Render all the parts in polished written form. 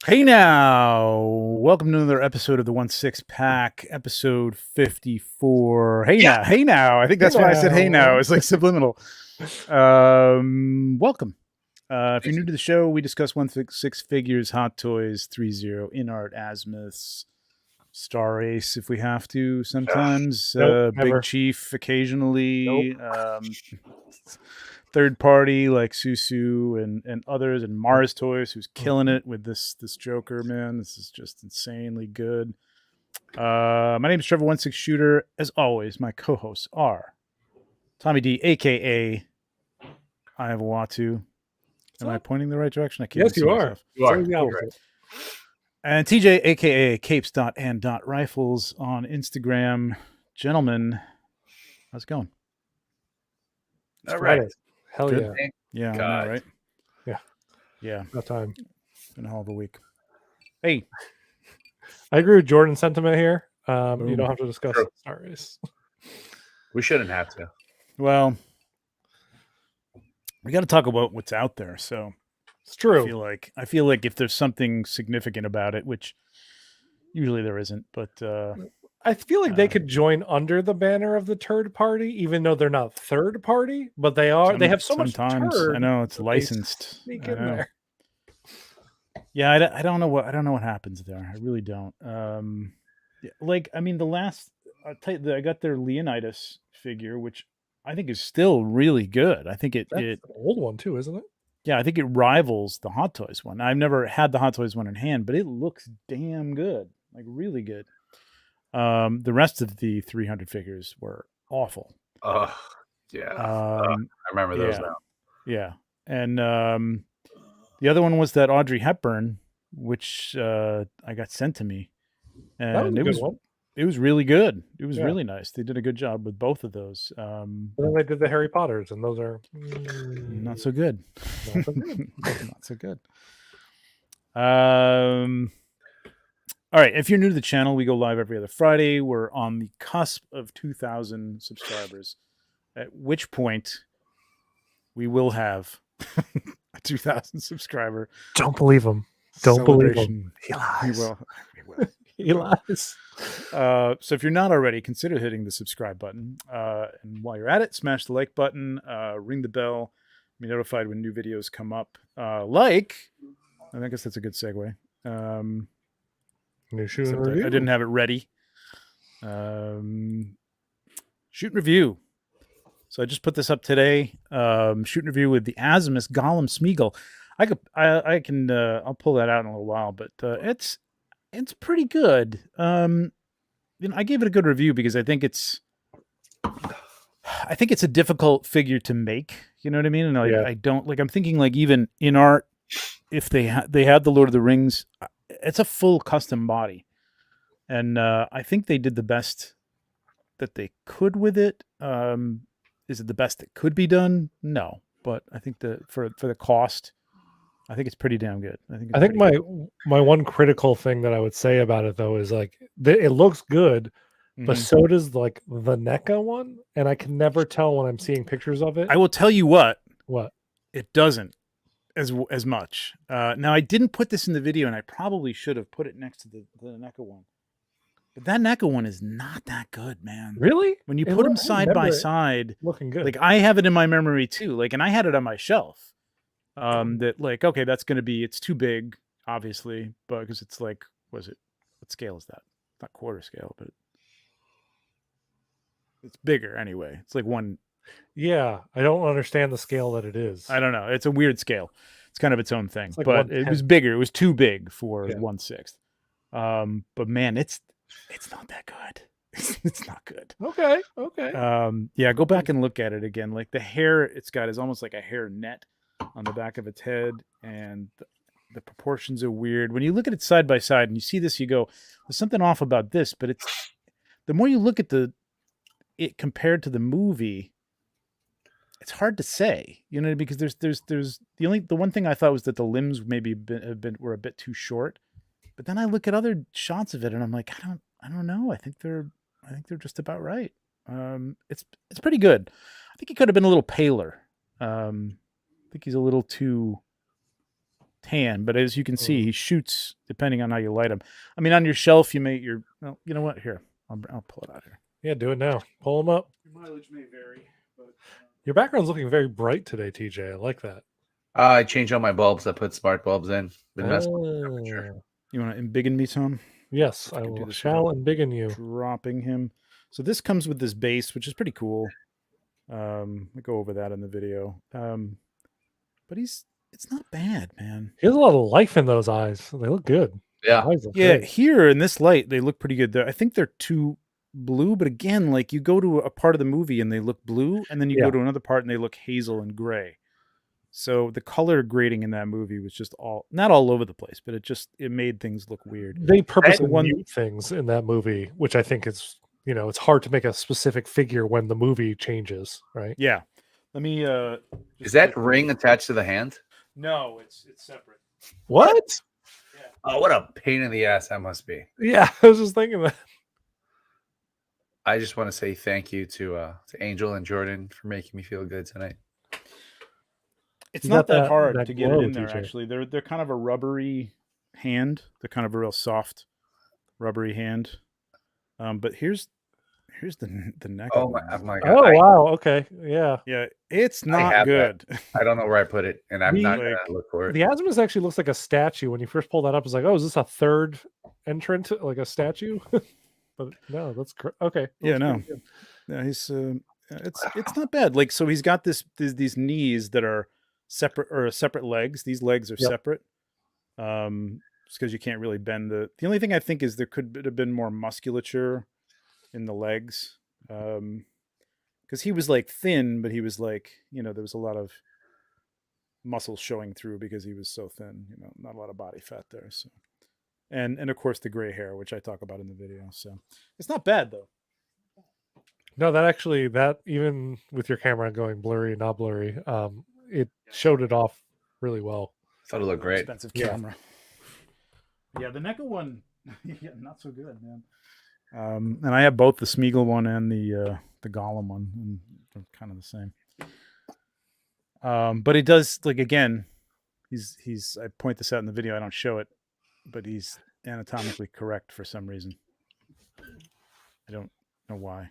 Hey now, welcome to another episode of the 1/6 Pack, episode 54. Hey now. I think that's why I said hey now. It's like subliminal. Welcome. If you're new to the show, we discuss 1/6 figures, hot toys, 3-0, in art, azimuths, Star Ace if we have to. Sometimes Big Chief occasionally. Third party like Susu and others, and Mars Toys, who's killing it with this Joker, man. This is just insanely good. My name is Trevor16 Shooter. As always, my co-hosts are Tommy D, aka I have a Watu. Am I pointing the right direction? I can't. Yes, you are. You are. Cool. And TJ, aka Capes.and.Rifles on Instagram. Gentlemen, how's it going? All right. Hell good. Yeah. Yeah, I know, right? Yeah. No time. It's been a hell of a week. Hey. I agree with Jordan's sentiment here. You don't have to discuss Star Race. We shouldn't have to. Well, we got to talk about what's out there. So it's true. I feel like if there's something significant about it, which usually there isn't, but I feel like they could join under the banner of the turd party, even though they're not third party, but they are. They have so much turd. I know it's licensed. Sneak in there. Yeah, I don't know what happens there. I really don't. The last I got their Leonidas figure, which I think is still really good. I think that's an old one too, isn't it? Yeah, I think it rivals the Hot Toys one. I've never had the Hot Toys one in hand, but it looks damn good, like really good. The rest of the 300 figures were awful. Yeah. I remember those now. Yeah. And the other one was that Audrey Hepburn, which I got sent to me. And it was really good. It was really nice. They did a good job with both of those. And then they did the Harry Potters, and those are not so good. Not so good. All right, if you're new to the channel, we go live every other Friday. We're on the cusp of 2,000 subscribers, at which point we will have a 2,000 subscriber. Don't believe him. Don't believe him. He lies. We will. He lies. So if you're not already, consider hitting the subscribe button. And while you're at it, smash the like button, ring the bell, be notified when new videos come up. I guess that's a good segue. New shoot and review. I didn't have it ready. Shoot and review. So I just put this up today. Shoot and review with the Asmus Gollum Smeagol. I'll pull that out in a little while, but it's pretty good. I gave it a good review because I think it's a difficult figure to make. You know what I mean? And I don't like. I'm thinking like even in art, if they had the Lord of the Rings. It's a full custom body, and I think they did the best that they could with it. Is it the best that could be done? No, but I think for the cost, I think it's pretty damn good. I think my one critical thing that I would say about it though is like it looks good, but so does like the NECA one, and I can never tell when I'm seeing pictures of it. I will tell you what it doesn't. As much. Now, I didn't put this in the video, and I probably should have put it next to the NECA one. But that NECA one is not that good, man. Really? When you put them side by side, looking good. Like I have it in my memory too. Like, and I had it on my shelf. That like, okay, it's too big, obviously, but because it's like, what scale is that? Not quarter scale, but it's bigger anyway. It's like one. Yeah, I don't understand the scale that it is. I don't know. It's a weird scale. It's kind of its own thing, like but it was bigger. It was too big for 1/6. But man, it's not that good. It's not good. Okay. Go back and look at it again. Like the hair it's got is almost like a hair net on the back of its head, and the proportions are weird. When you look at it side by side and you see this, you go, "There's something off about this." But it's the more you look at it compared to the movie. It's hard to say, because there's the one thing I thought was that the limbs maybe were a bit too short, but then I look at other shots of it and I'm like, I don't know. I think they're just about right. It's pretty good. I think he could have been a little paler. I think he's a little too tan, but as you can see, he shoots depending on how you light him. I mean, on your shelf, you well, you know what? Here, I'll pull it out here. Yeah, do it now. Pull them up. Your mileage may vary, but Your background's looking very bright today, TJ. I like that. I changed all my bulbs. I put smart bulbs in. Been messing with the temperature. You want to embiggen me, Tom? Yes, I can do will. this Shall without embiggen you. Dropping him. So this comes with this base, which is pretty cool. I go over that in the video. But it's not bad, man. He has a lot of life in those eyes. They look good. Yeah. The eyes look Yeah, great. here in this light, they look pretty good. I think they're too blue, but again, like you go to a part of the movie and they look blue, and then you go to another part and they look hazel and gray. So the color grading in that movie was just not all over the place, but it made things look weird. They purposely mute things in that movie, which I think is, it's hard to make a specific figure when the movie changes, right? Yeah. Let me is that ring attached to the hand? No, it's separate. What? Yeah. Oh, what a pain in the ass that must be. Yeah, I was just thinking that. I just want to say thank you to Angel and Jordan for making me feel good tonight. It's not that hard to get it in there, TJ. actually. They're kind of a rubbery hand. They're kind of a real soft, rubbery hand. But here's the neck. Oh my God! Oh wow! Okay, yeah. Yeah, it's not good. I don't know where I put it, and I'm not gonna look for it. The Asmus actually looks like a statue. When you first pull that up, it's like, oh, is this a third entrant, like a statue? But no, that's okay. Yeah, no. Yeah, he's it's not bad. Like, so he's got these knees that are separate, or separate legs. These legs are separate. Just because you can't really bend the only thing I think is there could have been more musculature in the legs. Because he was like thin, but he was like, there was a lot of muscle showing through because he was so thin, not a lot of body fat there. So, and of course the gray hair, which I talk about in the video. So it's not bad though. No, that even with your camera going blurry, not blurry, it showed it off really well. I thought it looked great. Expensive camera. Yeah, the NECA one, not so good, man. And I have both the Smeagol one and the Gollum one, and they're kind of the same. But it does, like, again, he's I point this out in the video, I don't show it, but he's anatomically correct for some reason. I don't know why.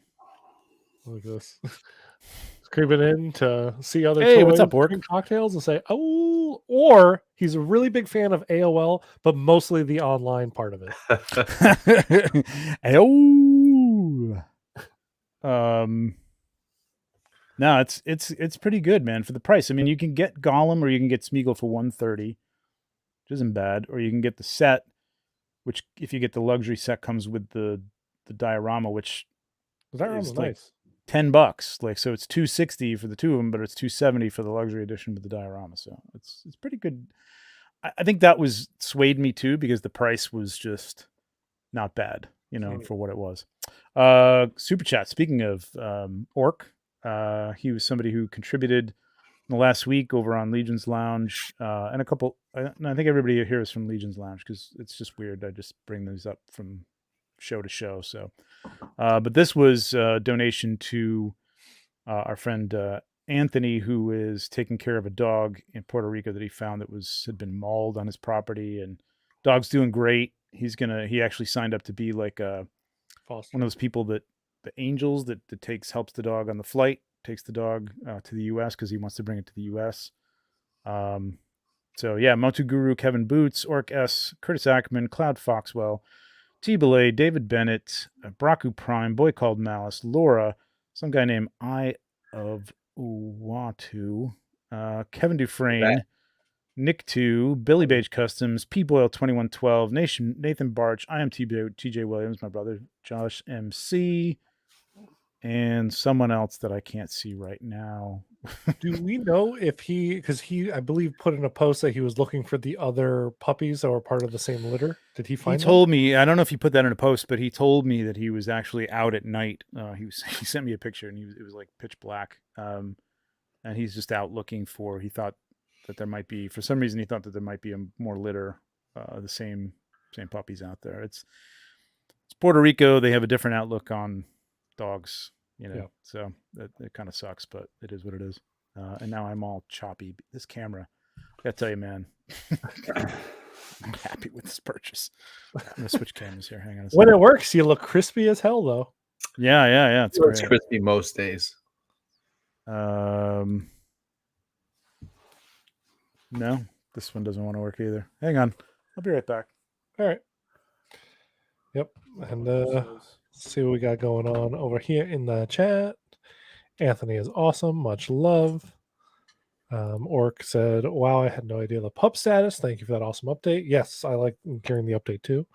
Look at this. He's creeping in to see other Hey, toys, what's up, Orc? drink cocktails, and say, oh, or he's a really big fan of AOL, but mostly the online part of it. No, it's pretty good, man, for the price. I mean, you can get Gollum or you can get Smeagol for $130, which isn't bad, or you can get the set, which if you get the luxury set comes with the diorama, which is like nice. $10. Like, so it's $260 for the two of them, but it's $270 for the luxury edition with the diorama. So it's pretty good. I think that was swayed me too, because the price was just not bad, for what it was. Super chat. Speaking of Orc, he was somebody who contributed in the last week over on Legion's Lounge, and a couple. I think everybody here is from Legion's Lounge because it's just weird. I just bring these up from show to show. So, but this was a donation to our friend Anthony, who is taking care of a dog in Puerto Rico that he found that had been mauled on his property, and dog's doing great. He actually signed up to be like one of those people that the angels that helps the dog on the flight, takes the dog to the US because he wants to bring it to the US. So yeah, Motu Guru, Kevin Boots, Orc S, Curtis Ackerman, Cloud Foxwell, T-Belay, David Bennett, Braku Prime, Boy Called Malice, Laura, some guy named Eye of Uwatu, Kevin Dufresne, Nick 2, Billy Beige Customs, P Boyle 2112, Nathan Barch, I am TJ Williams, my brother, Josh MC, and someone else that I can't see right now. Do we know if because he, I believe, put in a post that he was looking for the other puppies that were part of the same litter? Did he find? He told me, I don't know if he put that in a post, but he told me that he was actually out at night. He sent me a picture, and it was like pitch black, and he's just out looking for. He thought that there might be, for some reason, he thought that there might be more litter, the same puppies out there. It's Puerto Rico. They have a different outlook on dogs. So it kind of sucks, but it is what it is. And now I'm all choppy. This camera, Gotta tell you, man, I'm happy with this purchase. I'm gonna switch cameras here. Hang on a second. When it works, you look crispy as hell, though. Yeah. It's It's great. crispy most days. No, this one doesn't want to work either. Hang on, I'll be right back. All right. Yep. And let's see what we got going on over here in the chat. Anthony is awesome. Much love. Orc said, "Wow, I had no idea the pup status. Thank you for that awesome update. Yes, I like hearing the update too.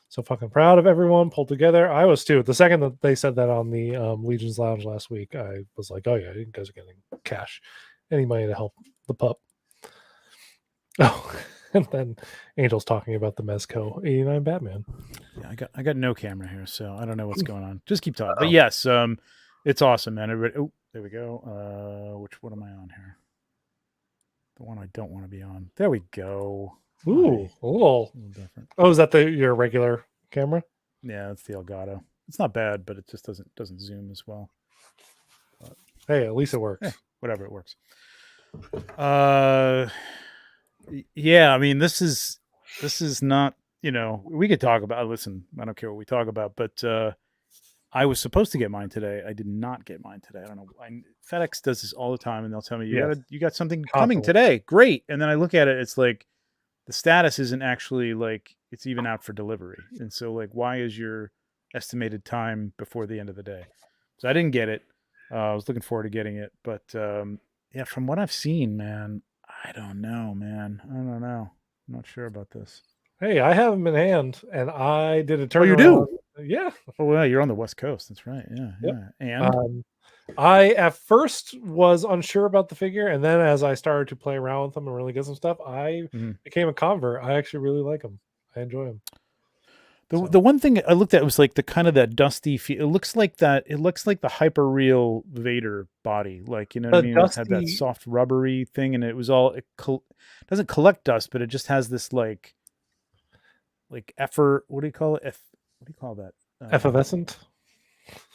So fucking proud of everyone pulled together. I was too. The second that they said that on the Legion's Lounge last week, I was like, oh yeah, you guys are getting cash, any money to help the pup." Oh, and then Angel's talking about the Mezco 89 Batman. Yeah, I got no camera here, so I don't know what's going on. Just keep talking. But yes, it's awesome, man. Oh, there we go. Which one am I on here? The one I don't want to be on. There we go. Ooh, Hi. a little different. Oh, is that your regular camera? Yeah, that's the Elgato. It's not bad, but it just doesn't zoom as well. But, hey, at least it works. Whatever, it works. Yeah, I mean, this is not, we could talk about, listen, I don't care what we talk about, but I was supposed to get mine today. I did not get mine today. I don't know. FedEx does this all the time, and they'll tell me, you got something coming today. Great. And then I look at it, it's like the status isn't actually like it's even out for delivery. And so like, why is your estimated time before the end of the day? So I didn't get it. I was looking forward to getting it, but yeah, from what I've seen, man, I don't know, man. I don't know. I'm not sure about this. Hey, I have them in hand, and I did a turnaround. Oh, you do? Yeah. Oh, well, you're on the West Coast. That's right. Yeah. Yep. Yeah. And I at first was unsure about the figure, and then as I started to play around with them and really get some stuff, I became a convert. I actually really like them. I enjoy them. The one thing I looked at was like the kind of that dusty feel. It looks like the hyper real Vader body, like, you know what I mean? It had that soft rubbery thing, and it was all doesn't collect dust, but it just has this like effort. What do you call it? What do you call that? Effervescent.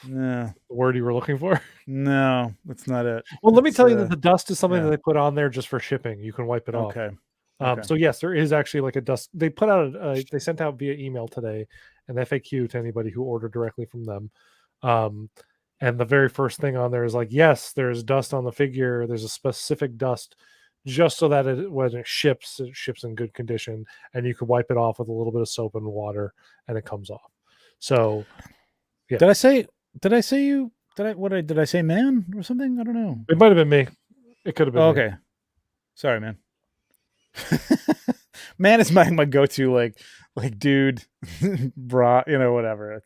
No, the word you were looking for. No, that's not it. Well, let me tell you that the dust is something that they put on there just for shipping. You can wipe it off. Okay. So yes, there is actually like a dust. They put out they sent out via email today an FAQ to anybody who ordered directly from them. And the very first thing on there is like, yes, there's dust on the figure. There's a specific dust just so that when it ships in good condition, and you could wipe it off with a little bit of soap and water, and it comes off. So, yeah. Did I say man or something? I don't know. It might have been me. It could have been. Okay. Sorry, man. Man is my go-to like dude, bra, whatever.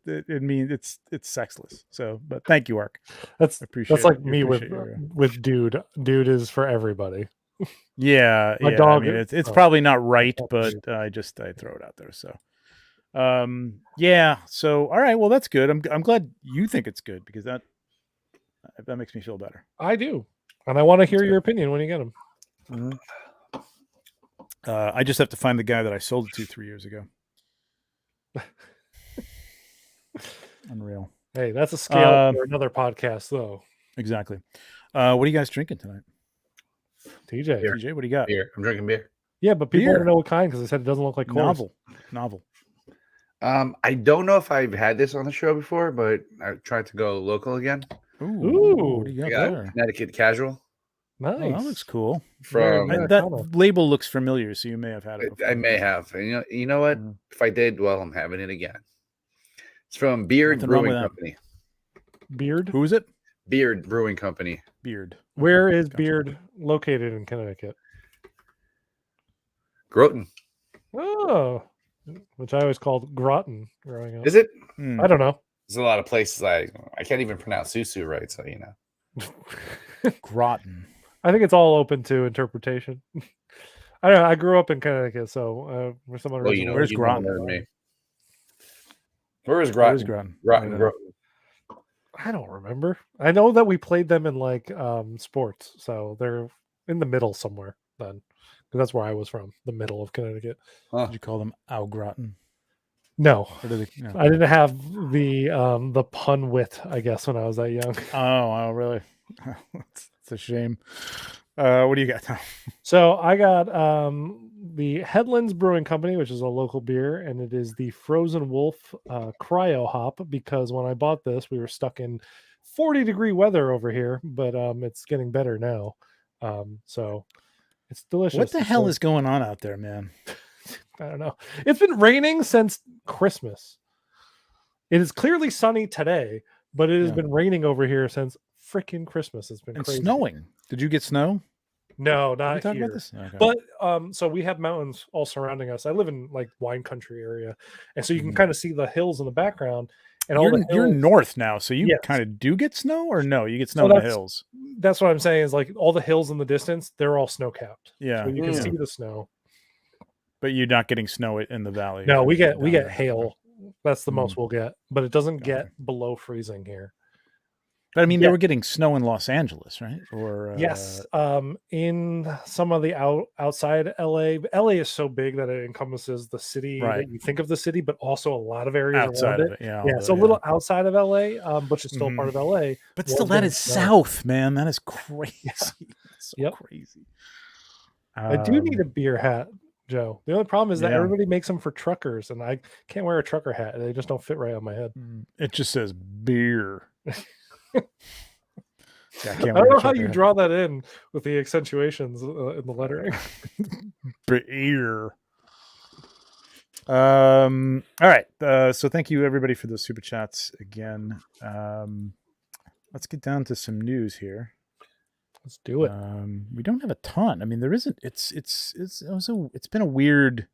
It means it's sexless. So, but thank you, Ark. That's like me with dude. Dude is for everybody. Yeah, my dog. I mean, it's probably not right, but I throw it out there. So, yeah. So, all right. Well, that's good. I'm glad you think it's good, because that makes me feel better. I do, and I want to hear your opinion when you get them. Mm-hmm. I just have to find the guy that I sold it to 3 years ago. Unreal. Hey, that's a scale for another podcast, though. Exactly. What are you guys drinking tonight? TJ. Beer. TJ, what do you got? Beer. I'm drinking beer. Yeah, but people want to know what kind, because they said it doesn't look like Coors. Novel. I don't know if I've had this on the show before, but I tried to go local again. Ooh. What do you got there? Connecticut Casual. Nice. Oh, that looks cool. That label looks familiar, so you may have had it before. I may have. And you know what? If I did, well, I'm having it again. It's from Beard Brewing Company. Beard? Who is it? Beard Brewing Company. Beard. Where is Beard located in Connecticut? Groton. Oh, which I always called Groton growing up. Is it? I don't know. There's a lot of places I can't even pronounce Susu right, so you know. Groton. I think it's all open to interpretation. I don't know. I grew up in Connecticut, so for someone. Well, where's Groton? Where is Groton? Groton. I don't remember. I know that we played them in like sports, so they're in the middle somewhere. Then, because that's where I was from, the middle of Connecticut. Huh. Did you call them Au Groton? No, I didn't have the pun wit, I guess, when I was that young. Oh, really? It's a shame. What do you got, Tom? So I got the Headlands Brewing Company, which is a local beer, and it is the Frozen Wolf Cryo Hop, because when I bought this, we were stuck in 40-degree weather over here, but it's getting better now. So it's delicious. What the hell is going on out there, man? I don't know. It's been raining since Christmas. It is clearly sunny today, but it has been raining over here since freaking Christmas. It's been crazy. Snowing. Did you get snow? No, Did we not talk here. about this? Okay. But so we have mountains all surrounding us. I live in like wine country area, and so you can kind of see the hills in the background. And you're north now, so you Yes. kind of do get snow, or no? You get snow in the hills. That's what I'm saying. Is like all the hills in the distance, they're all snow capped. Yeah, so you can see the snow. But you're not getting snow in the valley. No, we get hail. That's the most Mm. we'll get, but it doesn't Okay. get below freezing here. But I mean, they were getting snow in Los Angeles, right? Or Yes, in some of the outside LA. LA is so big that it encompasses the city Right. that you think of the city, but also a lot of areas outside around of it. it. Yeah, Yeah, it's a little outside of LA, but it's still part of LA. But still, that is south, man. That is crazy. Yeah. That's so crazy. I do need a beer hat, Joe. The only problem is that everybody makes them for truckers, and I can't wear a trucker hat. They just don't fit right on my head. It just says beer. I don't know how you draw that in with the accentuations in the lettering. Beer. All right. So thank you everybody for those super chats again. Let's get down to some news here. Let's do it. We don't have a ton. I mean, there isn't. It's been a weird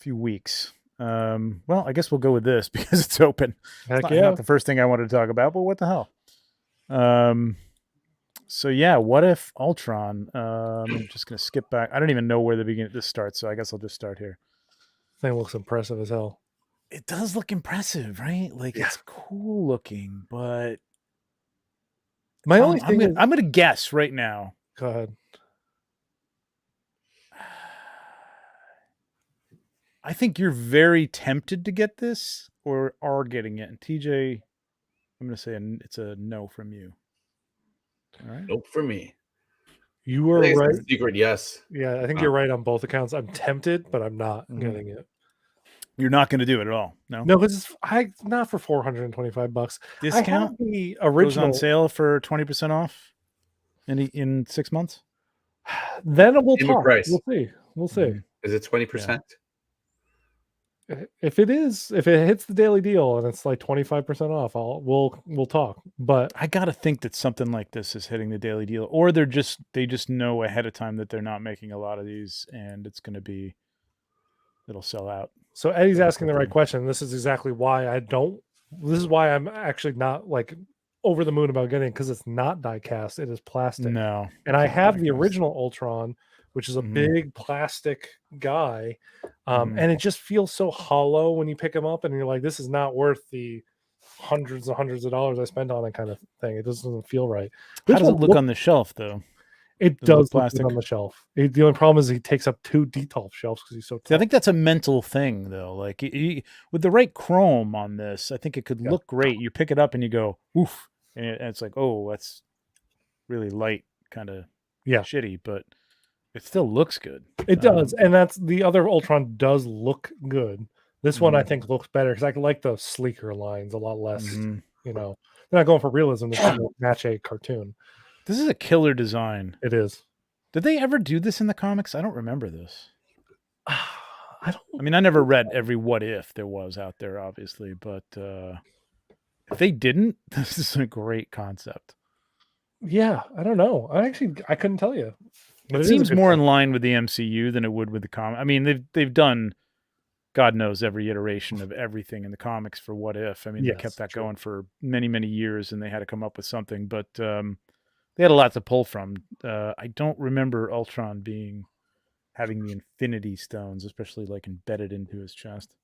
few weeks. Well, I guess we'll go with this because it's open. Heck It's not the first thing I wanted to talk about, but what the hell? So yeah, what if Ultron? I'm just gonna skip back. I don't even know where the beginning this starts, so I guess I'll just start here. Thing looks impressive as hell. It does look impressive, right? Like it's cool looking, but my only thing I'm gonna guess right now. Go ahead. I think you're very tempted to get this or are getting it. And TJ, I'm going to say it's a no from you. All right. Nope for me. You were right. Secret, yes. Yeah, I think you're right on both accounts. I'm tempted, but I'm not getting it. You're not going to do it at all. No, because it's not for $425. Discount. I have the original goes on sale for 20% off in 6 months. Then we'll talk. Price. We'll see. Is it 20%? If it hits the daily deal and it's like 25% off, we'll talk. But I gotta think that something like this is hitting the daily deal, or they just know ahead of time that they're not making a lot of these, and it'll sell out. So Eddie's asking the right question. This is exactly why this is why I'm actually not like over the moon about getting it, because it's not die cast, it is plastic. No, and I have the original Ultron, which is a big plastic guy. And it just feels so hollow when you pick him up and you're like, this is not worth the hundreds of dollars I spent on it kind of thing. It doesn't feel right. How does it look on the shelf though? It does look good on the shelf. The only problem is he takes up 2 detolf shelves because he's so tall. I think that's a mental thing though. Like with the right chrome on this, I think it could look great. You pick it up and you go, oof. And it's like, oh, that's really light, kind of shitty, but it still looks good. It does, and that's the other Ultron does look good. This one I think looks better because I like the sleeker lines a lot less. You know, they're not going for realism to match a cartoon. This is a killer design. It is. Did they ever do this in the comics? I don't remember this. I mean, I never read every what if there was out there, obviously, but if they didn't, this is a great concept. Yeah, I don't know. I couldn't tell you. But it seems more in line with the MCU than it would with the comic. I mean, they've done, God knows, every iteration of everything in the comics for What If. I mean, they kept that going for many, many years, and they had to come up with something. But they had a lot to pull from. I don't remember Ultron having the Infinity Stones, especially like embedded into his chest.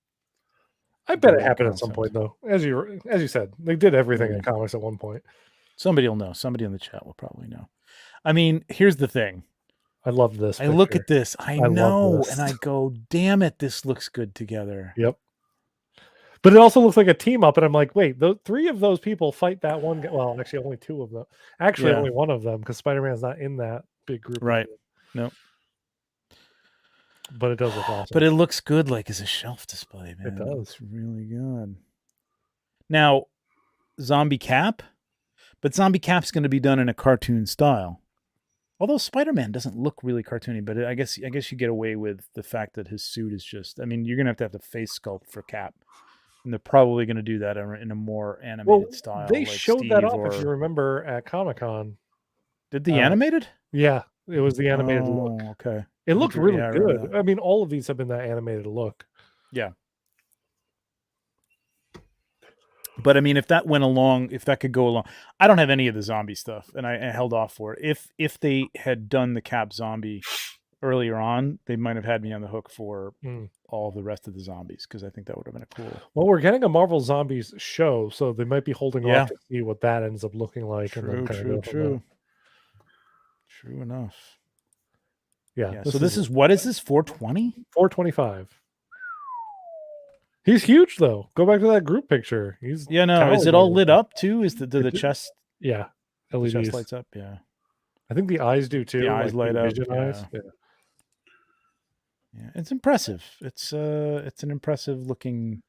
I bet it happened at some point, though. As you said, they did everything in comics at one point. Somebody will know. Somebody in the chat will probably know. I mean, here's the thing. I love this. I look at this. I know, and I go, "Damn it, this looks good together." Yep. But it also looks like a team up, and I'm like, wait, three of those people fight that one guy. Well, actually, only two of them. Actually, Yeah. only one of them, because Spider-Man's not in that big group. Right. No. But it does look awesome. But it looks good, like as a shelf display, man. It does. Looks really good. Now, Zombie Cap, but Zombie Cap's going to be done in a cartoon style. Although Spider-Man doesn't look really cartoony, but I guess you get away with the fact that his suit is just. I mean, you're going to have the face sculpt for Cap, and they're probably going to do that in a more animated style. They like showed Steve that off, if you remember, at Comic-Con. Did the animated? Yeah, it was the animated look. Okay. It looked really good. that. I mean, all of these have been that animated look. Yeah. But I mean, if that went along, if that could go along, I don't have any of the zombie stuff, and I held off for it. If they had done the Cap zombie earlier on, they might have had me on the hook for all the rest of the zombies, because I think that would have been a cool. Well, we're getting a Marvel Zombies show, so they might be holding off to see what that ends up looking like. True. True enough. Yeah. So this is what is this? 420? 425. He's huge though. Go back to that group picture. He's Is it all lit up too? Is the chest? Yeah, LEDs. The chest lights up. Yeah, I think the eyes do too. The eyes light up. Eyes. Yeah, it's impressive. It's an impressive looking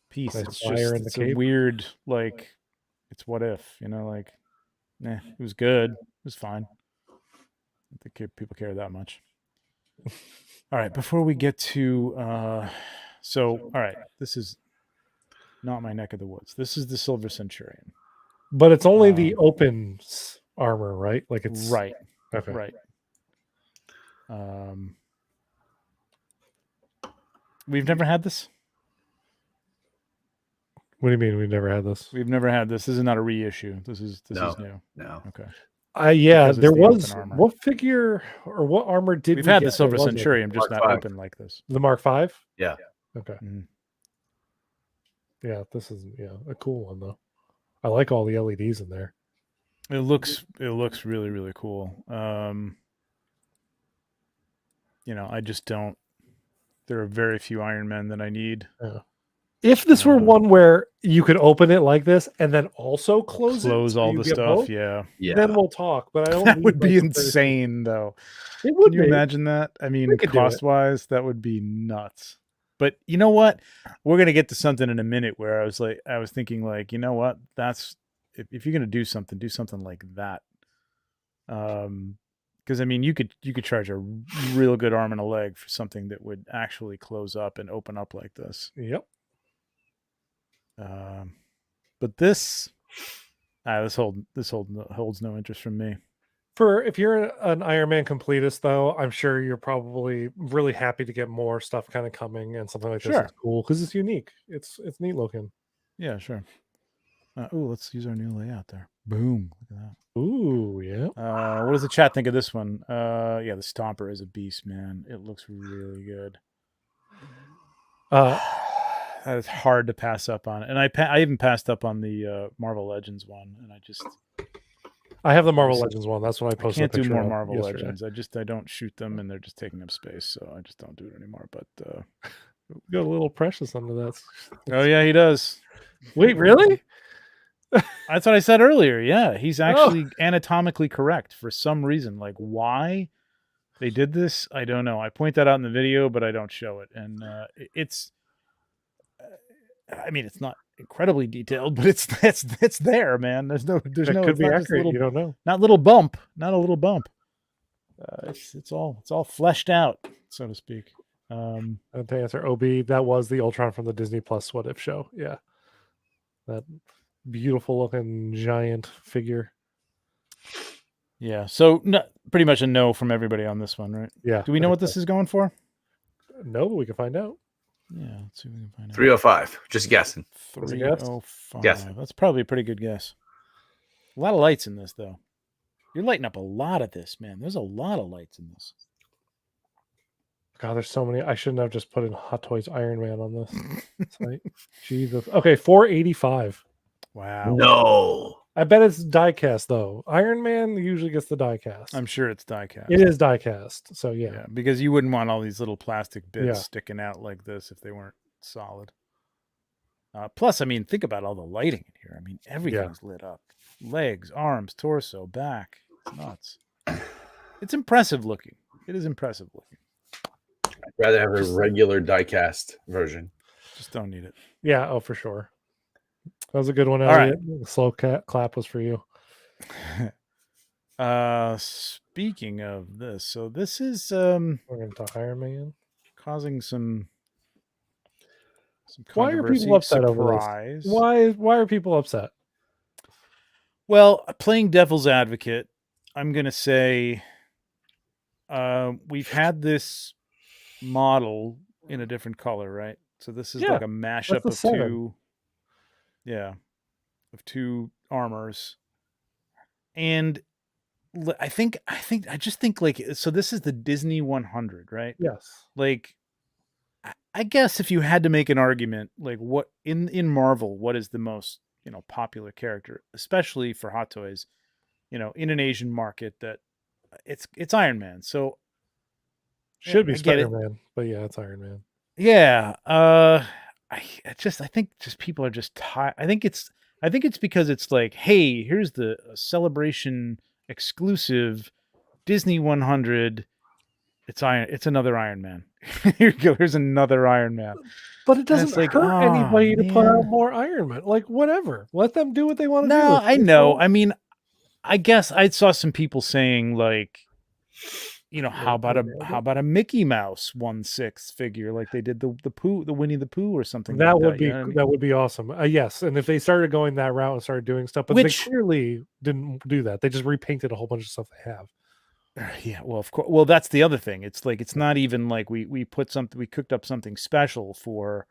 piece. Nice It's just it's a weird, like, it's what if, like, it was good. It was fine. I don't think people care that much. All right, before we get to all right, this is not my neck of the woods. This is the Silver Centurion. But it's only the open armor, right? Like it's right. Okay. Right. We've never had this. What do you mean we've never had this? We've never had this. This is not a reissue. This is new. No. Okay. Yeah, there was what figure or what armor did we've had the Silver Centurion, just not open like this. The Mark V? Yeah. Okay. Yeah, this is a cool one though. I like all the LEDs in there. It looks really, really cool. I just don't. There are very few Iron Men that I need. Yeah. If this were one where you could open it like this and then also close all the stuff, yeah, then we'll talk. But I don't. That would be insane, though. It would. Can you imagine that? I mean, cost-wise, that would be nuts. But you know what? We're gonna get to something in a minute where I was thinking, like, you know what? That's if you're gonna do something like that. Because I mean, you could charge a real good arm and a leg for something that would actually close up and open up like this. Yep. But this holds no interest from me. If you're an Iron Man completist, though, I'm sure you're probably really happy to get more stuff kind of coming, and something like this is cool because it's unique. It's neat looking. Yeah, sure. Let's use our new layout there. Boom! Look at that. Ooh, yeah. What does the chat think of this one? The Stomper is a beast, man. It looks really good. That is hard to pass up on, and I even passed up on the Marvel Legends one, and I have the Marvel Legends one. That's what I posted. I can't do more Marvel Legends. I don't shoot them, and they're just taking up space, so I just don't do it anymore. But we got a little Precious under that. Oh yeah, he does. Wait, really? That's what I said earlier. Yeah, he's actually anatomically correct for some reason. Like, why they did this, I don't know. I point that out in the video, but I don't show it, and it's. I mean, it's not incredibly detailed, but it's there, man. There's no. It could be accurate. You don't know. Not a little bump. It's all fleshed out, so to speak. To answer OB, that was the Ultron from the Disney Plus What If show. Yeah, that beautiful looking giant figure. Yeah. So pretty much a no from everybody on this one, right? Yeah. Do we know what this is going for? No, but we can find out. Yeah, let's see if we can find out. 305. Just guessing. 305. Yes. That's probably a pretty good guess. A lot of lights in this, though. You're lighting up a lot of this, man. There's a lot of lights in this. God, there's so many. I shouldn't have just put in Hot Toys Iron Man on this site. Jesus. Okay, 485. Wow. No. I bet it's die-cast, though. Iron Man usually gets the die-cast. I'm sure it's die-cast. It is die-cast, so yeah. Because you wouldn't want all these little plastic bits sticking out like this if they weren't solid. Plus, I mean, think about all the lighting in here. I mean, everything's lit up. Legs, arms, torso, back. It's nuts. It's impressive looking. It is impressive looking. I'd rather have a regular diecast version. Just don't need it. Yeah, oh, for sure. That was a good one, All right. Elliot. The slow clap was for you. Speaking of this, so this is We're going to talk Iron Man. causing some Why are controversy. people upset Surprise. over this? Why are people upset? Well, playing devil's advocate, I'm going to say we've had this model in a different color, right? So this is like a mashup of two. Yeah, of two armors. And I just think like, so this is the Disney 100, right? Yes. Like, I guess if you had to make an argument, like what in Marvel, what is the most, popular character, especially for Hot Toys, in an Asian market, that it's Iron Man. So should be I get Spider-Man, but yeah, it's Iron Man. Yeah. I think just people are just tired. I think it's because it's like, hey, here's the celebration exclusive Disney 100. It's another Iron Man. Here you go. Here's another Iron Man. But it doesn't like, hurt anybody to put out more Iron Man. Like, whatever. Let them do what they want to do. No, I know. I mean, I guess I saw some people saying like, how about a Mickey Mouse 1/6 figure like they did the Winnie the Pooh or something that like would that, be that would be awesome. Yes, and if they started going that route and started doing stuff, but they clearly didn't do that. They just repainted a whole bunch of stuff they have. Yeah, well, of course. Well, that's the other thing. It's like it's not even like we cooked up something special for,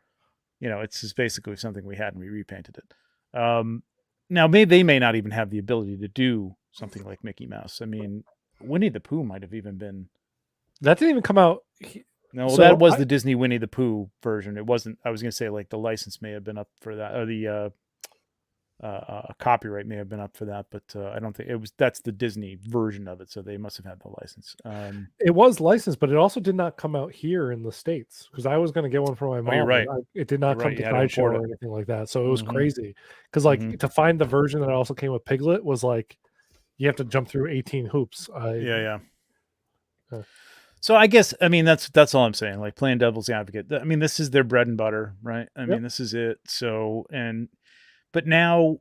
it's just basically something we had and we repainted it. Now they may not even have the ability to do something like Mickey Mouse. I mean, Winnie the Pooh might have even been. That didn't even come out. No, so that was the Disney Winnie the Pooh version. It wasn't. I was going to say like the license may have been up for that, or the copyright may have been up for that, but I don't think it was. That's the Disney version of it, so they must have had the license. It was licensed, but it also did not come out here in the States because I was going to get one for my mom. Oh, you're right. It did not come to Sideshow or anything like that, so it was crazy. Because like to find the version that also came with Piglet was like you have to jump through 18 hoops. Yeah. So I guess that's all I'm saying. Like playing devil's advocate. I mean, this is their bread and butter, right? I mean, this is it. So but now,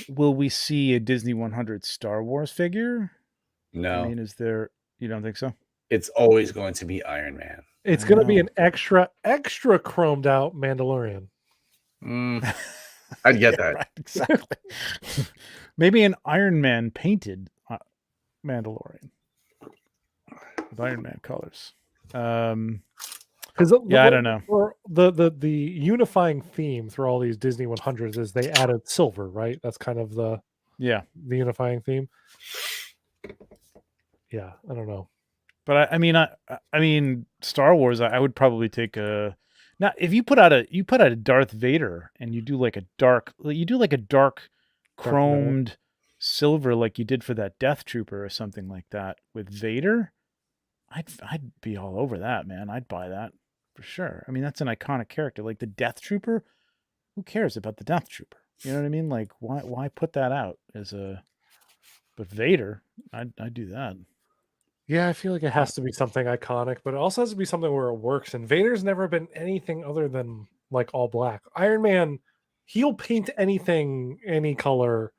will we see a Disney 100 Star Wars figure? No. I mean, you don't think so? It's always going to be Iron Man. It's going to be an extra chromed out Mandalorian. I'd get that. Right, exactly. Maybe an Iron Man painted Mandalorian with Iron Man colors. Because I don't know. The unifying theme through all these Disney 100s is they added silver, right? That's kind of the unifying theme. Yeah, I don't know, but I mean, Star Wars. I would probably take a. Now, if you put out a Darth Vader and you do like a dark chromed silver like you did for that Death Trooper or something like that with Vader, I'd be all over that, man. I'd buy that for sure. I mean, that's an iconic character. Like the Death Trooper, who cares about the Death Trooper? You know what I mean? Like, why put that out as a? But Vader, I'd do that. Yeah, I feel like it has to be something iconic, but it also has to be something where it works. And Vader's never been anything other than like all black. Iron Man, he'll paint anything, any color,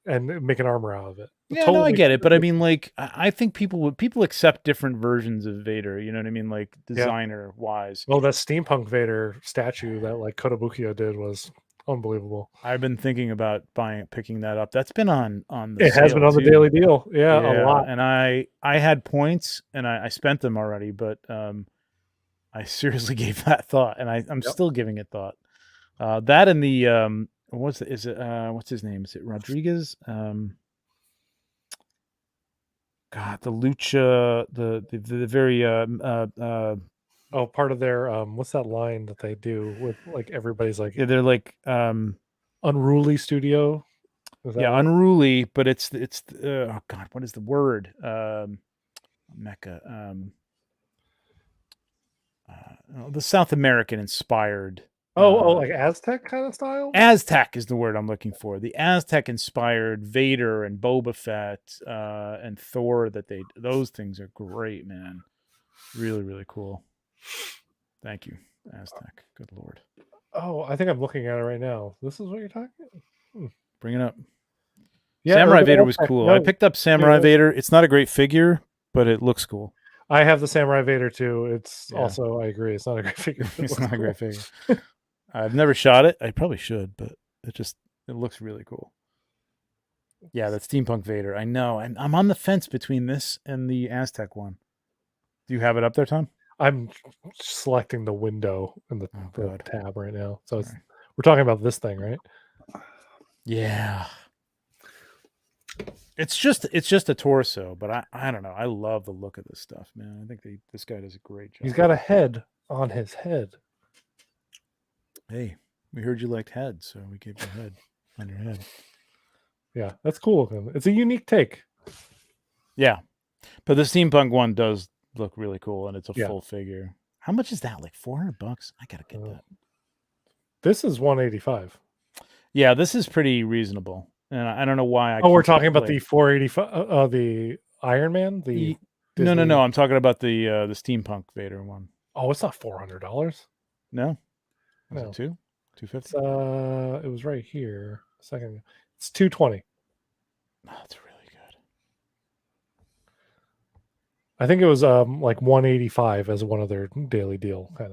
and make an armor out of it. Yeah, totally. No, I get it, but I mean, like, I think people accept different versions of Vader. You know what I mean, like designer wise. Well, that steampunk Vader statue that like Kotobukiya did was unbelievable. I've been thinking about picking that up. That's been on the. It has been on the daily deal, yeah, a lot. And I had points and I spent them already, but I seriously gave that thought, and I'm still giving it thought. That and the what's his name? Is it Rodriguez? God, the Lucha, the very part of their what's that line that they do with like everybody's like they're like Unruly Studio. Unruly, but it's oh God, what is the word? Mecca. The South American inspired Like Aztec kind of style. Aztec is the word I'm looking for. The Aztec inspired Vader and Boba Fett and Thor. Those things are great, man. Really, really cool. Thank you, Aztec. Good Lord. Oh, I think I'm looking at it right now. This is what you're talking about? Bring it up. Yeah, Samurai Urban Vader was Aztec. cool. No, I picked up Samurai yeah. Vader. It's not a great figure, but it looks cool. I have the Samurai Vader too. It's Yeah. also, I agree, it's not a great figure. It's not a great figure. I've never shot it. I probably should, but it looks really cool. Yeah, that steampunk Vader. I know. I'm on the fence between this and the Aztec one. Do you have it up there, Tom? I'm selecting the window in the God. tab right now. So Right. we're talking about this thing, right? Yeah. It's just a torso, but I don't know. I love the look of this stuff, man. I think this guy does a great job. He's got a head on his head. Hey, we heard you liked head, so we gave you a head on your head. Yeah, that's cool looking. It's a unique take. Yeah. But the steampunk one does look really cool, and it's a Yeah. full figure. How much is that? Like $400? I gotta get that. This is 185. Yeah, this is pretty reasonable. And I don't know why. We're talking about the 485, the Iron Man. The no. Disney- I'm talking about the steampunk Vader one. Oh, it's not $400. No, was No. it $250? It's, it was right here. A second. It's $220. Oh, that's really good. I think it was like 185 as one of their daily deal kind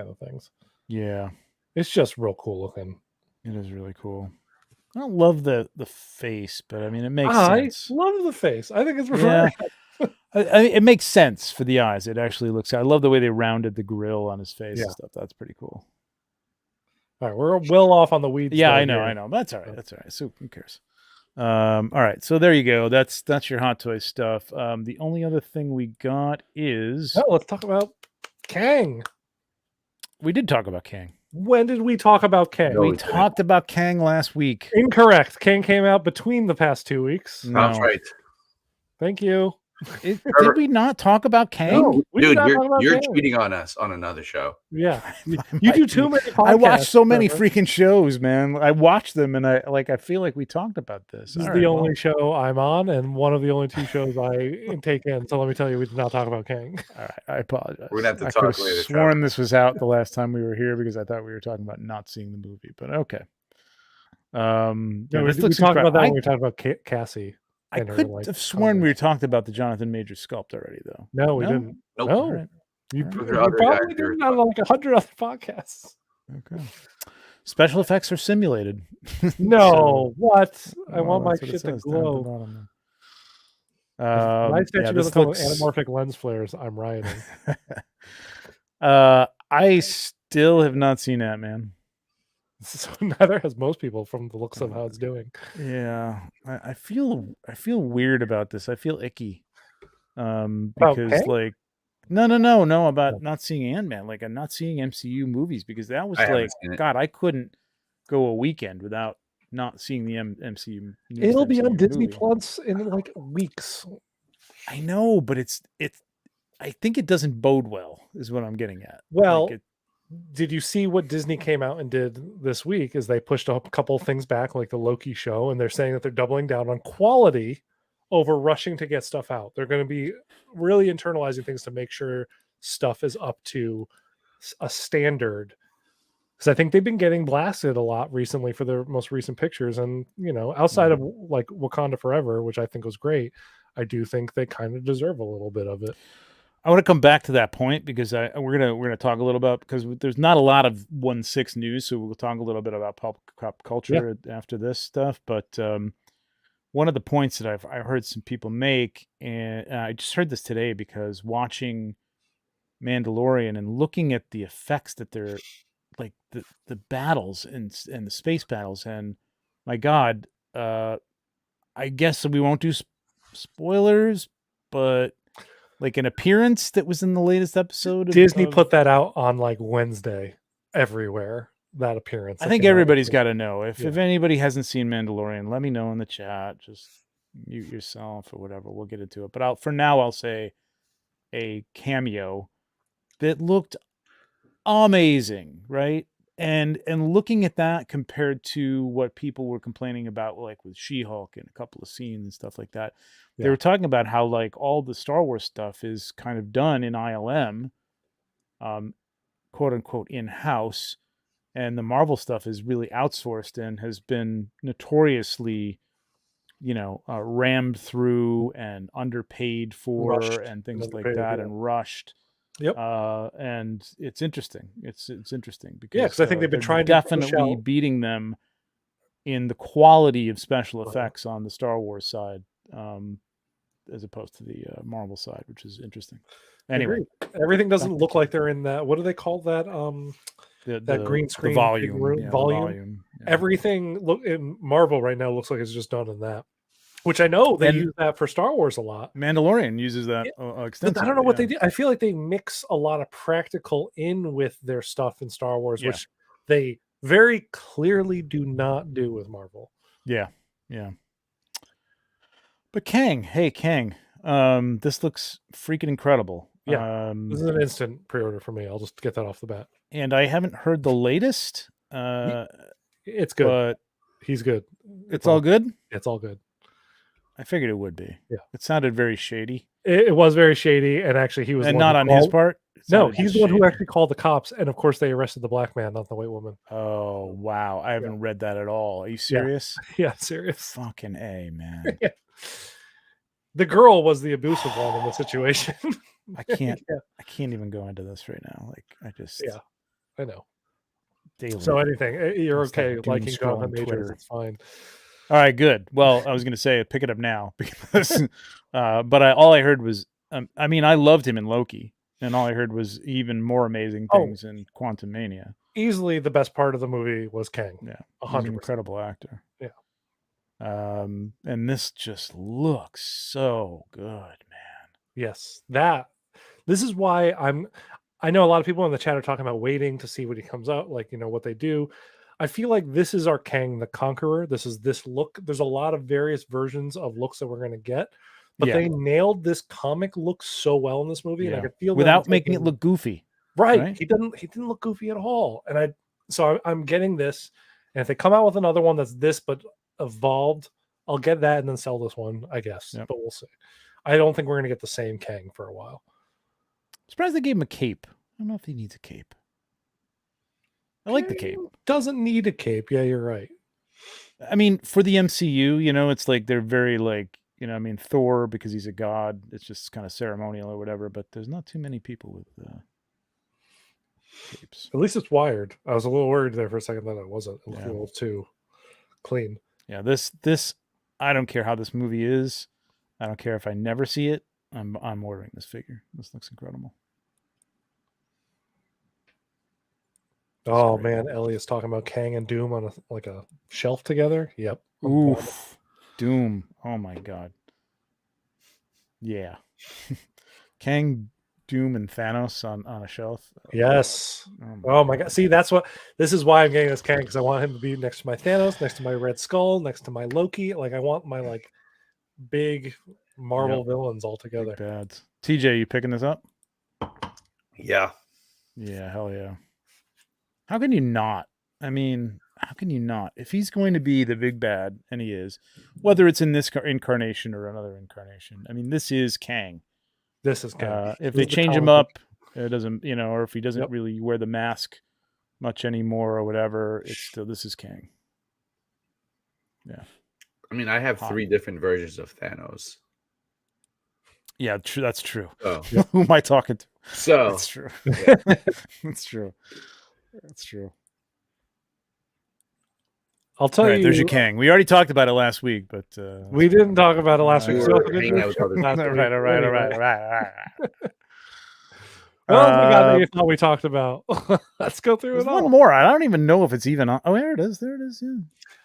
of things. Yeah, It's just real cool looking. it is really cool. I don't love the face, but I mean, it makes I sense. love the face. I think it's Yeah. very It makes sense for the eyes. It actually looks. I love the way they rounded the grill on his face and Yeah. stuff. That's pretty cool. All right, we're well off on the weeds. Yeah, though I know. here. That's all right. That's all right. So who cares? All right. So there you go. That's your Hot Toys stuff. The only other thing we got is Oh, let's talk about Kang. we did talk about Kang. When did we talk about Kang? No. We talked about Kang last week. Incorrect. Kang came out between the past 2 weeks. No. That's right. Thank you. Did we not talk about Kang? No, we did Dude, not talk about you're Kang. cheating on us on another show. Yeah, you do too many podcasts. I watch so many Trevor. freaking shows, man. I watch them and I feel like we talked about this. This is All the right, only show I'm on, and one of the only 2 shows I take in. So let me tell you, we did not talk about Kang. All right, I apologize. We're gonna have to I talk could have later, sworn Trevor. this was out the last time we were here because I thought we were talking about not seeing the movie, but okay. Yeah, Yeah, we this looks talked about that when incredible. we talked about Cassie. I and her, could like, have sworn we comments. talked about the Jonathan Major sculpt already, though. No, we No? didn't. Nope. No, All right. you, All right. you Those are other probably guys you're did on like 100 other podcasts. Okay. Special effects are simulated. No, So- what? I well, want my that's what it shit to says down at the glow. bottom If there. my Yeah, statue this doesn't come looks. with anamorphic lens flares, I'm rioting. I still have not seen that, man. So neither has most people from the looks of how it's doing. Yeah, I feel weird about this. I feel icky, About because Kang? like, no, about Oh. not seeing Ant-Man. Like, I'm not seeing MCU movies because that was I haven't like, seen it. God, I couldn't go a weekend without not seeing the MCU. newest It'll be on MCU Disney movie. Plus in like weeks. I know, but it's. I think it doesn't bode well, is what I'm getting at. Well, Like, did you see what Disney came out and did this week? Is they pushed a couple of things back, like the Loki show, and they're saying that they're doubling down on quality over rushing to get stuff out. They're going to be really internalizing things to make sure stuff is up to a standard. Because I think they've been getting blasted a lot recently for their most recent pictures, and outside of like Wakanda Forever, which I think was great, I do think they kind of deserve a little bit of it. I want to come back to that point because we're gonna talk a little about, because there's not a lot of 1/6 news, so we'll talk a little bit about pop culture after this stuff. But one of the points that I've heard some people make, and I just heard this today because watching Mandalorian and looking at the effects that they're like the battles and the space battles, and my God, I guess we won't do spoilers, but like an appearance that was in the latest episode. Disney put that out on like Wednesday everywhere. That appearance. I think everybody's got to know. If Yeah. anybody hasn't seen Mandalorian, let me know in the chat. Just mute yourself or whatever. We'll get into it. But for now, I'll say a cameo that looked amazing, right? and looking at that compared to what people were complaining about, like with She-Hulk and a couple of scenes and stuff like that, they Yeah. were talking about how like all the Star Wars stuff is kind of done in ILM, quote unquote in-house, and the Marvel stuff is really outsourced and has been notoriously, rammed through and underpaid for Rushed and things and like underpaid, that yeah. and rushed. Yep. And it's interesting. It's interesting because Yeah, because I think they've been they're trying to push definitely out. beating them in the quality of special Uh-huh. effects on the Star Wars side, as opposed to the Marvel side, which is interesting. Anyway, Agreed. Everything doesn't back to look like Kang. they're in that. What do they call that? That green screen the big volume, room- yeah, the volume. volume. Yeah. Everything look in Marvel right now looks like it's just done in that. Which I know they And use that for Star Wars a lot. Mandalorian uses that But extensively. I don't know what they do. I feel like they mix a lot of practical in with their stuff in Star Wars, Yeah. which they very clearly do not do with Marvel. Yeah. But Kang, hey Kang, this looks freaking incredible. Yeah. This is an instant pre-order for me. I'll just get that off the bat. And I haven't heard the latest, It's good. but He's good. it's all good. It's all good. I figured it would be. Yeah. It sounded very shady, It was very shady, and actually he was and the one not who on his called- part. It No, sounded he's just the one who shady. actually called the cops, and of course they arrested the black man, not the white woman. Oh wow, I haven't read that at all. Are you serious? Yeah, serious. Fucking A, man. Yeah. The girl was the abusive one in the situation. I can't. Yeah. I can't even go into this right now. Like I just. Yeah. I know. Daily. So anything, you're I'll start okay doom liking Jonathan scrolling Majors. Twitter. It's fine. All right, good. Well, I was going to say pick it up now because, but all I heard was, I mean, I loved him in Loki, and all I heard was even more amazing things in Quantum Mania. Easily the best part of the movie was Kang. Yeah, 100%. he's an incredible actor. Yeah. And this just looks so good, man. Yes, this is why I know a lot of people in the chat are talking about waiting to see what he comes out, like, what they do. I feel like this is our Kang the Conqueror. This is this look. There's a lot of various versions of looks that we're going to get, but they nailed this comic look so well in this movie, and I could feel without making it look goofy. Right. He didn't look goofy at all. And I'm getting this, and if they come out with another one that's this but evolved, I'll get that and then sell this one, I guess. Yep. But we'll see. I don't think we're going to get the same Kang for a while. Surprised they gave him a cape. I don't know if he needs a cape. I like the cape. Doesn't need a cape. Yeah, you're right. I mean, for the MCU, it's like they're very like, I mean, Thor, because he's a god, it's just kind of ceremonial or whatever, but there's not too many people with capes. At least it's wired. I was a little worried there for a second that it wasn't. It looked a little too clean. Yeah, this I don't care how this movie is. I don't care if I never see it. I'm ordering this figure. This looks incredible. Oh man, Elliot's talking about Kang and Doom on a shelf together. Yep. Oof. Doom. Oh my god. Yeah. Kang, Doom, and Thanos on a shelf. Yes. Oh my god. See, this is why I'm getting this Kang, because I want him to be next to my Thanos, next to my Red Skull, next to my Loki. Like I want my big Marvel villains all together. Bad. TJ, you picking this up? Yeah. Yeah, hell yeah. How can you not? I mean, how can you not? If he's going to be the big bad, and he is, whether it's in this incarnation or another incarnation, I mean, this is Kang. This is Kang. If they change him up, it doesn't, or if he doesn't really wear the mask much anymore or whatever, it's still, this is Kang. Yeah. I mean, I have 3 different versions of Thanos. Yeah, that's true. Oh. Who am I talking to? So that's true. Yeah. That's true. That's true. I'll tell you. There's your Kang. We already talked about it last week, but we didn't talk about it last week. All right. What else we got that you thought we talked about? Let's go through There's it all. one more. I don't even know if it's even on. Oh, there it is. There it is. Yeah.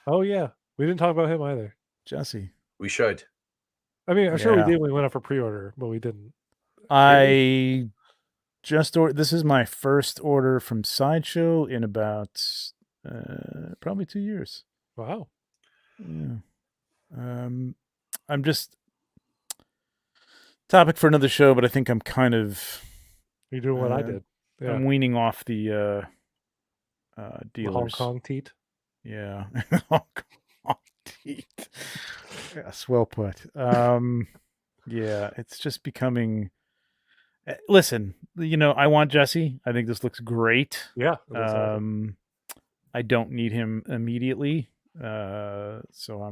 Oh yeah, we didn't talk about him either. Jesse. We should. I mean, I'm sure we did when we went up for pre-order, but we didn't. I just ordered. This is my first order from Sideshow in about probably 2 years. Wow. Yeah. I'm just topic for another show, but I think I'm kind of. You're doing what I did. Yeah. I'm weaning off the The dealers. Hong Kong teat. Yeah. Hong Kong teeth. Yes, well put. Yeah, it's just becoming. Listen, I want Jesse. I think this looks great. Yeah. It looks awesome. I don't need him immediately, so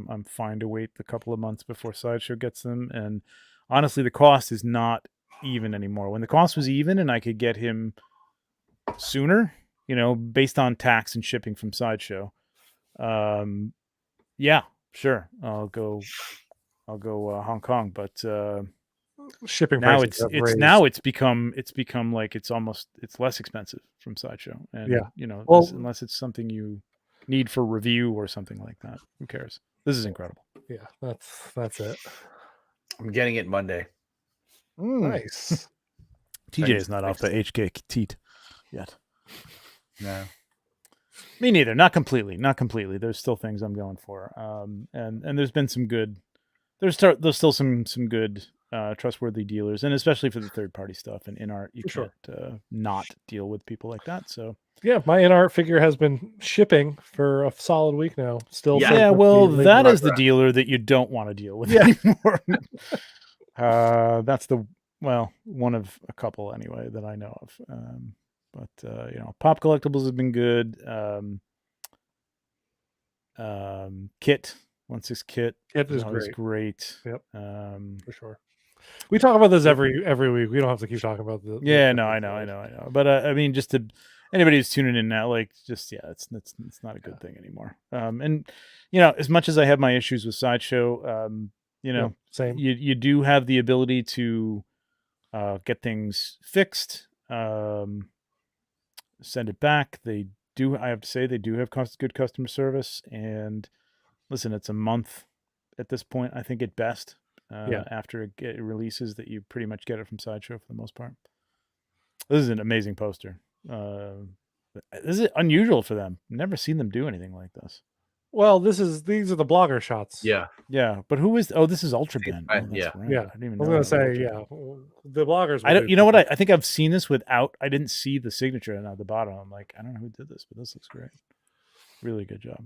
I'm fine to wait the couple of months before Sideshow gets them. And honestly, the cost is not even anymore. When the cost was even, and I could get him sooner, based on tax and shipping from Sideshow. Yeah, sure, I'll go Hong Kong, but Shipping now prices have raised. it's become like it's less expensive from Sideshow, and Yeah. Well, unless it's something you need for review or something like that, who cares? This is incredible. Yeah, that's it. I'm getting it Monday. Nice. TJ is not off the HK teat yet. No. Me neither. Not completely. There's still things I'm going for. And there's been some good. There's still some good trustworthy dealers, and especially for the third party stuff and in art, you can't not deal with people like that. So yeah, my in art figure has been shipping for a solid week now. Still, yeah. Well, that is the dealer that you don't want to deal with anymore. That's one of a couple anyway that I know of. But Pop Collectibles has been good. Kit. Once this Kit is great. Yep. For sure. We talk about this every week. We don't have to keep talking about the. I know. But I mean, just to anybody who's tuning in now, it's not a good thing anymore. And as much as I have my issues with Sideshow, same. You do have the ability to get things fixed, send it back. I have to say they do have good customer service, and listen, it's a month at this point, I think, at best. After it releases, that you pretty much get it from Sideshow for the most part. This is an amazing poster. This is unusual for them. Never seen them do anything like this. Well, these are the blogger shots. Yeah. But who is? Oh, this is Ultra Ben. Oh, yeah. Right. I didn't even know. I was gonna say, the bloggers. I don't. You know what? I think I've seen this without. I didn't see the signature at the bottom. I'm like, I don't know who did this, but this looks great. Really good job.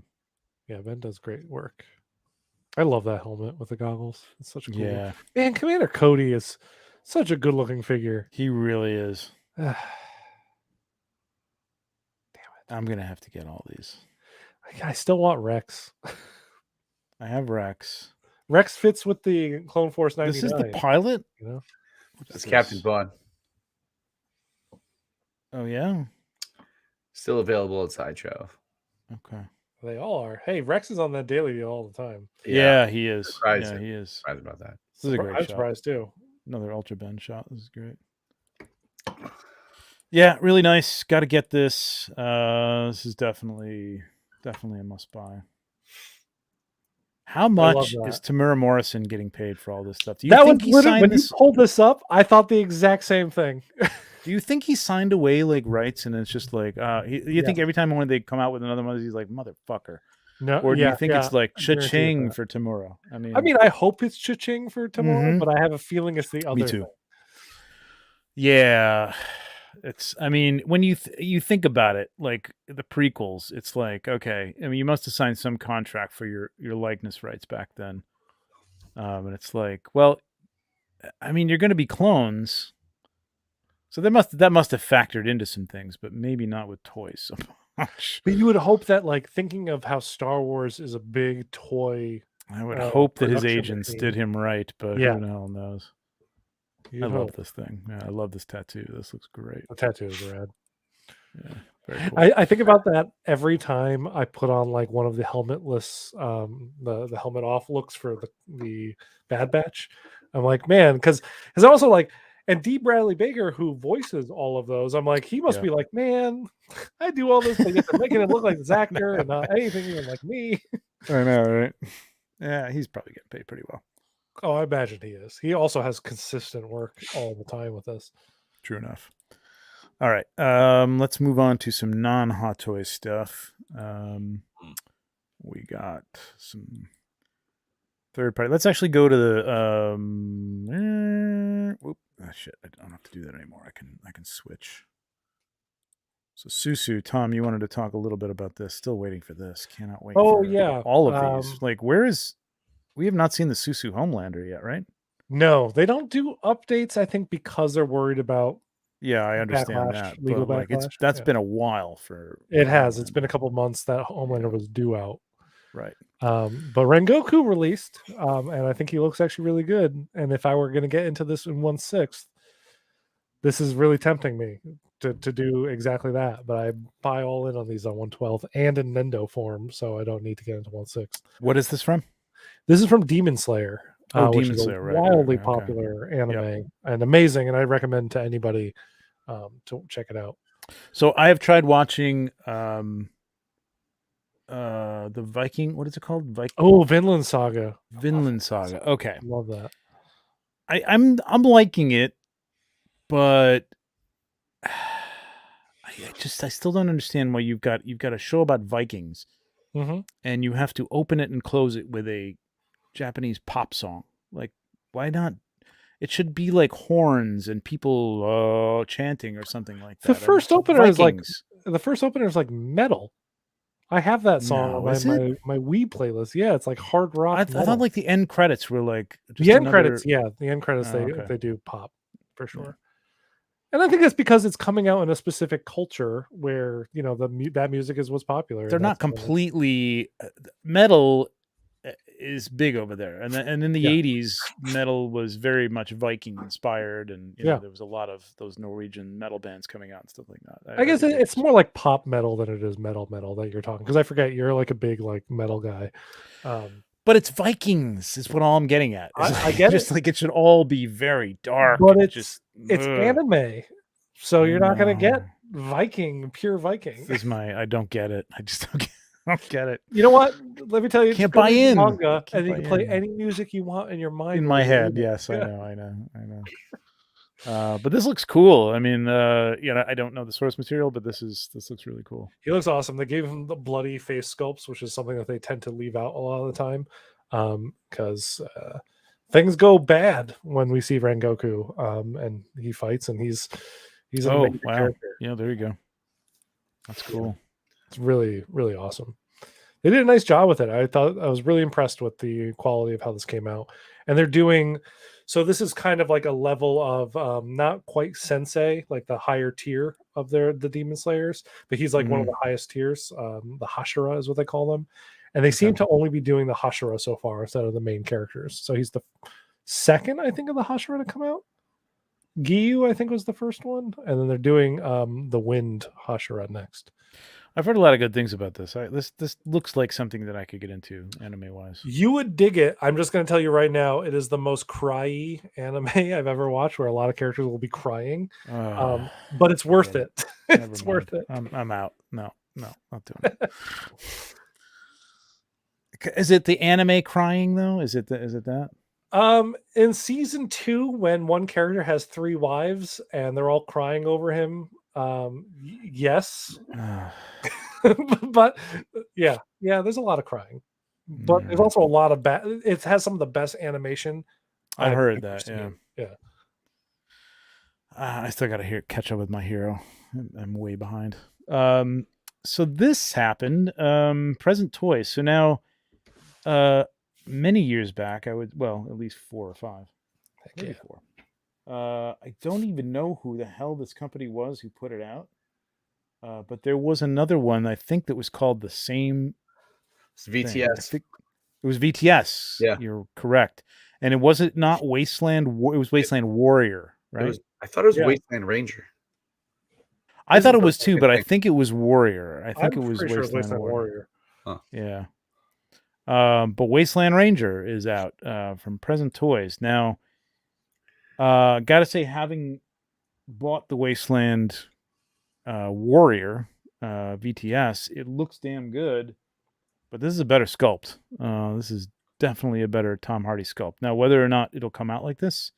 Yeah, Ben does great work. I love that helmet with the goggles. It's such a cool. Yeah. Man, Commander Cody is such a good looking figure. He really is. Damn it. I'm gonna have to get all these. I still want Rex. I have Rex. Rex fits with the Clone Force 99. This is the pilot? It's Captain Bond. Oh, yeah? Still available at Sideshow. Okay. They all are. Hey, Rex is on that daily deal all the time. Yeah, he is. Surprised he is. Surprised about that. This is a great shot. I'm surprised too. Another Ultra Ben shot. This is great. Yeah, really nice. Got to get this. This is definitely a must buy. How much is Tamura Morrison getting paid for all this stuff? Do you think he signed this? When you pulled this up, I thought the exact same thing. Do you think he signed away rights and it's just like you think every time when they come out with another one, he's like, motherfucker? No, or do you think it's like cha-ching for Tamura? I mean, I hope it's cha-ching for Tamura, but I have a feeling it's the other. Me too. Thing. Yeah, it's. I mean, when you think about it, like the prequels, it's like, okay. I mean, you must have signed some contract for your likeness rights back then, and it's like, well, I mean, you're going to be clones, so that must have factored into some things, but maybe not with toys so much. But you would hope that, like, thinking of how Star Wars is a big toy. I would hope that his agents did him right, but who the hell knows? I love this thing. Yeah, I love this tattoo. This looks great. The tattoo is rad. Yeah, very cool. I think about that every time I put on like one of the helmetless, the helmet off looks for the Bad Batch. I'm like, man, because also like, and D. Bradley Baker, who voices all of those, I'm like, he must be like, man, I do all this, but yet they're making it look like this actor and not anything even like me. I know, right? Yeah, he's probably getting paid pretty well. Oh, I imagine he is. He also has consistent work all the time with us. True enough. All right. Let's move on to some non-Hot Toys stuff. We got some third party. Let's actually go to the shit. I don't have to do that anymore. I can switch. So Susu, Tom, you wanted to talk a little bit about this. Still waiting for this. Cannot wait. Oh for yeah, all of these. Like, where is? We have not seen the Susu Homelander yet, right? No, they don't do updates. I think because they're worried about Yeah, I understand backlash, that, legal but like backlash. that's Yeah. been a while for. It has. It's been a Homelander. couple months that Homelander was due out. Right. But Rengoku released, and I think he looks actually really good. And if I were going to get into this in 1/6, this is really tempting me to do exactly that. But I buy all in on these on 1/12 and in Nendo form, so I don't need to get into 1/6. What is this from? This is from Demon Slayer, Oh, which Demon is a Slayer, right, wildly okay. popular anime and amazing, and I recommend to anybody to check it out. So I have tried watching the Viking. What is it called? Oh, Vinland Saga. Vinland Saga. Okay, Love that. I'm liking it, but I still don't understand why you've got a show about Vikings, Mm-hmm. and you have to open it and close it with a Japanese pop song. Like, why not? It should be like horns and people chanting or something like that. The first opener is like metal. I have that song No, on is it? my Wii playlist. Yeah, it's like hard rock. I thought like the end credits were like just the end another... credits. Yeah, the end credits Oh, okay. they do pop for sure. Yeah. And I think that's because it's coming out in a specific culture where that music is what's popular. They're not completely metal is big over there, and in the 80s, metal was very much Viking inspired, and there was a lot of those Norwegian metal bands coming out and stuff like that. I guess it's more like pop metal than it is metal that you're talking, because I forget you're like a big like metal guy. But it's Vikings is what all I'm getting at. I get just like it should all be very dark, but it's anime, so you're not gonna get pure Viking. I don't get it. I just don't get it. You know what? Let me tell you, can't buy in manga, and you can play any music you want in your mind. In my head, yes, I know. But this looks cool. I mean, I don't know the source material, but this looks really cool. He looks awesome. They gave him the bloody face sculpts, which is something that they tend to leave out a lot of the time, because things go bad when we see Rengoku, and he fights, and he's an amazing character. Yeah, there you go. That's cool. It's really, really awesome. They did a nice job with it. I was really impressed with the quality of how this came out. And they're doing, so this is kind of like a level of not quite sensei, like the higher tier of the Demon Slayers, but he's like one of the highest tiers. The Hashira is what they call them. And they seem to only be doing the Hashira so far instead of the main characters. So he's the second, I think, of the Hashira to come out. Giyu, I think, was the first one. And then they're doing the Wind Hashira next. I've heard a lot of good things about this. This looks like something that I could get into anime-wise. You would dig it. I'm just going to tell you right now, it is the most cry-y anime I've ever watched, where a lot of characters will be crying. But it's worth it. It's worth it. I'm out. No, not doing it. Is it the anime crying though? Is it that? In season 2, when one character has 3 wives and they're all crying over him, yes. But yeah, there's a lot of crying, but there's also a lot of it has some of the best animation. I heard that. Yeah. I still got to catch up with My Hero. I'm way behind. So this happened. Present Toys. So now, many years back, at least 4 or 5. Maybe 4. I don't even know who the hell this company was who put it out. But there was another one, I think, that was called the same. It's VTS. It was VTS. Yeah, you're correct. And it wasn't not Wasteland. It was Wasteland Warrior, right? I thought it was Wasteland Ranger. I thought it was too, but I think it was Warrior. I think it was Wasteland Warrior. Huh. Yeah. But Wasteland Ranger is out from Present Toys now. Gotta say, having bought the Wasteland Warrior VTS, it looks damn good, but this is a better sculpt. This is definitely a better Tom Hardy sculpt. Now, whether or not it'll come out like this,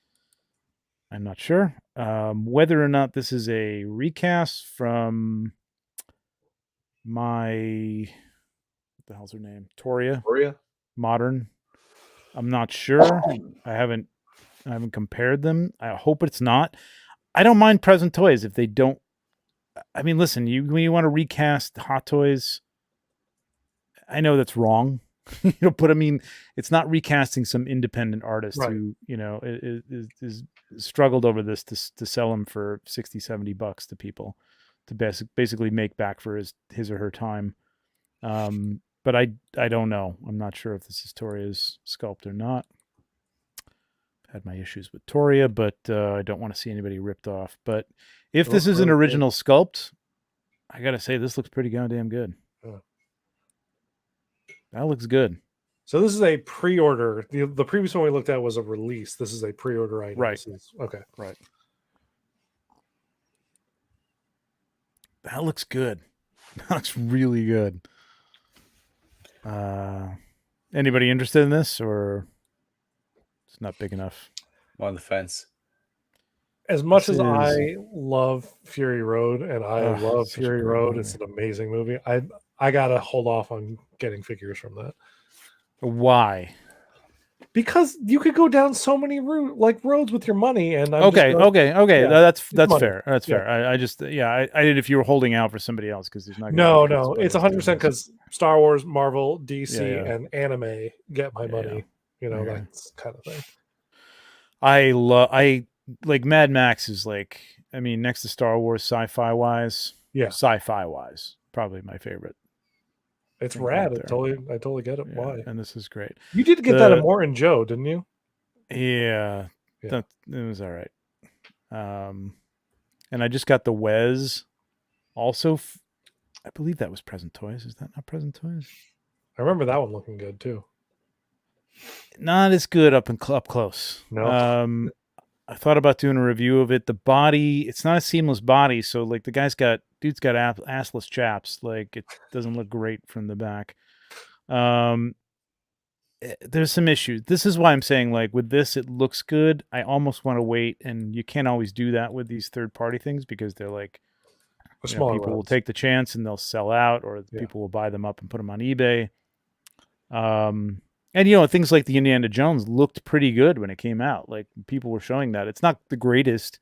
I'm not sure. Whether or not this is a recast from what the hell's her name? Toria Modern. I'm not sure. I haven't compared them. I hope it's not. I don't mind Present Toys if they don't I mean, listen, when you want to recast Hot Toys, I know that's wrong, but I mean, it's not recasting some independent artist Right. who, is struggled over this to sell them for $60-$70 to people to basically make back for his or her time. But I don't know. I'm not sure if this is Toria's sculpt or not. Had my issues with Toria, but I don't want to see anybody ripped off. But if this is an original sculpt, I gotta say this looks pretty goddamn good. That looks good. So this is a pre-order. The previous one we looked at was a release. This is a pre-order item. Right. Okay. Right. That looks good. That looks really good. Anybody interested in this, or it's not big enough? I'm on the fence. As much as I love Fury Road, and I love such a Fury great Road, movie. it's an amazing movie. I gotta hold off on getting figures from that. Why? Because you could go down so many roads with your money, and Okay. Yeah, That's money. fair. That's fair. I just I did if you were holding out for somebody else because there's not. No, it's 100% because Star Wars, Marvel, DC, Yeah. and anime get my money. You know, Okay. that's kind of thing. I like Mad Max is like, I mean, next to Star Wars sci-fi wise, probably my favorite. It's thing rad. out I totally get it. Yeah, Why? and this is great. You did get that at Morton Joe, didn't you? Yeah, Yeah. it was all right. And I just got the Wes. Also, I believe that was Present Toys. Is that not Present Toys? I remember that one looking good too. Not as good up close. No. I thought about doing a review of it. The body, it's not a seamless body, so like the dude's got assless chaps. Like it doesn't look great from the back. There's some issues. This is why I'm saying, like, with this, it looks good. I almost want to wait, and you can't always do that with these third-party things because they're like, people will take the chance and they'll sell out, or people will buy them up and put them on eBay. And things like the Indiana Jones looked pretty good when it came out. Like people were showing that it's not the greatest,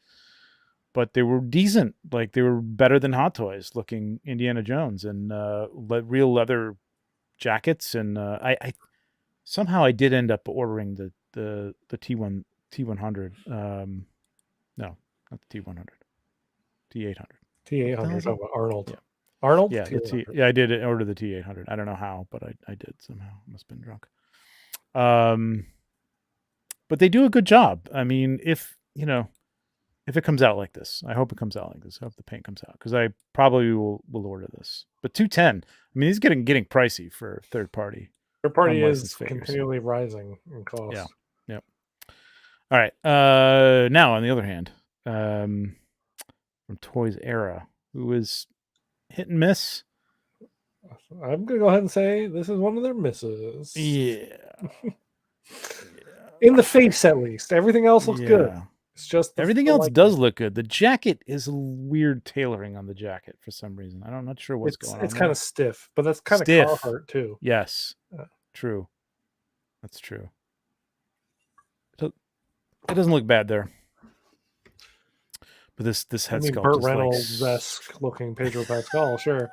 but they were decent. Like they were better than Hot Toys looking Indiana Jones, and real leather jackets. And I somehow I did end up ordering the T100. No, not the T100. T800. T800. Talking about Arnold. Yeah. Arnold. Yeah, I did order the T800. I don't know how, but I did somehow. Must have been drunk. But they do a good job. I mean, if it comes out like this, I hope it comes out like this. I hope the paint comes out because I probably will order this. But $210. I mean, it's getting pricey for third party. Third party is continually rising in cost. Yeah. Yep. All right. Now on the other hand, from Toys Era, who is hit and miss. I'm gonna go ahead and say this is one of their misses. Yeah. In the face, at least. Everything else looks good. It's just everything else does look good. The jacket is a weird tailoring on the jacket for some reason. I'm not sure what's going on. It's kind of stiff, but that's kind of Carhartt too. Yes. True. That's true. It doesn't look bad there. But this head sculpt Burt is Reynolds-esque looking Pedro Pascal, sure.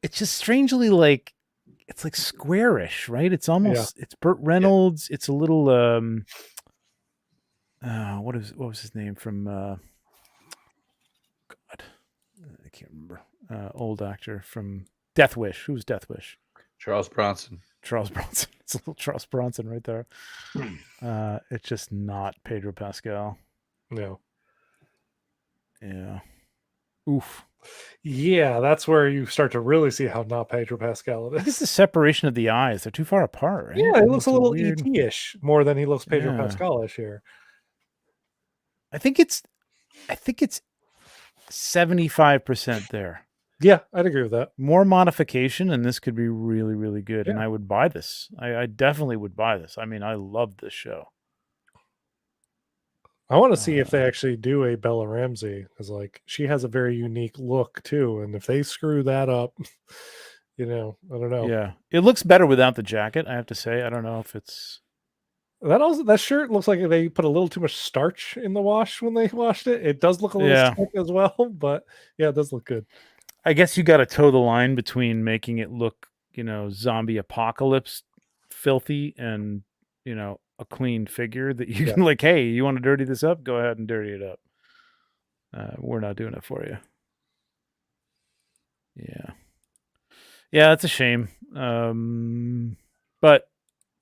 It's just strangely like it's like squarish, right? It's almost it's Burt Reynolds. It's a little what was his name from God, I can't remember. Old actor from Death Wish. Who's Death Wish? Charles Bronson. It's a little Charles Bronson right there. It's just not Pedro Pascal. No. Yeah. Oof. Yeah, that's where you start to really see how not Pedro Pascal it is. It's the separation of the eyes. They're too far apart, right? Yeah, it looks a little ET-ish more than he looks Pedro Pascal-ish here. I think it's 75% there. Yeah, I'd agree with that. More modification, and this could be really, really good. And I would buy this. I definitely would buy this. I mean, I love this show. I want to see if they actually do a Bella Ramsey, because like she has a very unique look too, and if they screw that up, I don't know. Yeah, it looks better without the jacket. I have to say, I don't know if it's That shirt looks like they put a little too much starch in the wash when they washed it. It does look a little stick as well, but yeah, it does look good. I guess you got to toe the line between making it look, zombie apocalypse filthy and, a clean figure that you can like, hey, you want to dirty this up? Go ahead and dirty it up. We're not doing it for you. Yeah. Yeah, that's a shame. But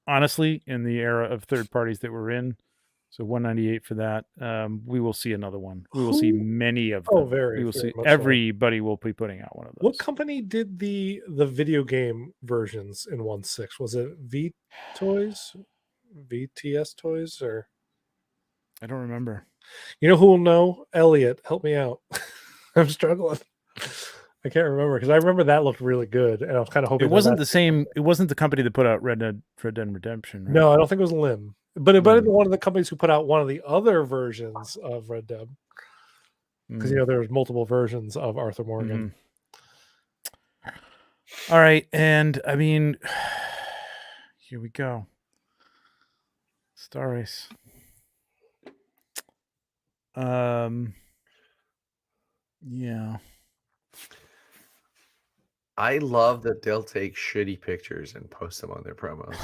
honestly, in the era of third parties that we're in, so 198 for that, we will see another one. We will see many of them. We will see everybody will be putting out one of those. What company did the video game versions in 1.6? Was it VTS Toys, or I don't remember. You know who will know? Elliot, help me out. I'm struggling. I can't remember because I remember that looked really good, and I was kind of hoping it wasn't the same. It wasn't the company that put out Red Dead Redemption. Right? No, I don't think it was Lim, but it might have been one of the companies who put out one of the other versions of Red Dead, because there was multiple versions of Arthur Morgan. All right, and I mean, here we go. Star Race. Yeah. I love that they'll take shitty pictures and post them on their promos.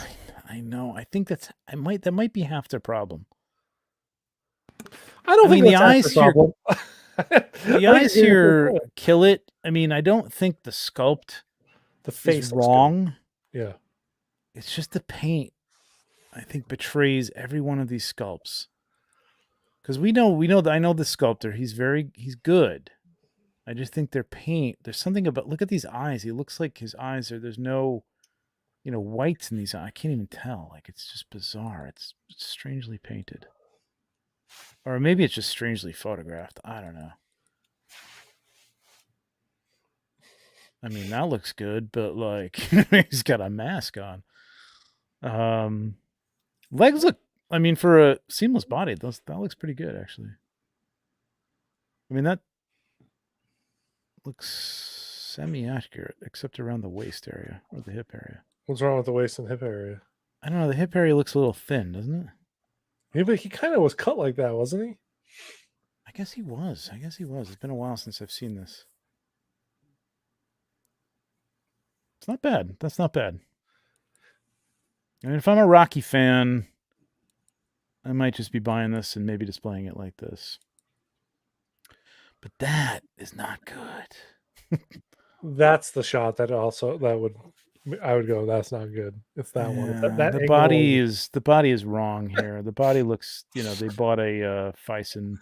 I know. I think that might be half their problem. I don't think the eyes here. The eyes here kill it. I mean, I don't think the sculpt, the face is wrong. Yeah, it's just the paint. I think betrays every one of these sculpts. Because I know the sculptor. He's good. I just think their paint. There's something about. Look at these eyes. He looks like his eyes are. There's no, whites in these eyes. I can't even tell. Like, it's just bizarre. It's strangely painted. Or maybe it's just strangely photographed. I don't know. I mean, that looks good, but like he's got a mask on. Legs look. I mean, for a seamless body, that looks pretty good, actually. I mean, that looks semi-accurate, except around the waist area or the hip area. What's wrong with the waist and hip area? I don't know. The hip area looks a little thin, doesn't it? Yeah, but he kind of was cut like that, wasn't he? I guess he was. It's been a while since I've seen this. It's not bad. That's not bad. I mean, if I'm a Rocky fan, I might just be buying this and maybe displaying it like this. But that is not good. That's the shot I would go, that's not good. It's that one. The body is wrong here. The body looks, they bought a Fison.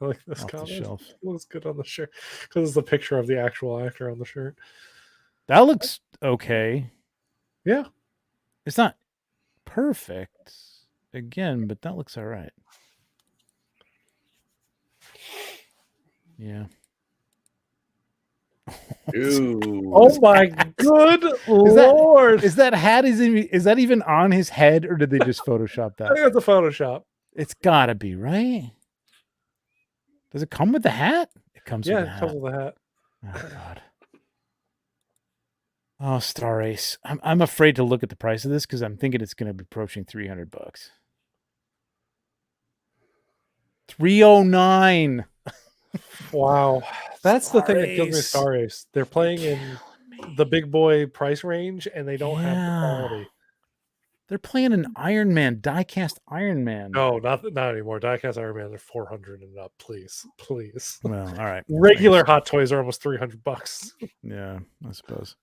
I like this comment. The shelf. It looks good on the shirt because it's the picture of the actual actor on the shirt. That looks okay. Yeah. It's not perfect again, but that looks all right. Yeah. Ooh. Oh my good Lord. Is that hat is that even on his head, or did they just Photoshop that? I think it's a Photoshop. It's gotta be, right? Does it come with the hat? It comes with the hat. Yeah, it comes with the hat. Oh God. Oh, Star Race. I'm afraid to look at the price of this because I'm thinking it's gonna be approaching $300. $309. Wow. That's the thing that kills me with Star Race. They're playing in the big boy price range and they don't have the quality. They're playing an Iron Man, die-cast Iron Man. No, not anymore. Die-cast Iron Man, they're 400 and up. Please. Well, all right. Regular Hot Toys are almost $300. Yeah, I suppose.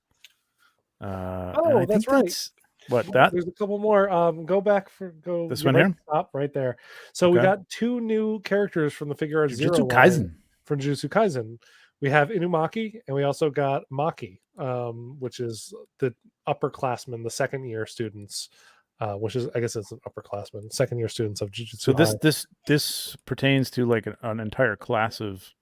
That's right. There's a couple more. Go this one here. Stop right there. So we got two new characters from the Figure Arts Zero line from Jujutsu Kaisen. We have Inumaki and we also got Maki, which is the upperclassmen, the second year students, which is, I guess it's an upperclassman, second year students of Jujutsu. So this pertains to like an entire class of.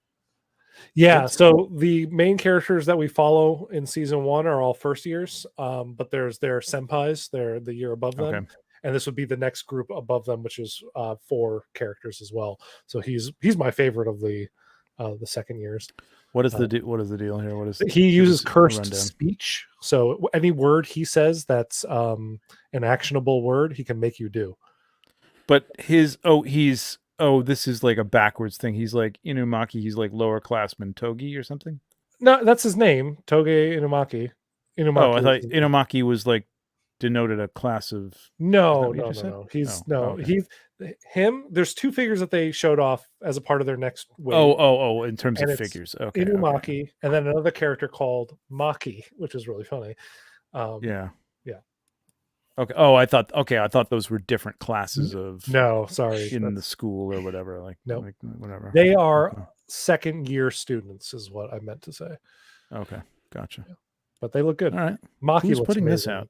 Yeah, so the main characters that we follow in season 1 are all first years, but there's their senpais, they're the year above them, and this would be the next group above them, which is 4 characters as well. So he's my favorite of the second years. What is the deal here? He uses cursed speech, so any word he says that's an actionable word, he can make you do. But this is like a backwards thing. He's like Inumaki. He's like lower classman Togi or something. No, that's his name, Toge Inumaki. Oh, I Inumaki. thought Inumaki was like denoted a class of. No, what you no, just said? no. He's okay. he's him. There's two figures that they showed off as a part of their next wave. Oh, in terms And of it's figures. Okay. Inumaki, and then another character called Maki, which is really funny. Yeah. Yeah. Okay. Oh, I thought those were different classes of No, sorry. in the school or whatever. Like, Nope. like whatever. They are Okay. second year students, is what I meant to say. Okay. Gotcha. But they look good. All right. Maki Who's looks putting amazing. this out?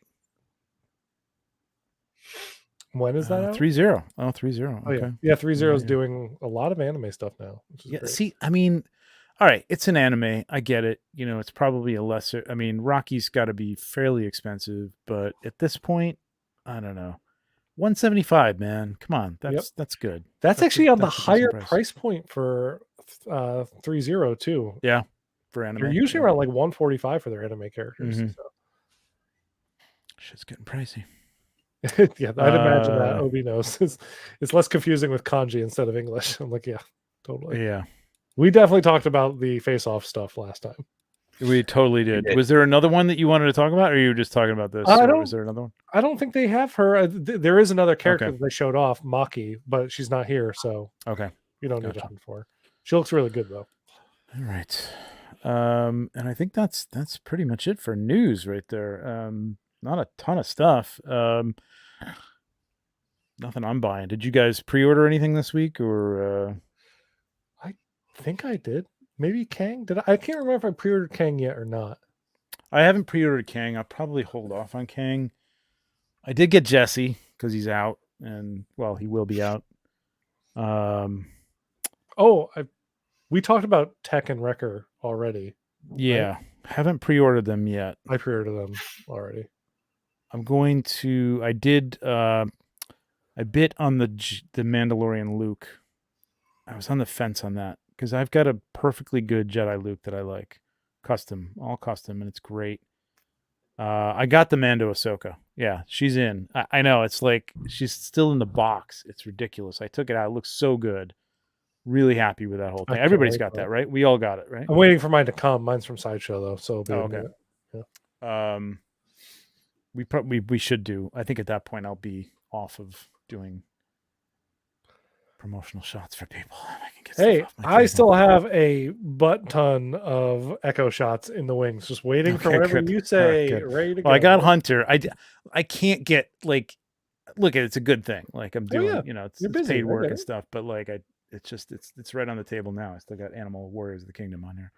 When is that out? 3-0. Oh, 3-0. Oh, Okay. yeah. 3-0 is Yeah. doing a lot of anime stuff now, which is Yeah. great. See, I mean, all right, it's an anime. I get it. It's probably a lesser. I mean, Rocky's got to be fairly expensive, but at this point, I don't know. 175, man. Come on, that's good. That's actually on the that's a higher decent price point for 3-0 too. Yeah, for anime. They're usually around like 145 for their anime characters. Mhm. Shit's getting pricey. So. Yeah, I'd imagine that Obi knows. It's less confusing with kanji instead of English. I'm like, yeah, totally. Yeah, We definitely talked about the face-off stuff last time. we totally did. did. Was there another one that you wanted to talk about, or you were just talking about this? Or was there another one? I don't think they have her. There is another character Okay. that they showed off, Maki, but she's not here, so Okay. you don't need to Gotcha. hunt for her. She looks really good though. All right. And I think that's pretty much it for news right there. Not a ton of stuff. Nothing I'm buying. Did you guys pre-order anything this week, or? I think I did. Maybe Kang. Did I can't remember if I pre-ordered Kang yet or not. I haven't pre-ordered Kang. I'll probably hold off on Kang. I did get Jesse because he's out, and well, he will be out. We talked about Tech and Wrecker already. Yeah, right? haven't pre-ordered them yet. I pre-ordered them already. I'm going to. I did. I bit on the Mandalorian Luke. I was on the fence on that because I've got a perfectly good Jedi Luke that I like, all custom, and it's great. I got the Mando Ahsoka. Yeah, she's in. I know it's like she's still in the box. It's ridiculous. I took it out. It looks so good. Really happy with that whole thing. Everybody's got that, right? We all got it, right? I'm waiting for mine to come. Mine's from Sideshow though, so it'll be okay. Yeah. We should do. I think at that point I'll be off of doing promotional shots for people. Hey, I still have a butt ton of Echo shots in the wings, just waiting for whatever you say. Ready to go. I got Hunter. I can't get like. Look, it's a good thing. Like I'm doing, it's paid work and stuff. But like it's right on the table now. I still got Animal Warriors of the Kingdom on here.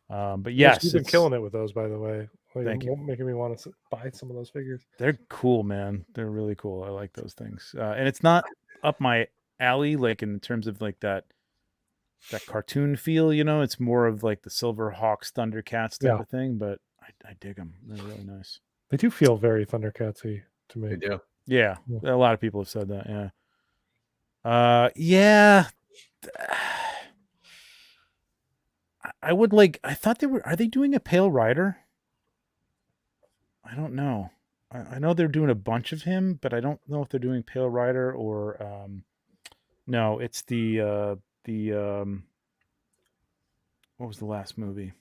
But yes, you've been killing it with those, by the way. Thank you. Making me want to buy some of those figures. They're cool, man. They're really cool. I like those things. And it's not up my alley, like in terms of like that cartoon feel. It's more of like the Silverhawks, Thundercats type of thing. But I dig them. They're really nice. They do feel very Thundercatsy to me. They do. Yeah, a lot of people have said that. Yeah. Yeah. I would like. I thought they were. Are they doing a Pale Rider? I don't know. I know they're doing a bunch of him, but I don't know if they're doing Pale Rider or. No, it's the. What was the last movie?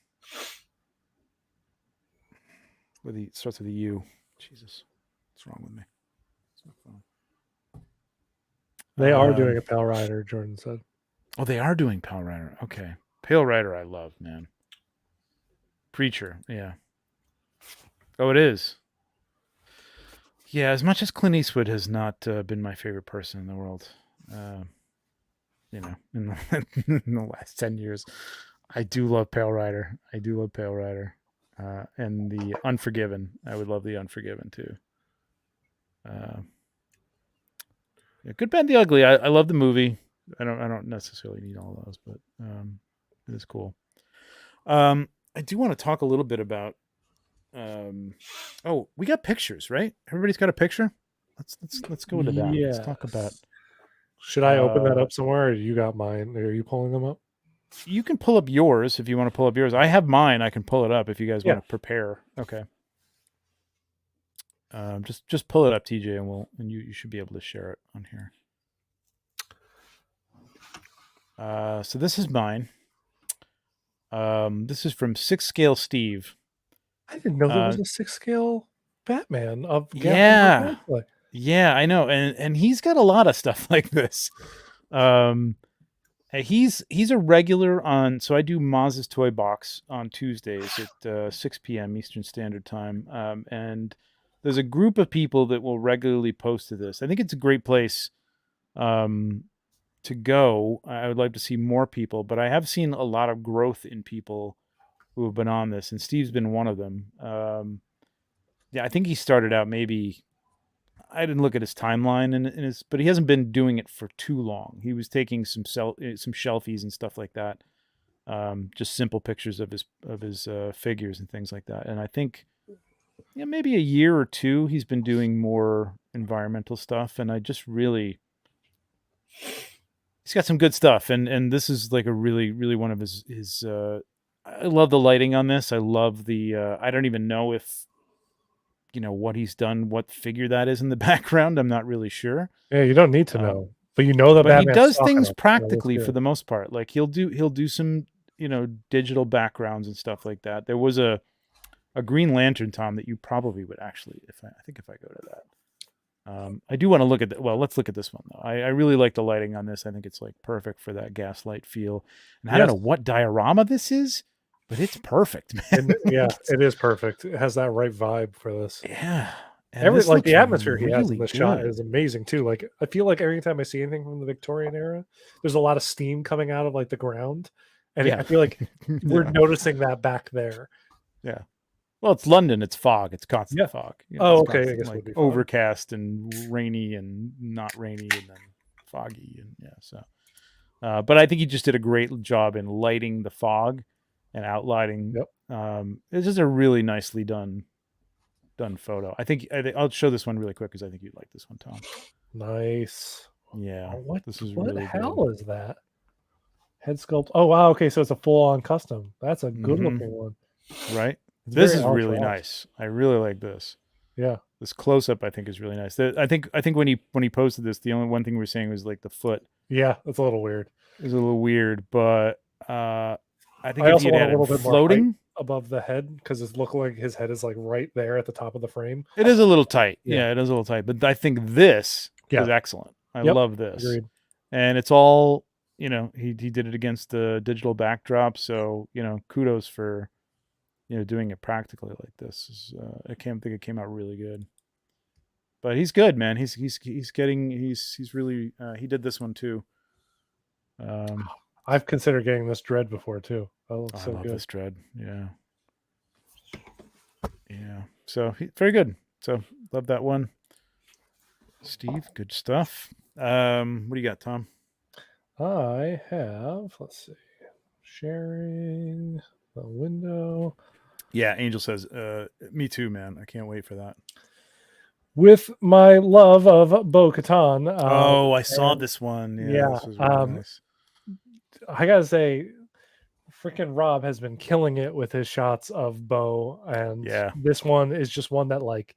Where it starts with a U. Jesus, what's wrong with me? It's my phone. They are doing a Pale Rider, Jordan said. Oh, they are doing Pale Rider. Okay. Pale Rider I love, man. Preacher, yeah. Oh, it is. Yeah, as much as Clint Eastwood has not been my favorite person in the world, in the last 10 years, I do love Pale Rider. And the Unforgiven. I would love the Unforgiven, too. Good, Bad, the Ugly. I love the movie. I don't necessarily need all those, but it is cool. I do want to talk a little bit about. We got pictures, right? Everybody's got a picture. Let's go into that. Yes. Let's talk about. Should I open that up somewhere? Or you got mine? Are you pulling them up? You can pull up yours if you want to pull up yours. I have mine. I can pull it up if you guys want to prepare. Okay. Just pull it up, TJ, and you should be able to share it on here. So this is mine. This is from 6 Scale Steve. I didn't know there was Uh, a 6 scale Batman of yeah, Gaslight. yeah, I know, and he's got a lot of stuff like this. He's a regular on. So I do Maz's Toy Box on Tuesdays at 6 p.m. Eastern Standard Time, and there's a group of people that will regularly post to this. I think it's a great place to go. I would like to see more people, but I have seen a lot of growth in people who have been on this, and Steve's been one of them. Yeah, I think he started out maybe. I didn't look at his timeline but he hasn't been doing it for too long. He was taking some shelfies and stuff like that, just simple pictures of his figures and things like that. And I think, yeah, maybe a year or two he's been doing more environmental stuff, and I just really he's got some good stuff, and this is like a really one of his. I love the lighting on this. I love the. I don't even know if what he's done, what figure that is in the background. I'm not really sure. Yeah, you don't need to know, but you know that. But he Batman's does stalking things him. practically for the most part. Like he'll do some digital backgrounds and stuff like that. There was a Green Lantern, Tom, that you probably would actually, if I go to that. I do want to look at well, let's look at this one though. I really like the lighting on this. I think it's like perfect for that gaslight feel. And I don't know what diorama this is, but it's perfect, man. Yeah, it is perfect. It has that right vibe for this. Yeah. Like the atmosphere he has in really the shot is amazing too. Like I feel like every time I see anything from the Victorian era, there's a lot of steam coming out of like the ground, and I feel like we're noticing that back there. Yeah. Well, it's London. It's fog. It's constant fog. Okay. Constant, I guess like overcast and rainy and not rainy and then foggy and so. But I think he just did a great job in lighting the fog and outlining. It's just a really nicely done photo. I think I'll show this one really quick because I think you'd like this one, Tom. Nice. Yeah. What really the hell good. is that? Head sculpt. Oh wow. Okay, so it's a full on custom. That's a good looking one. Right. This is really nice. I really like this. Yeah. This close up I think is really nice. I think when he posted this, the only one thing we were saying was like the foot. Yeah, that's a little weird. It's a little weird, but I think I if also you'd want a added little bit floating more above the head because it's looking like his head is like right there at the top of the frame. It is a little tight. Yeah, it is a little tight. But I think this is excellent. I love this. Agreed. And it's all, he did it against the digital backdrop. So, kudos for, doing it practically like this. I think it came out really good. But he's good, man. He's really, he did this one too. I've considered getting this Dread before too. That looks so I love good. this Dread. Yeah. Yeah. So very good. So love that one. Steve, good stuff. What do you got, Tom? I have, let's see, sharing the window. Yeah, Angel says, me too, man. I can't wait for that. With my love of Bo-Katan. I saw this one. Yeah. This was really nice. I gotta say, freaking Rob has been killing it with his shots of Bo, and this one is just one that like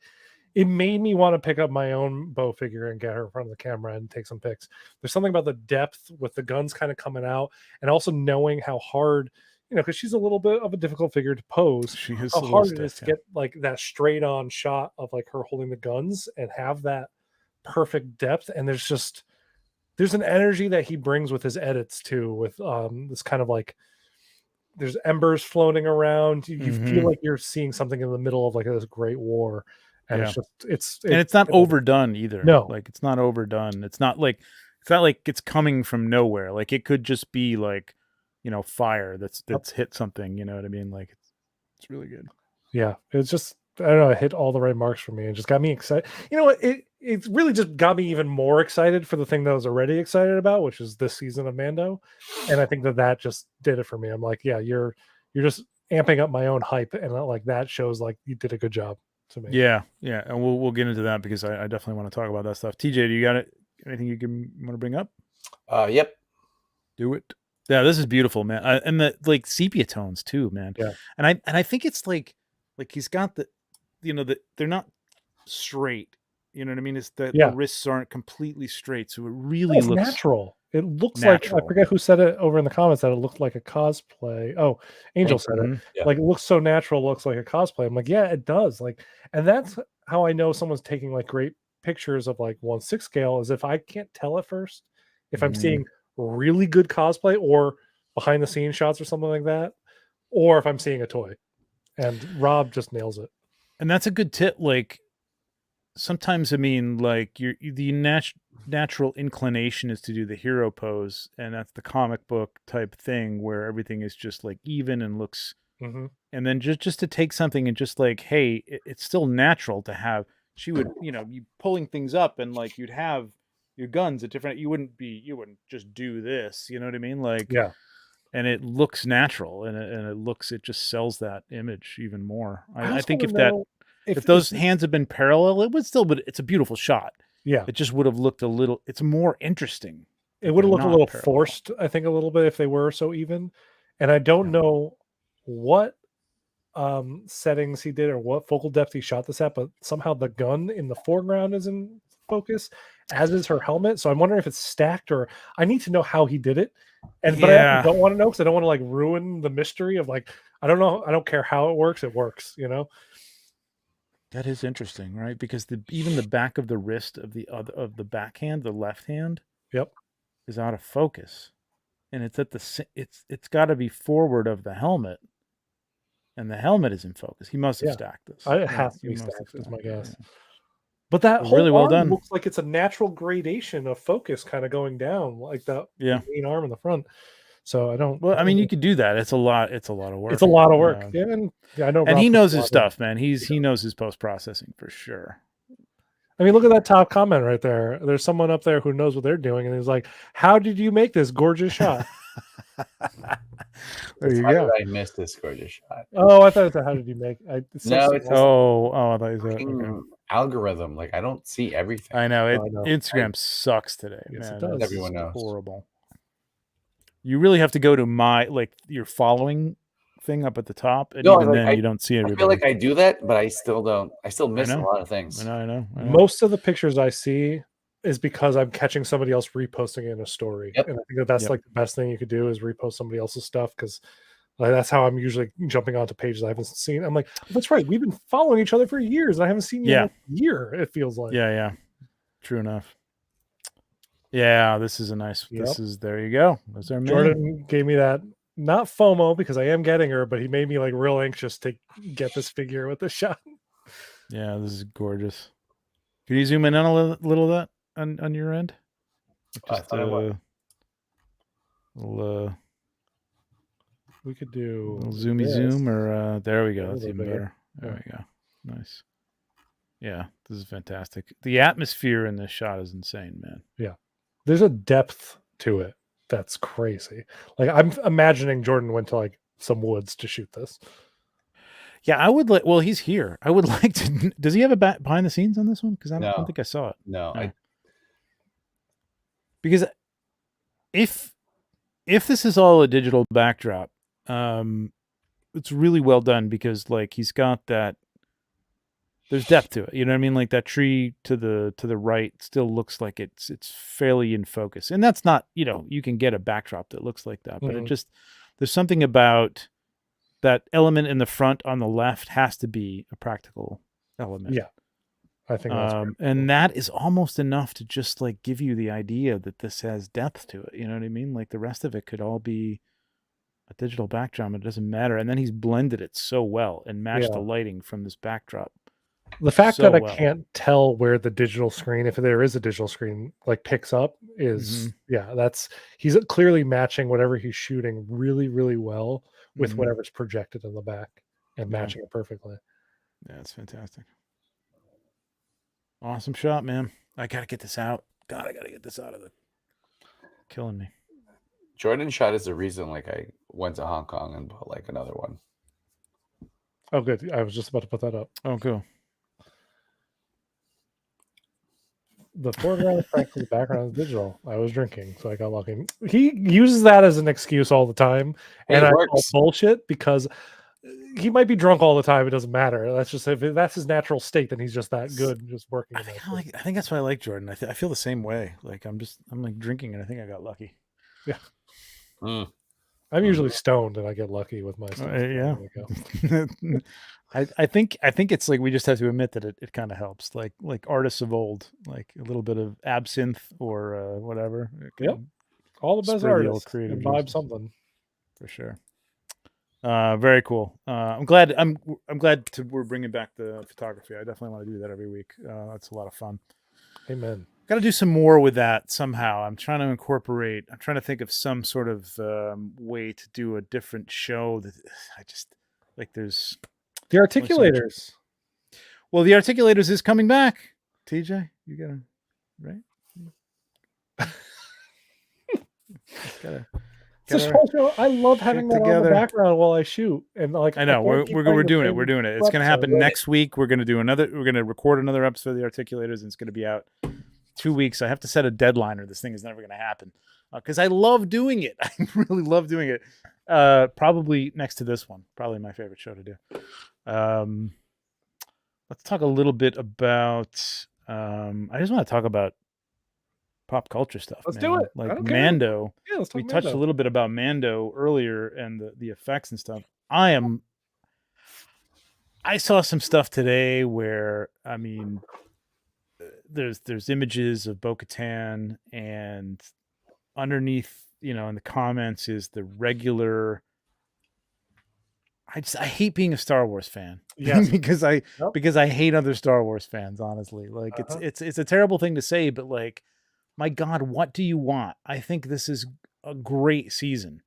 it made me want to pick up my own Bo figure and get her in front of the camera and take some pics. There's something about the depth with the guns kind of coming out, and also knowing how hard, because she's a little bit of a difficult figure to pose. She is how hard it is to get like that straight on shot of like her holding the guns and have that perfect depth. And there's an energy that he brings with his edits too, with this kind of like there's embers floating around. You feel like you're seeing something in the middle of like this great war. And it's not overdone either. No, like it's not overdone. It's not like it's coming from nowhere. Like it could just be like, fire that's hit something. You know what I mean? Like it's really good. Yeah, it's just I don't know. It hit all the right marks for me and just got me excited. You know what? It really just got me even more excited for the thing that I was already excited about, which is this season of Mando. And I think that just did it for me. I'm like, yeah, you're just amping up my own hype, and like that shows like you did a good job. To me. Yeah, and we'll get into that because I definitely want to talk about that stuff. TJ, do you got it? Anything you want to bring up? Yep. Do it. Yeah, this is beautiful, man. And the like sepia tones too, man. Yeah. And I think it's like he's got the, they're not straight. You know what I mean? It's the Yeah. wrists aren't completely straight, so it really It's looks natural. It looks like, I natural. forget who said it over in the comments, that it looked like a cosplay. Oh, Angel said it. Mhm. Yeah. Like, it looks so natural, looks like a cosplay. I'm like, yeah, it does. Like, and that's how I know someone's taking like great pictures of like 1/6 scale, is if I can't tell at first if I'm Mhm. seeing really good cosplay or behind the scenes shots or something like that, or if I'm seeing a toy. And Rob just nails it. And that's a good tip. Like sometimes, I mean, like the natural inclination is to do the hero pose, and that's the comic book type thing where everything is just like even and looks. Mm-hmm. And then just to take something and just like, hey, it's still natural to have. She would, you pulling things up, and like you'd have your guns at different. You wouldn't just do this. You know what I mean? Like, Yeah. and it looks natural, and it just sells that image even more. I also think wanna if that know if those hands had been parallel, it would still, but it's a beautiful shot. yeah, It just would have looked a little. It's more interesting. it if would have they're looked a not little parallel. forced, I think, a little bit if they were so even. And I don't Yeah. know what settings he did or what focal depth he shot this at, but somehow the gun in the foreground is in focus, as is her helmet. So I'm wondering if it's stacked, or I need to know how he did it. But I also Yeah. don't want to know, because I don't want to like ruin the mystery of like, I don't know, I don't care how it works, That is interesting, right? Because even the back of the wrist of the backhand, the left hand, Yep. is out of focus, and it's at it's got to be forward of the helmet, and the helmet is in focus. He must have Yeah. stacked this. It has to He be must have stacked, is my it, guess. yeah. But that Well, whole really well arm done. looks like it's a natural gradation of focus kind of going down, like the main arm in the front. So I don't. Well, I mean, you could do that. It's a lot. It's a lot of work. It's a lot of work. Yeah, and I know. And Rob he puts knows a his lot in. stuff, man. He knows his post processing for sure. I mean, look at that top comment right there. There's someone up there who knows what they're doing, and he's like, "How did you make this gorgeous shot?" There you How go. did I miss this gorgeous shot? Oh, I thought it said, "How did you make?" It's so No, it's small. I thought you said fucking algorithm. Like I don't see everything. I know it. I know. Instagram sucks today, Yes, it man. does. It's Everyone knows. horrible. You really have to go to your following thing up at the top, and No, even then you don't see I everybody. feel like I do that, but I still don't. I still miss a know. lot of things. I know. Most of the pictures I see is because I'm catching somebody else reposting it in a story. Yep. And I think that's like the best thing you could do, is repost somebody else's stuff, because like, that's how I'm usually jumping onto pages I haven't seen. I'm like, that's right, we've been following each other for years, and I haven't seen you in a year, it feels like. Yeah. True enough. Yeah, this is a nice. Yep. There you go. That's our man. Jordan gave me that, not FOMO, because I am getting her, but he made me like real anxious to get this figure with the shot. Yeah, this is gorgeous. Can you zoom in on a little of that on your end? Just we could do a little zoomy this. zoom, or there we go. That's even bigger. better. There we go. Nice. Yeah, this is fantastic. The atmosphere in this shot is insane, man. Yeah, there's a depth to it that's crazy. Like, I'm imagining Jordan went to like some woods to shoot this. Yeah, I would like. Well, he's here. I would like to. Does he have a behind the scenes on this one? Because I don't think I saw it. No. Because if this is all a digital backdrop, it's really well done, because like he's got that. There's depth to it. You know what I mean? Like that tree to the right still looks like it's fairly in focus, and that's not. You can get a backdrop that looks like that, but it just there's something about that element in the front on the left has to be a practical element. Yeah, I think that's and that is almost enough to just like give you the idea that this has depth to it. You know what I mean? Like the rest of it could all be a digital backdrop. It doesn't matter. And then he's blended it so well and matched the lighting from this backdrop. The fact that I can't tell where the digital screen, if there is a digital screen, like picks up is he's clearly matching whatever he's shooting really, really well with whatever's projected in the back and matching it perfectly. Yeah, it's fantastic. Awesome shot, man. I gotta get this out. God, I gotta get this out of the killing me. Jordan shot is the reason like I went to Hong Kong and bought like another one. Oh, good. I was just about to put that up. Oh, cool. The foreground is practically, the background is digital. I was drinking, so I got lucky. He uses that as an excuse all the time, and I call bullshit, because he might be drunk all the time. It doesn't matter. That's just if that's his natural state, then he's just that good, just working. I think that's why I like Jordan. I feel the same way. Like I'm like drinking, and I think I got lucky. Yeah. Mm. I'm usually stoned, and I get lucky with my stuff. Yeah. I think it's like we just have to admit that it kind of helps. Like artists of old, like a little bit of absinthe or whatever. Yep. All the best spur the old artists creative imbibe juices. something. For sure. Very cool. I'm glad we're bringing back the photography. I definitely want to do that every week. That's a lot of fun. Amen. Got to do some more with that somehow. I'm trying to think of some sort of way to do a different show that I just like. There's the Articulators. Well, the Articulators is coming back. TJ, you gotta right. gotta. It's a show. I love having that on the background while I shoot, and like I know we're doing it. We're doing it. It's going to happen next week. We're going to We're going to record another episode of the Articulators, and it's going to be out 2 weeks. I have to set a deadline, or this thing is never going to happen. Because I love doing it. I really love doing it. Probably next to this one. Probably my favorite show to do. Let's talk a little bit about. I just want to talk about pop culture stuff. Let's do it. Like Mando. Yeah, let's talk we touched a little bit about Mando earlier and the effects and stuff. I saw some stuff today where there's images of Bo-Katan, and underneath, in the comments is the regular. I hate being a Star Wars fan. Yes. because I hate other Star Wars fans, honestly. Like it's a terrible thing to say, but like, my God, what do you want? I think this is a great season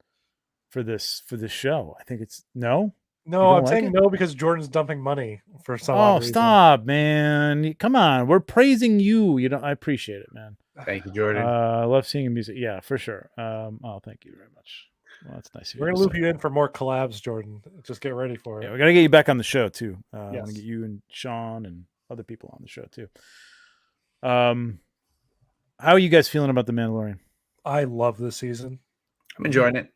for this show. I think it's no. I'm saying no because Jordan's dumping money for some odd reason. Stop, man! Come on, we're praising you. I appreciate it, man. Thank you, Jordan. I love seeing your music. Yeah, for sure. Thank you very much. Well, that's nice. We're gonna loop you in for more collabs, Jordan. Just get ready for it. Yeah, we gotta get you back on the show too. Yes. I want to get you and Sean and other people on the show too. How are you guys feeling about The Mandalorian? I love this season. I'm enjoying it.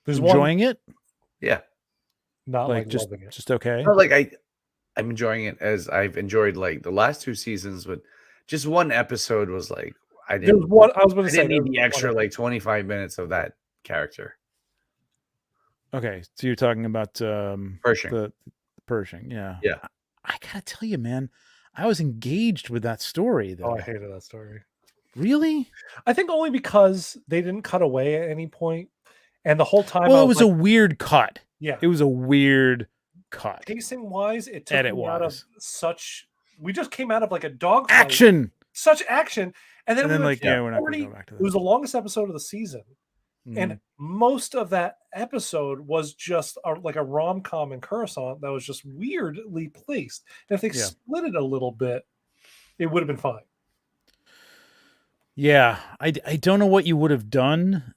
Enjoying it? Yeah. Not like just loving it. Just okay. No, like I'm enjoying it as I've enjoyed like the last 2 seasons, but just one episode was like I didn't need the extra like 25 minutes of that character. Okay, so you're talking about Pershing. The Pershing, yeah. Yeah. I gotta tell you, man, I was engaged with that story though. Oh, I hated that story. Really? I think only because they didn't cut away at any point, and the whole time. Well, it was a weird cut. Yeah, it was a weird cut. Pacing wise, it took me out of such. We just came out of like a dog action, such action, and then we're not going to go back to that. It was the longest episode of the season, and most of that episode was just like a rom-com in Coruscant that was just weirdly placed. And if they split it a little bit, it would have been fine. Yeah, I don't know what you would have done.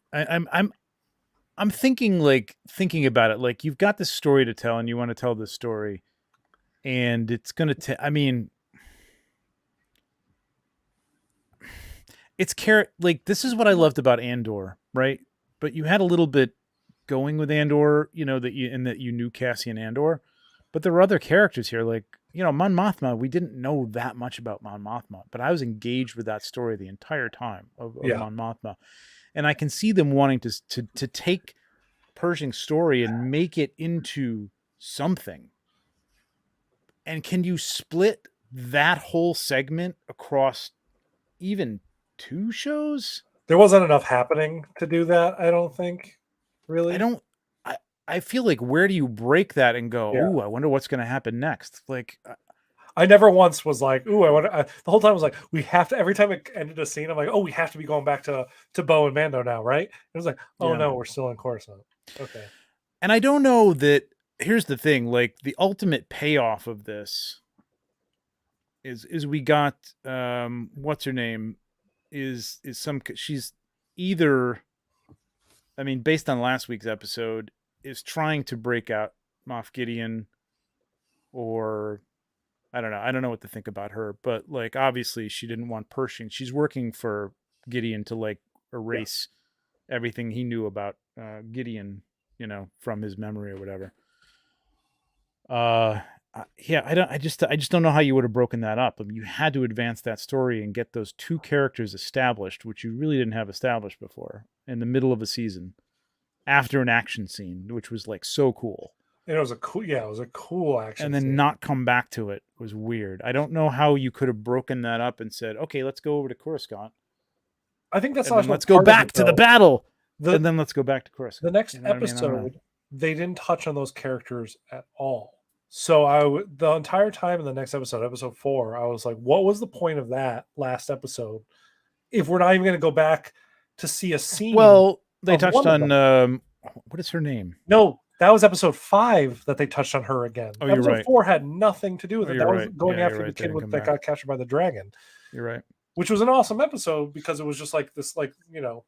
I'm thinking about it. Like, you've got this story to tell, and you want to tell this story, and it's going to. It's like, this is what I loved about Andor, right? But you had a little bit going with Andor, that you knew Cassian Andor, but there were other characters here, like, Mon Mothma. We didn't know that much about Mon Mothma, but I was engaged with that story the entire time of Mon Mothma, and I can see them wanting to take Pershing's story and make it into something. And can you split that whole segment across even 2 shows? There wasn't enough happening to do that, I don't think. Really? I feel like, where do you break that and go, ooh, I wonder what's going to happen next? Like, I never once was like, ooh, I wonder. The whole time I was like, we have to. Every time it ended a scene, I'm like, oh, we have to be going back to Bo and Mando now, right? It was like, oh no, we're still in Coruscant. Okay. And I don't know that. Here's the thing: like, the ultimate payoff of this is we got what's her name is she's either, based on last week's episode, is trying to break out Moff Gideon, or I don't know. I don't know what to think about her, but like, obviously she didn't want Pershing. She's working for Gideon to like erase everything he knew about Gideon, from his memory or whatever. Yeah, I just don't know how you would have broken that up. I mean, you had to advance that story and get those two characters established, which you really didn't have established before, in the middle of a season, after an action scene, which was like so cool. And it was a cool action. And then scene. not come back to it was weird. I don't know how you could have broken that up and said, okay, let's go over to Coruscant. I think that's and then let's go back to the battle. And then let's go back to Coruscant. The next episode, they didn't touch on those characters at all. So the entire time in the next episode, episode 4, I was like, what was the point of that last episode if we're not even going to go back to see a scene? Well, they touched on what is her name? No, that was episode 5 that they touched on her again. Oh, episode you're right. 4 had nothing to do with it. That was right. going after the kid that got captured by the dragon. You're right. Which was an awesome episode because it was just like this, like, you know,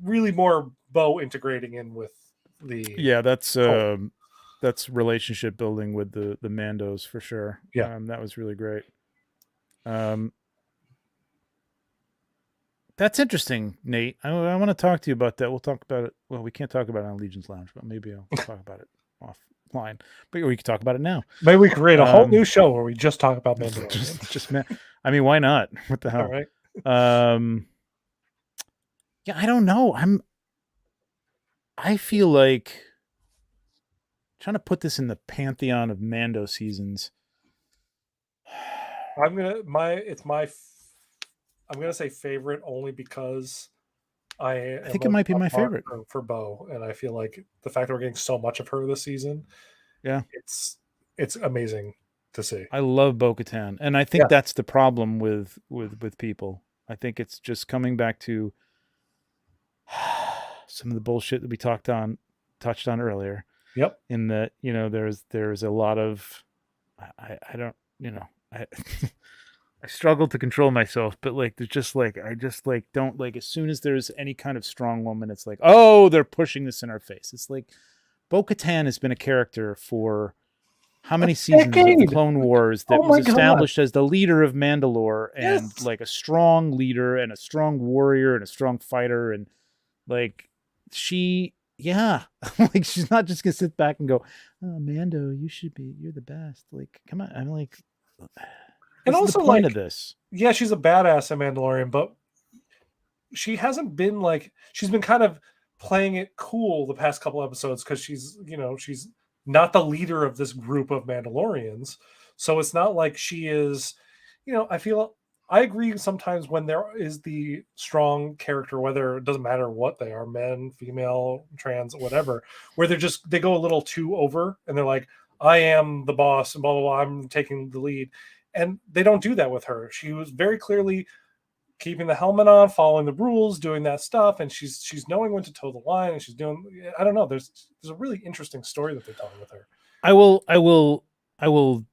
really more Bo integrating in with the that's relationship building with the Mandos for sure. Yeah, that was really great. That's interesting, Nate. I want to talk to you about that. We'll talk about it. Well, we can't talk about it on Legion's Lounge, but maybe I'll talk about it offline. But we can talk about it now. Maybe we could create a whole new show where we just talk about Mandalorian. I mean, why not? What the hell? All right. Yeah, I don't know. I feel like trying to put this in the pantheon of Mando seasons. I'm gonna say favorite only because I think it might be my favorite for Bo, and I feel like the fact that we're getting so much of her this season, it's amazing to see. I love Bo-Katan, and I think that's the problem with people. I think it's just coming back to some of the bullshit that we touched on earlier. Yep. In that, you know, there's a lot of I don't, you know, I struggle to control myself, but like there's just like I just like don't like as soon as there's any kind of strong woman, it's like, oh, they're pushing this in our face. It's like Bo-Katan has been a character for how many seasons of the Clone Wars that was established as the leader of Mandalore and like a strong leader and a strong warrior and a strong fighter, and like she like she's not just gonna sit back and go, oh, Mando, you're the best. Like, come on. I'm like, and also the point of this. Yeah, she's a badass in Mandalorian, but she hasn't been like, she's been kind of playing it cool the past couple episodes because she's not the leader of this group of Mandalorians. So it's not like she is, I agree sometimes when there is the strong character, whether it doesn't matter what they are, men, female, trans, whatever, where they go a little too over and they're like, I am the boss and blah, blah, blah, I'm taking the lead. And they don't do that with her. She was very clearly keeping the helmet on, following the rules, doing that stuff. And she's knowing when to toe the line, and she's doing, I don't know. There's a really interesting story that they're telling with her. I will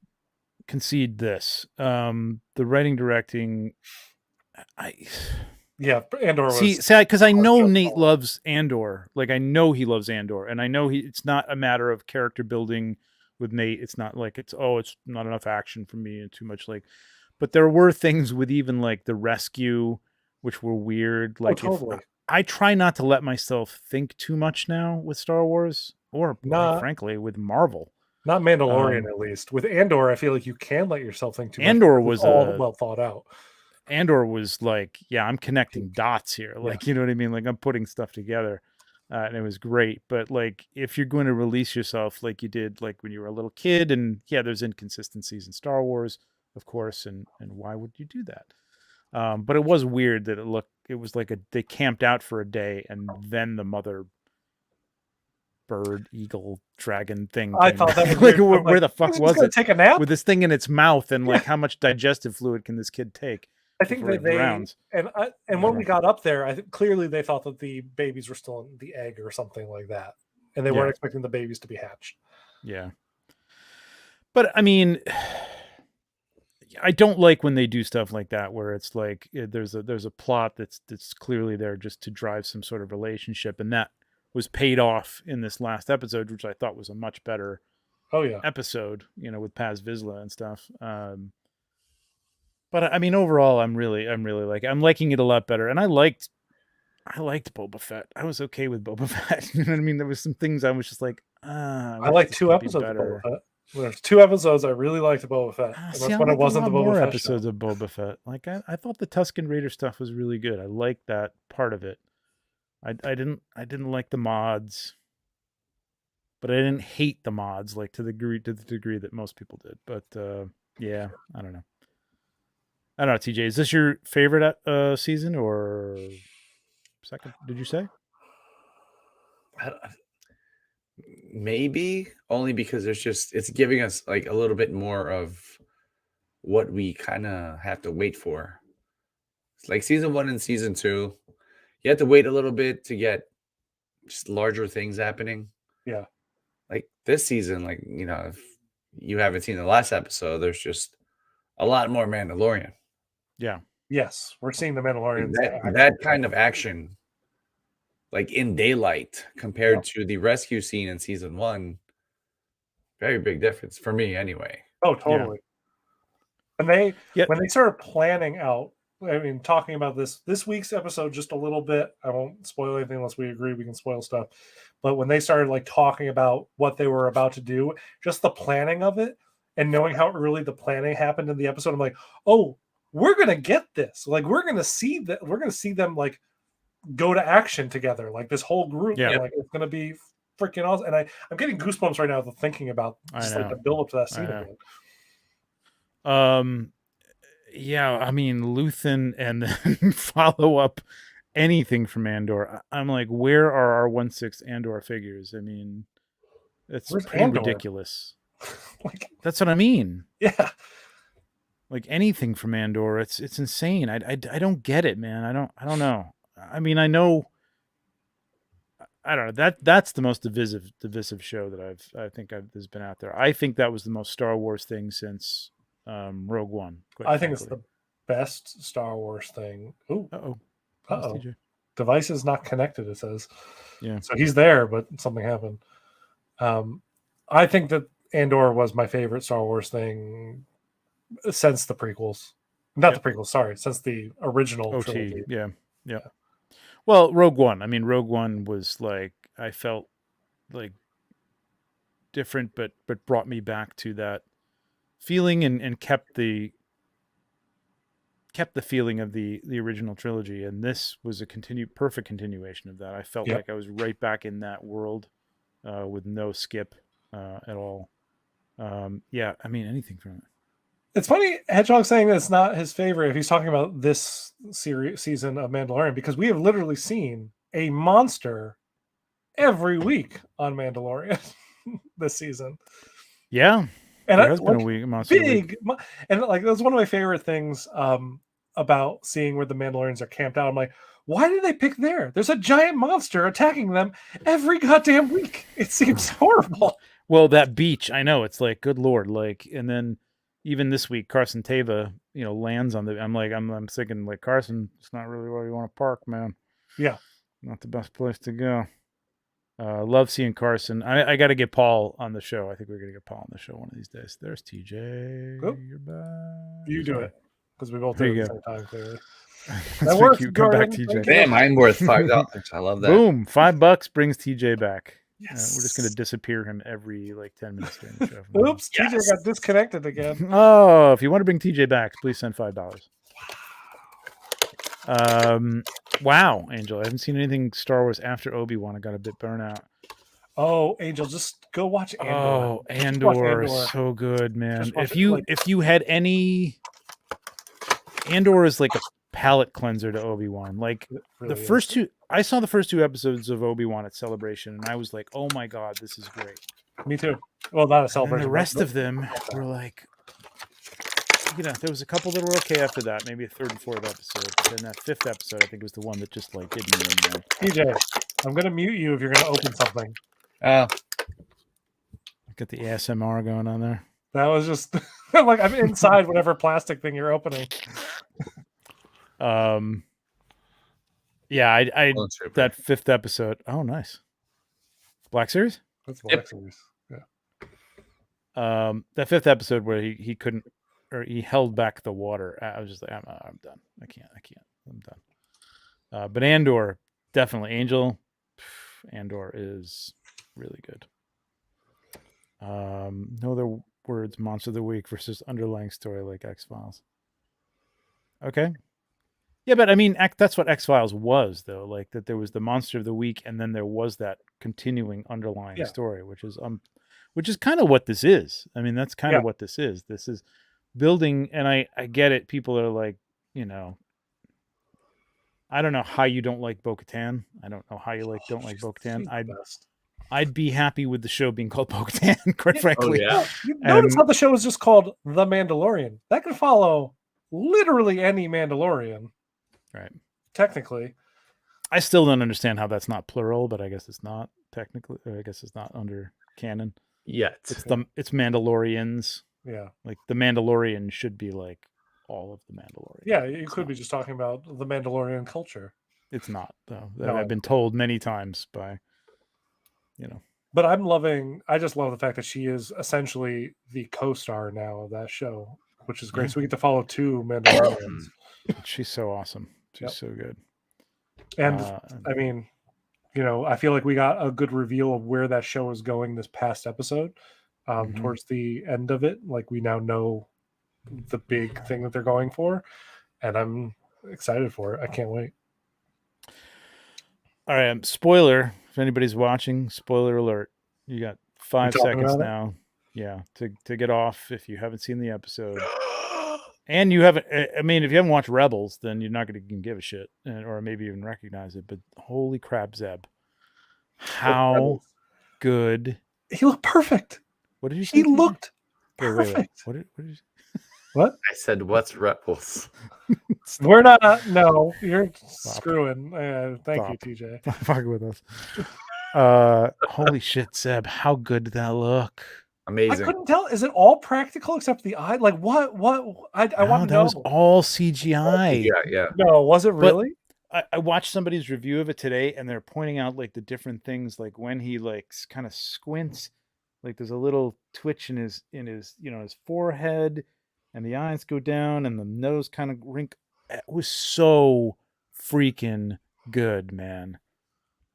concede this. The writing, directing, Andor was because I know Nate loves Andor. Like I know he loves Andor, and I know it's not a matter of character building with Nate. It's not like it's not enough action for me and too much like. But there were things with even like the rescue, which were weird. Like I try not to let myself think too much now with Star Wars, or frankly with Marvel. Not Mandalorian, at least. With Andor, I feel like you can let yourself think too much. Andor was all well thought out. Andor was like, I'm connecting dots here. Like, you know what I mean? Like I'm putting stuff together. And it was great. But like, if you're going to release yourself like you did, like when you were a little kid, and there's inconsistencies in Star Wars, of course. And why would you do that? But it was weird that it was like they camped out for a day and then the mother bird, eagle, dragon thing. I thought that was like, where the fuck was it? Take a nap with this thing in its mouth, and like how much digestive fluid can this kid take? I think that and when we got up there, I think clearly they thought that the babies were still in the egg or something like that, and they weren't expecting the babies to be hatched. Yeah, but I mean, I don't like when they do stuff like that where it's like there's a plot that's clearly there just to drive some sort of relationship, and that was paid off in this last episode, which I thought was a much better episode, with Paz Vizsla and stuff. But I mean, overall, I'm liking it a lot better. And I liked Boba Fett. I was okay with Boba Fett. You know what I mean? There was some things I was just like, I like 2 episodes of Boba Fett. There's 2 episodes I really liked of Boba Fett. And See, that's I when it like wasn't a the lot Boba more Fett episodes show. of Boba Fett. Like I thought the Tusken Raider stuff was really good. I liked that part of it. I didn't like the mods, but I didn't hate the mods like to the degree that most people did. But yeah, I don't know. I don't know, TJ. Is this your favorite season or second? Did you say? Maybe only because it's giving us like a little bit more of what we kind of have to wait for. It's like season 1 and season 2, you have to wait a little bit to get just larger things happening. Yeah. Like this season, like, if you haven't seen the last episode, there's just a lot more Mandalorian. Yeah. Yes, we're seeing the Mandalorians. Like that kind of action, like in daylight, compared to the rescue scene in season 1. Very big difference for me, anyway. Oh, totally. And when they started planning out, I mean, talking about this week's episode just a little bit, I won't spoil anything unless we agree we can spoil stuff. But when they started like talking about what they were about to do, just the planning of it and knowing how early the planning happened in the episode, I'm like, oh, we're gonna get this. Like we're gonna see that. We're gonna see them like go to action together, like this whole group. Yeah. Like it's gonna be freaking awesome. And I'm getting goosebumps right now thinking about just like the build up to that scene again. Yeah, I mean Luthen and then follow up anything from Andor. I'm like, where are our 1/6 Andor figures? I mean, it's pretty ridiculous. Like, that's what I mean. Yeah. Like anything from Andor, it's insane. I don't get it, man. I don't know. I mean, I know. I don't know. That's the most divisive show that I think has been out there. I think that was the most Star Wars thing since Rogue One. I think it's the best Star Wars thing. Ooh. Uh-oh. Device is not connected, it says. Yeah. So he's there, but something happened. I think that Andor was my favorite Star Wars thing since the prequels. Not the prequels, sorry. Since the original trilogy. Yeah. Well, Rogue One. I mean, Rogue One was like, I felt like different, but brought me back to that feeling and kept the feeling of the original trilogy. And this was a perfect continuation of that. I felt like I was right back in that world with no skip at all. Yeah, I mean, anything from it. It's funny, Hedgehog saying that it's not his favorite if he's talking about this season of Mandalorian, because we have literally seen a monster every week on Mandalorian this season. Yeah, and there has been a monster big week. And like that's one of my favorite things about seeing where the Mandalorians are camped out. I'm like, why did they pick there? There's a giant monster attacking them every goddamn week. It seems horrible. Well, that beach, I know, it's like, good Lord, like, and then even this week, Carson Teva, lands on the. I'm like, I'm thinking like, Carson, it's not really where you want to park, man. Yeah, not the best place to go. Love seeing Carson. I got to get Paul on the show. I think we're gonna get Paul on the show one of these days. There's TJ. Oop. You're back. You do it because we both did it at the same time. Clearly, that works. Come back, TJ. Damn, I'm worth $5. I love that. Boom! $5 brings TJ back. Yes. We're just going to disappear him every 10 minutes during the show. Oops, yes. TJ got disconnected again. Oh, if you want to bring TJ back, please send $5. Wow, Angel. I haven't seen anything Star Wars after Obi-Wan. I got a bit burnt out. Oh, Angel, just go watch Andor. Oh, Andor is so good, man. If you had any, Andor is like a palate cleanser to Obi-Wan. Like really the first two, I saw the first 2 episodes of Obi-Wan at Celebration, and I was like, "Oh my god, this is great." Me too. Well, not a Celebration. The rest of them were like, there was a couple that were okay after that, maybe a 3rd and 4th episode. But then that 5th episode, I think, was the one that just like did me in, man. TJ, I'm gonna mute you if you're gonna open something. Got the ASMR going on there. That was just like I'm inside whatever plastic thing you're opening. Yeah, I that 5th episode. Oh, nice. Black Series? That's Black Series. Yeah. That 5th episode where he couldn't, or he held back the water. I was just like, I'm done. I can't. I'm done. But Andor, definitely. Andor is really good. No other words. Monster of the week versus underlying story like X-Files. Okay. Yeah, but I mean, that's what X-Files was, though. Like that, there was the monster of the week, and then there was that continuing underlying story, which is kind of what this is. I mean, that's kind of what this is. This is building, and I get it. People are like, I don't know how you don't like Bo-Katan. I don't know how you don't like Bo-Katan. I'd be happy with the show being called Bo-Katan, quite frankly. Oh, yeah. You notice how the show is just called The Mandalorian. That could follow literally any Mandalorian. Right. Technically. I still don't understand how that's not plural, but I guess it's not technically. I guess it's not under canon. Yet. It's Mandalorians. Yeah. Like the Mandalorian should be like all of the Mandalorian. Yeah, you could be just talking about the Mandalorian culture. It's not, though. No, I've been told many times by, But I just love the fact that she is essentially the co-star now of that show, which is great. Yeah. So we get to follow 2 Mandalorians. She's so awesome. She's so good. And I mean, I feel like we got a good reveal of where that show is going this past episode. Towards the end of it, like we now know the big thing that they're going for, and I'm excited for it. I can't wait. All right, spoiler. If anybody's watching, spoiler alert. You got 5 seconds now. Yeah, to get off if you haven't seen the episode. And you haven't, I mean, if you haven't watched Rebels, then you're not going to give a shit, or maybe even recognize it. But holy crap, Zeb. How good. He looked perfect. What did you say? He looked perfect. Wait. What did you say? What? I said, what's Rebels? We're not. No, you're screwing. Thank you, TJ. Stop fucking with us. Holy shit, Zeb. How good did that look? Amazing. I couldn't tell. Is it all practical except the eye? Like what? I want to know. That was all CGI. Yeah. No, was it really? I watched somebody's review of it today, and they're pointing out like the different things, like when he like kind of squints, like there's a little twitch in his his forehead, and the eyes go down, and the nose kind of wrinkle. It was so freaking good, man.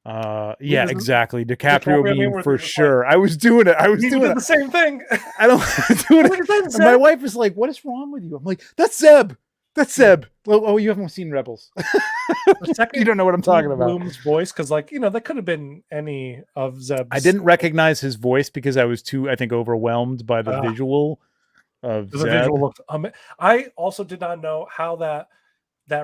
Yeah, exactly. DiCaprio being for sure. I was doing it. The same thing. I don't do it. And my wife is like, "What is wrong with you?" I'm like, "That's Zeb. That's Zeb." Oh, you haven't seen Rebels. You don't know what I'm talking about. Bloom's voice, because that could have been any of Zeb's. I didn't recognize his voice because I was too, I think, overwhelmed by the visual of Zeb. The visual looked. I also did not know how that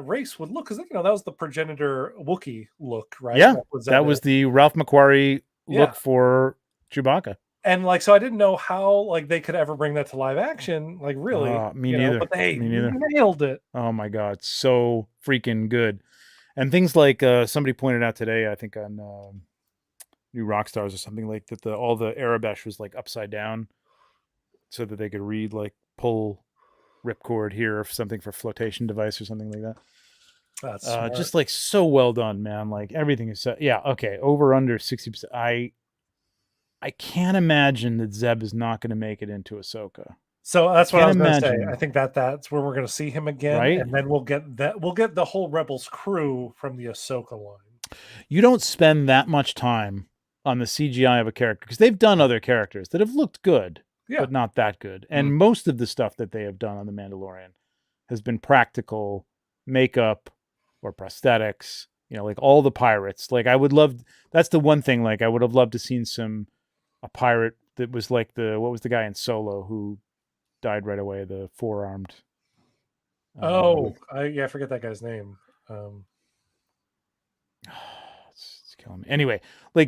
race would look, because that was the progenitor Wookiee look, right? Yeah, that was the Ralph McQuarrie look for Chewbacca. And so I didn't know how they could ever bring that to live action, really. Me neither. But they nailed it. Oh my god, so freaking good. And things like somebody pointed out today, I think on New Rockstars or something, like that all the Arabesh was upside down, so that they could read pull ripcord here or something for flotation device or something like that. That's just so well done, man. Everything is so, okay. Over under 60%. I can't imagine that Zeb is not going to make it into Ahsoka. So that's what I was going to say. I think that's where we're going to see him again, right? And then we'll get the whole Rebels crew from the Ahsoka line. You don't spend that much time on the CGI of a character, because they've done other characters that have looked good, but not that good. And most of the stuff that they have done on The Mandalorian has been practical makeup or prosthetics. All the pirates. I would love. That's the one thing. I would have loved to seen a pirate that was what was the guy in Solo who died right away, the four-armed. I forget that guy's name. It's killing me. Anyway,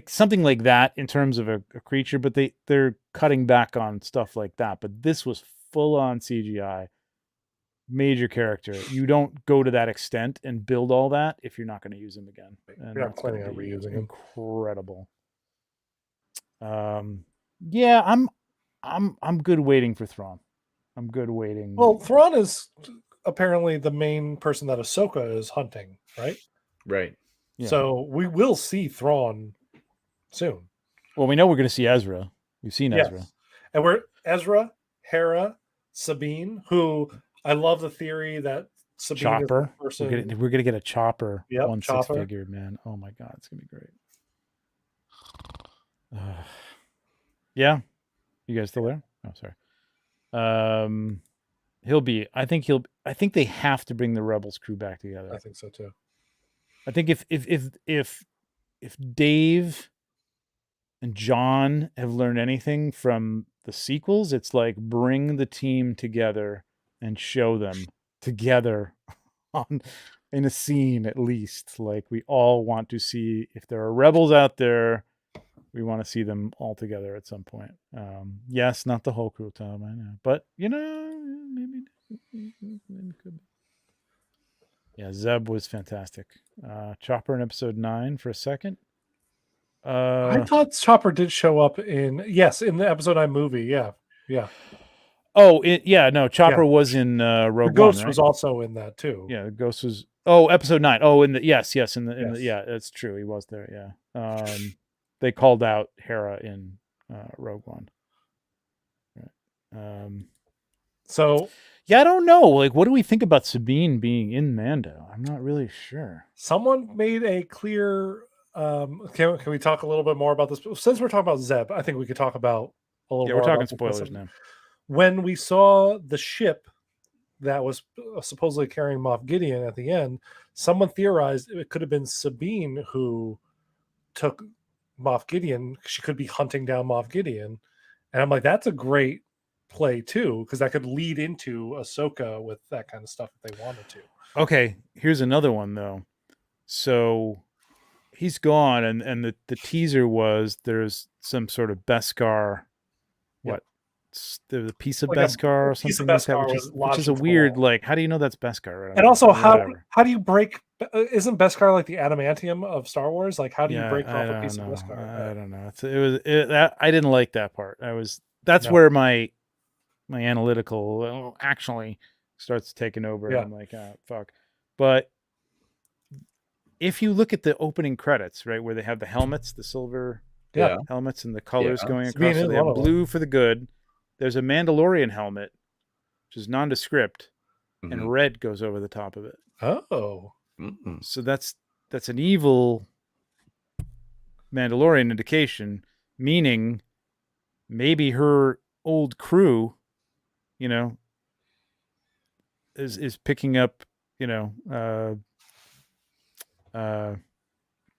something like that in terms of a creature, but they're cutting back on stuff like that. But this was full-on CGI, major character. You don't go to that extent and build all that if you're not going to use them again. And you're not planning on reusing him. Incredible. Yeah, I'm good waiting for Thrawn. I'm good waiting. Well, Thrawn is apparently the main person that Ahsoka is hunting, right? Right. Yeah. So we will see Thrawn soon. Well, we know we're going to see Ezra. We've seen Ezra. And we're Ezra, Hera, Sabine, who I love the theory that Sabine Chopper. Is the person. We're going to get a Chopper. Yep, 6-figure, man. Oh my God. It's going to be great. Yeah. You guys still there? Oh, sorry. He'll be. I think they have to bring the Rebels crew back together. I think so too. I think if Dave and John have learned anything from the sequels, it's like bring the team together and show them together on in a scene at least. Like we all want to see if there are rebels out there. We want to see them all together at some point. Yes, not the whole crew, Tom, I know, but maybe could be. Yeah, Zeb was fantastic. Chopper in episode 9 for a second. I thought Chopper did show up in the episode 9 movie. Yeah. Chopper was in Rogue The Ghost One, right? was also in that too. Yeah, the Ghost was. Oh, episode 9. Oh, in the yes, in the Yes. yeah, that's true. He was there. Yeah. They called out Hera in Rogue One. Right. So yeah, I don't know. Like, what do we think about Sabine being in Mando? I'm not really sure. someone made a clear. Can we talk a little bit more about this? Since we're talking about Zeb, I think we could talk about a little. Yeah, more we're talking about spoilers now. When we saw the ship that was supposedly carrying Moff Gideon at the end, someone theorized it could have been Sabine who took Moff Gideon. She could be hunting down Moff Gideon, and I'm like, that's a great play too, because that could lead into Ahsoka with that kind of stuff if they wanted to. Okay, here's another one though. So he's gone, and the teaser was there's some sort of Beskar. What? There's a piece of Like a Beskar or piece of something like that, Beskar which is a weird. Like, how do you know that's Beskar? Right? And also, Whatever. how do you break? Isn't Beskar like the adamantium of Star Wars? Like, how do you break off a piece of Beskar? I don't know. I didn't like that part. That's where my analytical actually starts taking over. Yeah. I'm like, fuck. But if you look at the opening credits, right, where they have the helmets, the silver helmets, and the colors going across, so they have blue for the good. There's a Mandalorian helmet, which is nondescript, and red goes over the top of it. Oh. So that's an evil Mandalorian indication, meaning maybe her old crew, is picking up,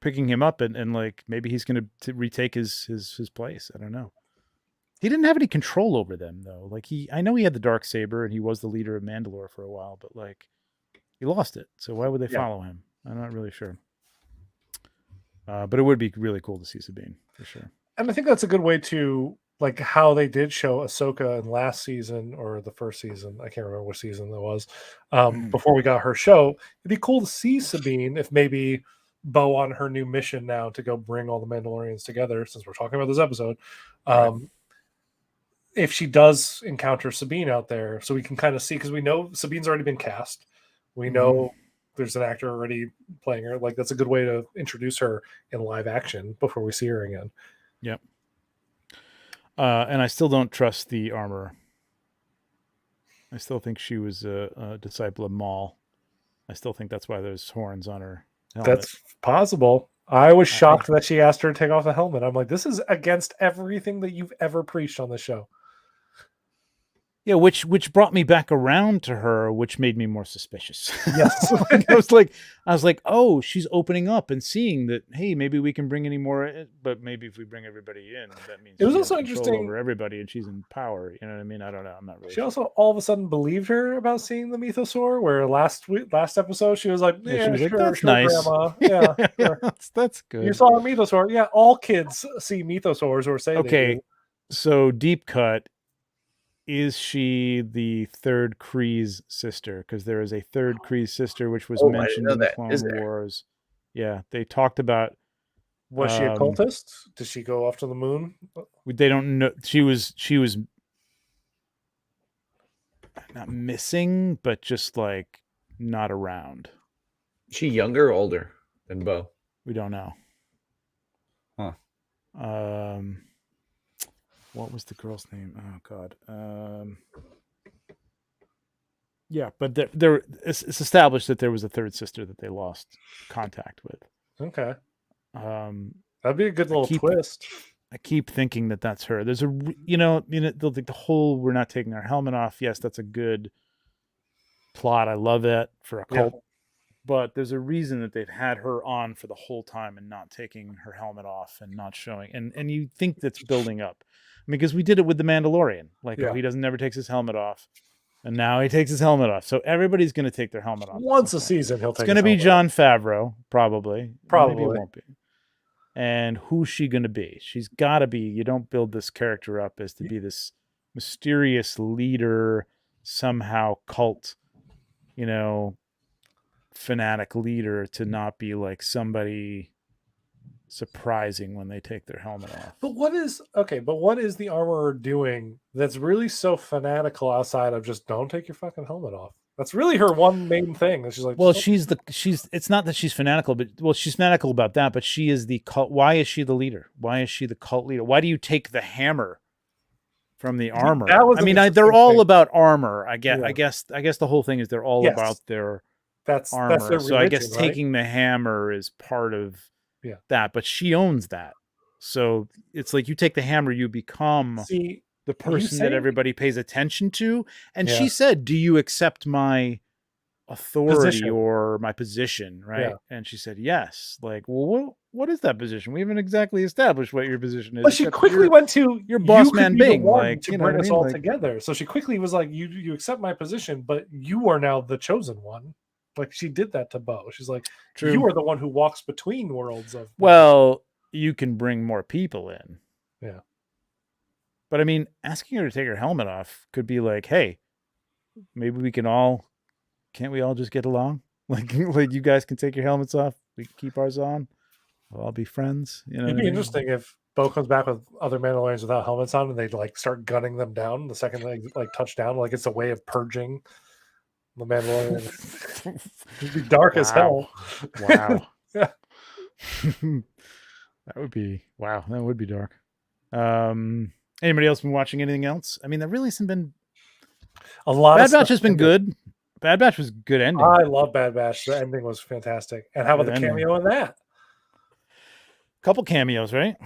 picking him up and like maybe he's going to retake his place. I don't know. He didn't have any control over them though. Like I know he had the dark saber and he was the leader of Mandalore for a while, but like he lost it. So why would they follow him? I'm not really sure. But it would be really cool to see Sabine for sure. And I think that's a good way to like how they did show Ahsoka in last season or the first season. I can't remember what season that was. Before we got her show, it'd be cool to see Sabine if maybe Bo on her new mission now to go bring all the Mandalorians together. Since we're talking about this episode, if she does encounter Sabine out there, so we can kind of see, because we know Sabine's already been cast. We know there's an actor already playing her. Like that's a good way to introduce her in live action before we see her again. Yep. And I still don't trust the armorer. I still think she was a disciple of Maul. I still think that's why there's horns on her helmet. That's possible. I was shocked that she asked her to take off the helmet. I'm like, this is against everything that you've ever preached on the show. Yeah, which brought me back around to her, which made me more suspicious. Yes. I was like, oh, she's opening up and seeing that, hey, maybe we can bring any more, but maybe if we bring everybody in, that means it was she also has control interesting over everybody and she's in power. You know what I mean? I don't know. I'm not really She sure. also all of a sudden believed her about seeing the mythosaur, where last episode she was like, she was sure, like, that's sure, nice. Grandma. Yeah, sure. That's good. You saw a mythosaur. Yeah, all kids see mythosaurs or say they do. So deep cut. Is she the third Kree's sister? Because there is a third Kree's sister, which was mentioned in the Clone Wars. Yeah, they talked about. Was she a cultist? Did she go off to the moon? They don't know. She was not missing, but just like not around. Is she younger or older than Bo? We don't know. Huh. What was the girl's name? Oh God. Yeah, but it's established that there was a third sister that they lost contact with. Okay. That'd be a good little twist. I keep thinking that that's her. There's the whole we're not taking our helmet off. Yes, that's a good plot. I love it for a cult. But there's a reason that they've had her on for the whole time and not taking her helmet off and not showing. And you think that's building up. I mean, because we did it with the Mandalorian. Like, he never takes his helmet off. And now he takes his helmet off. So everybody's going to take their helmet off. Once a season, he'll take It's going to be Jon Favreau, probably. Maybe it won't be. And who's she going to be? She's got to be. You don't build this character up as to be this mysterious leader, somehow cult, fanatic leader, to not be like somebody surprising when they take their helmet off. But what is the armorer doing that's really so fanatical outside of just don't take your fucking helmet off? That's really her one main thing. That she's like, well, it's not that she's fanatical, but she's fanatical about that, but she is the cult. Why is she the leader? Why is she the cult leader? Why do you take the hammer from the armor? They're all about armor. I guess the whole thing is they're all about their armor. That's their religion, so I guess taking the hammer is part of that, but she owns that. So it's like you take the hammer, you become the person that everybody pays attention to. And she said, "Do you accept my authority or my position?" Right? Yeah. And she said, "Yes." Like, well, what is that position? We haven't exactly established what your position is. But she quickly went to your boss man Bing, like, to bring us all together. So she quickly was like, "You accept my position, but you are now the chosen one." Like, she did that to Bo. She's like, True. You are the one who walks between worlds of. Well, you can bring more people in. Yeah. But I mean, asking her to take her helmet off could be like, hey, maybe can't we all just get along? Like you guys can take your helmets off. We can keep ours on. We'll all be friends. It'd be interesting if Bo comes back with other Mandalorians without helmets on and they like start gunning them down the second they like touch down. Like it's a way of purging the Mandalorian. It'd be dark as hell. Wow. Yeah. That would be dark. Anybody else been watching anything else? I mean, there really hasn't been a lot. Bad Batch has been good. Bad Batch was good ending. I love Bad Batch. The ending was fantastic. And how about the cameo in that? Couple cameos, right?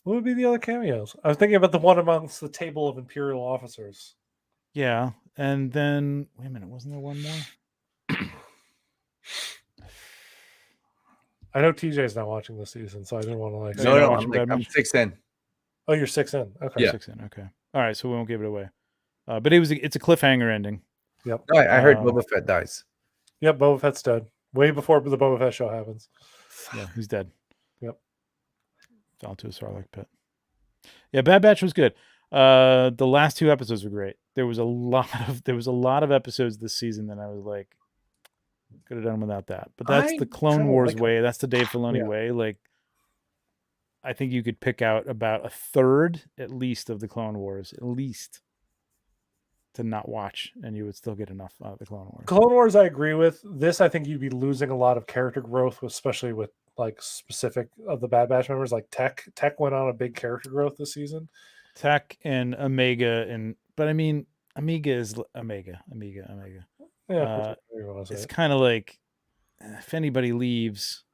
What would be the other cameos? I was thinking about the one amongst the table of Imperial officers. Yeah. And then wait a minute, wasn't there one more? I know TJ's not watching this season, so I didn't want to like. No, I'm 6 in. Oh, you're 6 in. Okay, yeah. 6 in. Okay, all right. So we won't give it away. But it's a cliffhanger ending. Yep. No, I heard Boba Fett dies. Yep, Boba Fett's dead. Way before the Boba Fett show happens. Yeah, he's dead. Yep. Fell into a Sarlacc pit. Yeah, Bad Batch was good. The last 2 episodes were great. There was a lot of episodes this season that I was like, could have done without that. But that's the Clone Wars way. That's the Dave Filoni way. Like, I think you could pick out about a third at least of the Clone Wars, at least, to not watch, and you would still get enough out of the Clone Wars. Clone Wars, I agree with. This, I think you'd be losing a lot of character growth, especially with like specific of the Bad Batch members. Like Tech went on a big character growth this season. Tech and Omega, but I mean, Omega is Omega. Yeah, it's kind of like if anybody leaves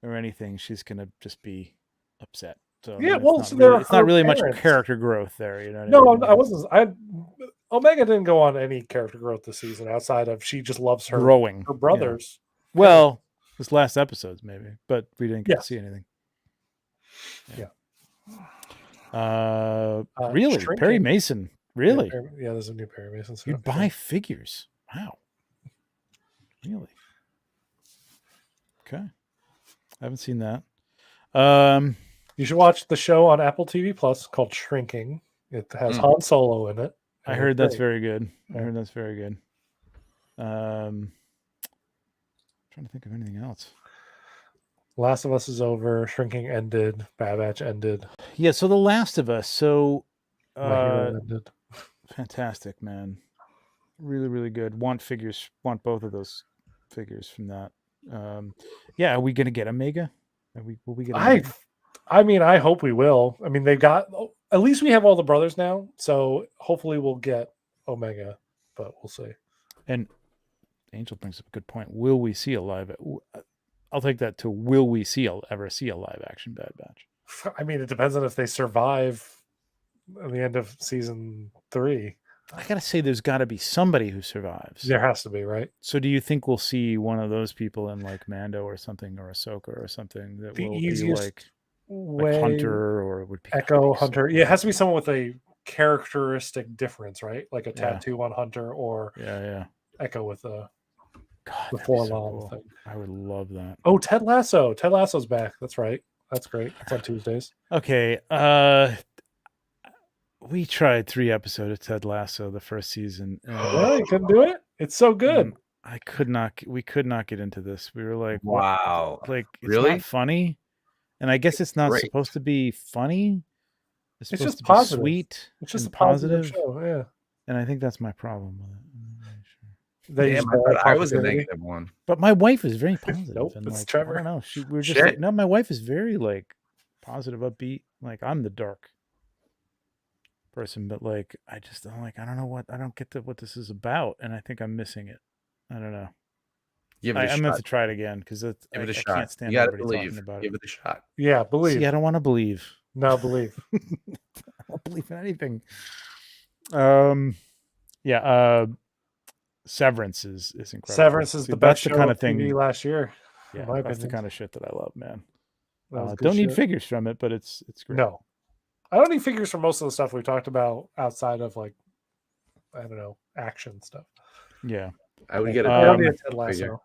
or anything, she's gonna just be upset. So yeah, it's not really much character growth there. You know? No, I wasn't. Omega didn't go on any character growth this season outside of she just loves her growing her brothers. Yeah. Well, this last episodes maybe, but we didn't get to see anything. Yeah. Really, Shrinking. Perry Mason. Really? Yeah, there's a new Perry Mason. You buy figures. Wow. Really? Okay. I haven't seen that. You should watch the show on Apple TV Plus called Shrinking. It has Han Solo in it. I heard that's very good. Trying to think of anything else. Last of Us is over. Shrinking ended. Bad Batch ended. Yeah, so The Last of Us. So ended. Fantastic, man. Really, really good. Want both of those figures from that. Are we gonna get Omega? Will we get Omega? I mean, I hope we will. I mean, at least we have all the brothers now, so hopefully we'll get Omega, but we'll see. And Angel brings up a good point. Will we see a live? I'll take that to will we ever see a live action Bad Batch? I mean, it depends on if they survive at the end of season 3. I gotta say, there's got to be somebody who survives. There has to be, right? So, do you think we'll see one of those people in like Mando or something, or Ahsoka or something that The will be easiest like Hunter, or it would be Echo so Hunter. Yeah, it has to be someone with a characteristic difference, right? Like a Yeah. tattoo on Hunter or Yeah. Echo with a God, the that'd be so Forlom cool. thing. I would love that. Oh, Ted Lasso. Ted Lasso's back. That's right. That's great. It's on Tuesdays. Okay. We tried 3 episodes of Ted Lasso the first season. And Well, you couldn't do it. It's so good. I could not. We could not get into this. We were like, what? Wow. Like, it's Really? not funny, and I guess it's not Great. supposed to be funny. It's supposed just to be positive. sweet. It's just a and positive show. Yeah. and I think that's my problem with it. I'm not really sure. They Damn, use I thought bad I was a positivity. negative one. But my wife is very positive. Nope, and it's like, Trevor. I don't know. We were just Shit. like, no, my wife is very like positive, upbeat. Like, I'm the dark person, but like, I'm like, I don't know what, I don't get what this is about, and I think I'm missing it. I don't know. Give it a I'm meant shot. to try it again because Give it a I shot. can't stand You gotta everybody believe. talking about Give it. it a shot. Yeah, believe. See, I don't want to believe. No, believe. I don't believe in anything. Yeah. Severance is incredible. Severance is See, the that's best the show kind of of thing. TV last year. Yeah, in my that's the opinion. kind of shit that I love, man. That was good Don't need shit. figures from it, but it's great. No, I don't need figures for most of the stuff we talked about outside of like, I don't know, action stuff. Yeah. I would get a I don't need a Ted figure.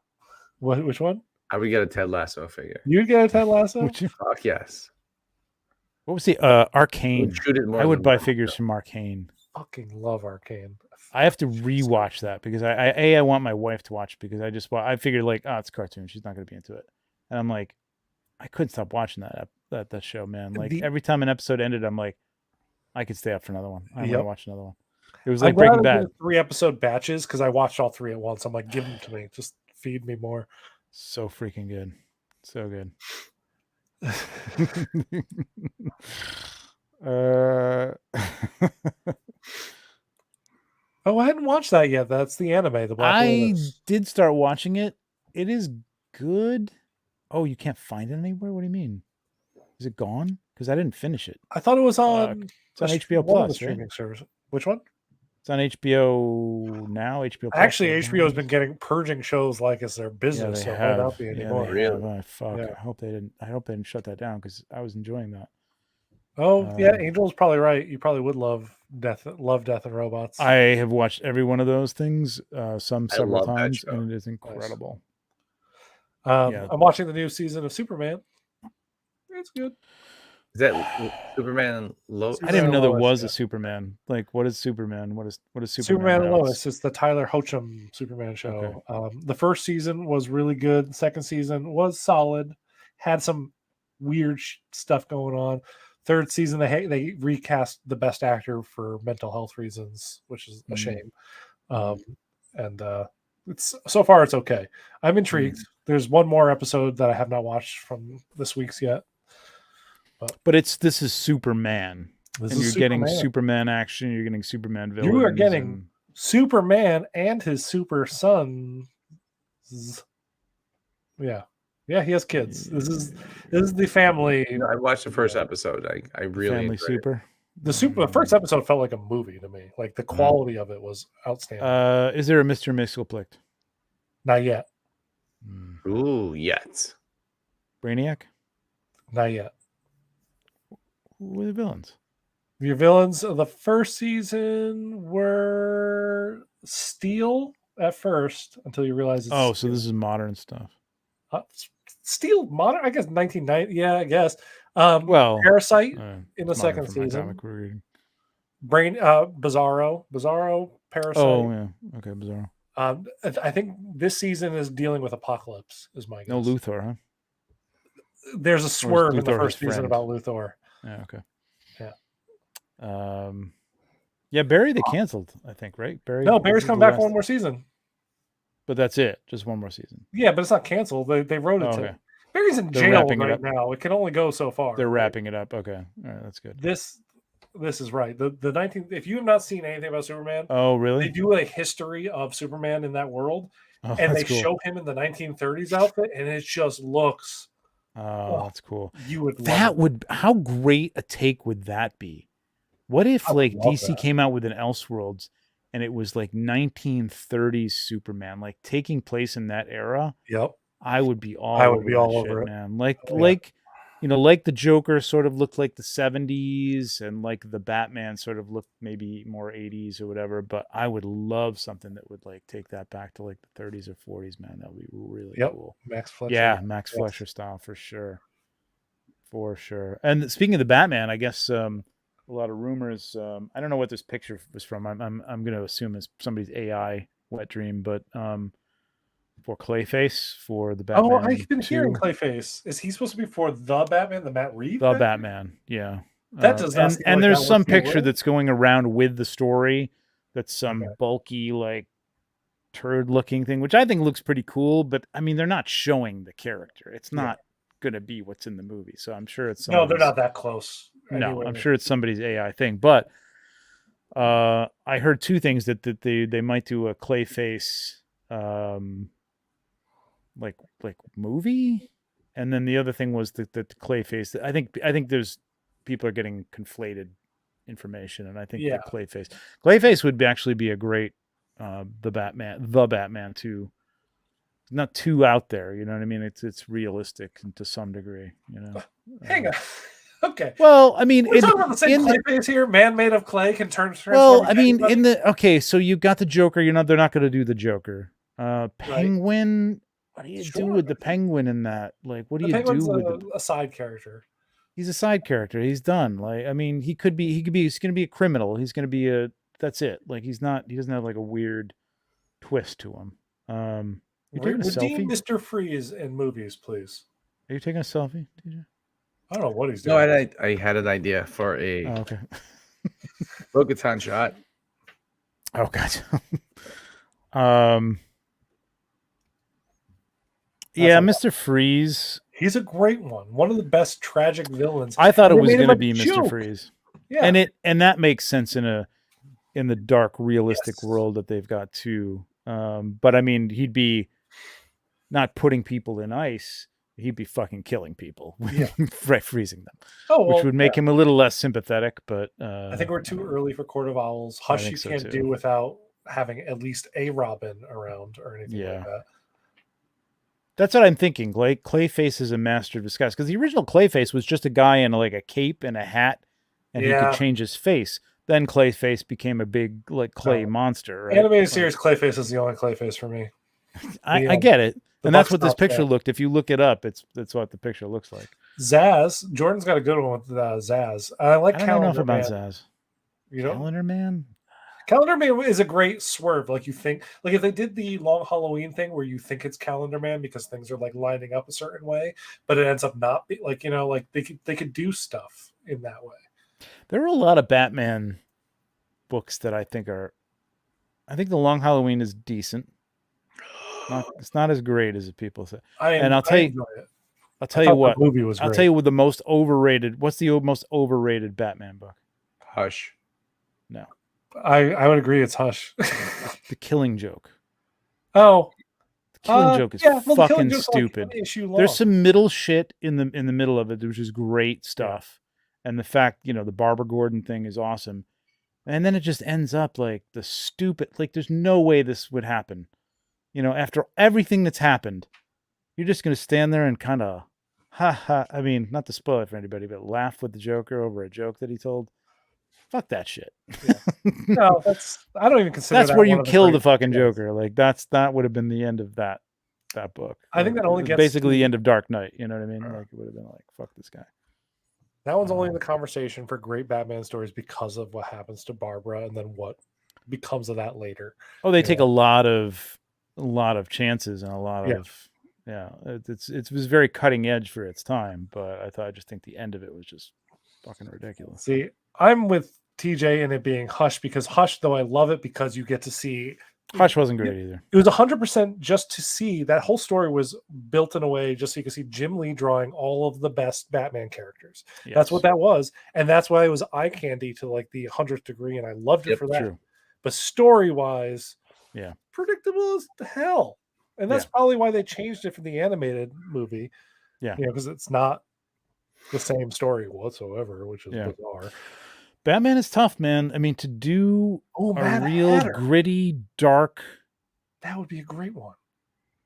Lasso. Which one? I would get a Ted Lasso figure. You'd get a Ted Lasso? What Fuck yes. was the I Arcane? would shoot it more I would than buy one. figures from Arcane. Fucking love Arcane. I have to rewatch that because I want my wife to watch it because I figured like, oh, it's a cartoon, she's not going to be into it, and I'm like, I couldn't stop watching that show, man. Like every time an episode ended, I'm like, I could stay up for another one. I'm going to watch another one. It was like Breaking Bad. 3-episode batches because I watched all 3 at once. I'm like, give them to me. Just feed me more. So freaking good. So good. Oh, I hadn't watched that yet. That's the anime. The Black I Lotus. did start watching it. It is good. Oh, you can't find it anywhere? What do you mean? Is it gone? Because I didn't finish it. I thought it was on. It's on HBO one of the Plus, right? streaming service. Which one? It's on HBO now. HBO Plus. Actually, HBO has been purging shows like it's their business, so it might not be Yeah, anymore. they Really? have. Oh, fuck. Yeah. I hope they didn't shut that down because I was enjoying that. Oh yeah, Angel's probably right. You probably would love Death and Robots. I have watched every one of those things, several love that times, show. and it is incredible. I'm watching the new season of Superman. It's good. Is that Superman Lois? I didn't even know there Lois, was yeah. a Superman. Like, what is Superman? What is Superman? Superman and now? Lois. It's the Tyler Hoechlin Superman show. The first season was really good. The second season was solid. Had some weird stuff going on. Third season, they recast the best actor for mental health reasons, which is a shame. And it's so far it's okay. I'm intrigued. There's one more episode that I have not watched from this week's yet. But this is Superman. This and is you're getting Superman. Superman action. You're getting Superman villains. You are getting Superman and his super son. Yeah. Yeah, he has kids. This is the family. I watched the first episode. I really Family enjoyed it. Super. The first episode felt like a movie to me. Like the quality of it was outstanding. Is there a Mr. Mixelplict? Not yet. Ooh, yes. Brainiac? Not yet. Who are the villains? Your villains of the first season were Steel at first until you realize it's Oh, so this is modern stuff. Steel modern, I guess 1990. Yeah, I guess. Well, Parasite in the it's second modern for my season. comic we're reading. Bizarro, Parasite. Oh yeah, okay, Bizarro. I think this season is dealing with Apocalypse. Is my guess. No Luthor, huh? There's a swerve in the Luthor first his season friend? about Luthor. Yeah, okay. Yeah. Yeah, Barry they canceled, I think, right? Barry's coming back for one more season. But that's it, just one more season. Yeah, but it's not canceled. They wrote it. Okay. Barry's in They're jail wrapping it right up. now. It can only go so far. They're right? wrapping it up. Okay, all right, that's good. This is right. The 19th. If you have not seen anything about Superman, Oh, they really? do a history of Superman in that world, Oh, and that's they cool. show him in the 1930s outfit, and it just looks Oh, that's cool. You would love That it. would, how great a take would that be? What if I would like love DC that. came out with an Elseworlds and it was like 1930s Superman, like taking place in that era? Yep. I would be all I would over be that all shit, over it. man. Like Oh, yeah. like you know, like the Joker sort of looked like the 70s and like the Batman sort of looked maybe more 80s or whatever, but I would love something that would like take that back to like the 30s or 40s, man. That would be really Yep. cool. Max Fletcher. Yeah, Max Yes. Fletcher style for sure. For sure. And speaking of the Batman, I guess a lot of rumors. I don't know what this picture was from. I'm going to assume it's somebody's AI wet dream, but for Clayface for the Batman. Oh, I've been 2, hearing Clayface. Is he supposed to be for the Batman, the Matt Reeves? the Batman. Yeah. That does not and seem and like there's that some would feel picture right. that's going around with the story. That's some Okay. bulky like turd looking thing, which I think looks pretty cool. But I mean, they're not showing the character. It's Yeah. not going to be what's in the movie. So I'm sure it's No, they're somebody's. not that close. No, anyway. I'm sure it's somebody's AI thing. But I heard two things that they might do a Clayface like movie, and then the other thing was that the Clayface. I think there's people are getting conflated information, and I think Yeah. the Clayface would actually be a great the Batman 2. Not too out there, you know what I mean? It's realistic to some degree, you know. Hang on. Okay. Well, I mean, We're talking about the same Clayface here. Man made of clay can transform. Well, I mean, anybody? so you got the Joker. They're not going to do the Joker. Penguin. What do you do with the Penguin in that? Like, what do you do with a side character? He's a side character. He's done. Like, I mean, he's going to be a criminal. He's going to be that's it. Like, he doesn't have like a weird twist to him. You taking a selfie? Mr. Freeze in movies, please. Are you taking a selfie, TJ? I don't know what he's doing. No, I had an idea for a okay. Bo-Katan shot. Oh god. Yeah, Mr. Freeze. He's a great one. One of the best tragic villains. I thought it was going to be Mr. Freeze. Yeah. And that makes sense in the dark realistic world that they've got too. But I mean, he'd be not putting people in ice. He'd be fucking killing people, freezing them, which would make him a little less sympathetic. But I think we're too early for Court of Owls. Hush, you can't do without having at least a Robin around or anything like that. That's what I'm thinking. Like Clayface is a master of disguise because the original Clayface was just a guy in like a cape and a hat, and he could change his face. Then Clayface became a big like clay monster. Right? Animated series Clayface is the only Clayface for me. I get it. And that's what this picture looked. If you look it up, that's what the picture looks like. Zaz. Jordan's got a good one with Zaz. I like Calendar Man. I don't know about Zaz. You know? Calendar Man? Calendar Man is a great swerve. Like you think, like if they did the long Halloween thing where you think it's Calendar Man because things are like lining up a certain way, but it ends up not be like, you know, like they could do stuff in that way. There are a lot of Batman books that I think the Long Halloween is decent. It's not as great as people say. I'll tell you what. The movie was great. I'll tell you what the most overrated. What's the most overrated Batman book? Hush. No. I would agree. It's Hush. The Killing Joke. Oh. The Killing Joke is fucking stupid. There's some middle shit in the middle of it, which is great stuff. Yeah. And the fact, the Barbara Gordon thing is awesome. And then it just ends up like the stupid, like there's no way this would happen. After everything that's happened, you're just going to stand there and kind of, I mean, not to spoil it for anybody, but laugh with the Joker over a joke that he told. Fuck that shit. Yeah. No, I don't even consider that's where you kill the fucking Joker. Like that would have been the end of that book. I think that only gets basically the end of Dark Knight. You know what I mean? Like it would have been like, fuck this guy. That one's only in the conversation for great Batman stories because of what happens to Barbara and then what becomes of that later. Oh, they take a lot of chances and a lot of it was very cutting edge for its time, but I just think the end of it was just fucking ridiculous. See, I'm with TJ in it being Hush because Hush, though I love it because you get to see Hush wasn't great either. It was 100% just to see that whole story was built in a way just so you could see Jim Lee drawing all of the best Batman characters. Yes. That's what that was, and that's why it was eye candy to like the 100th degree, and I loved it for that. True. But story wise, predictable as hell, and that's probably why they changed it from the animated movie. Yeah. because it's not the same story whatsoever, which is Yeah. bizarre. Batman is tough, man. I mean, to do Oh, a Mad real Hatter. gritty, dark. That would be a great one.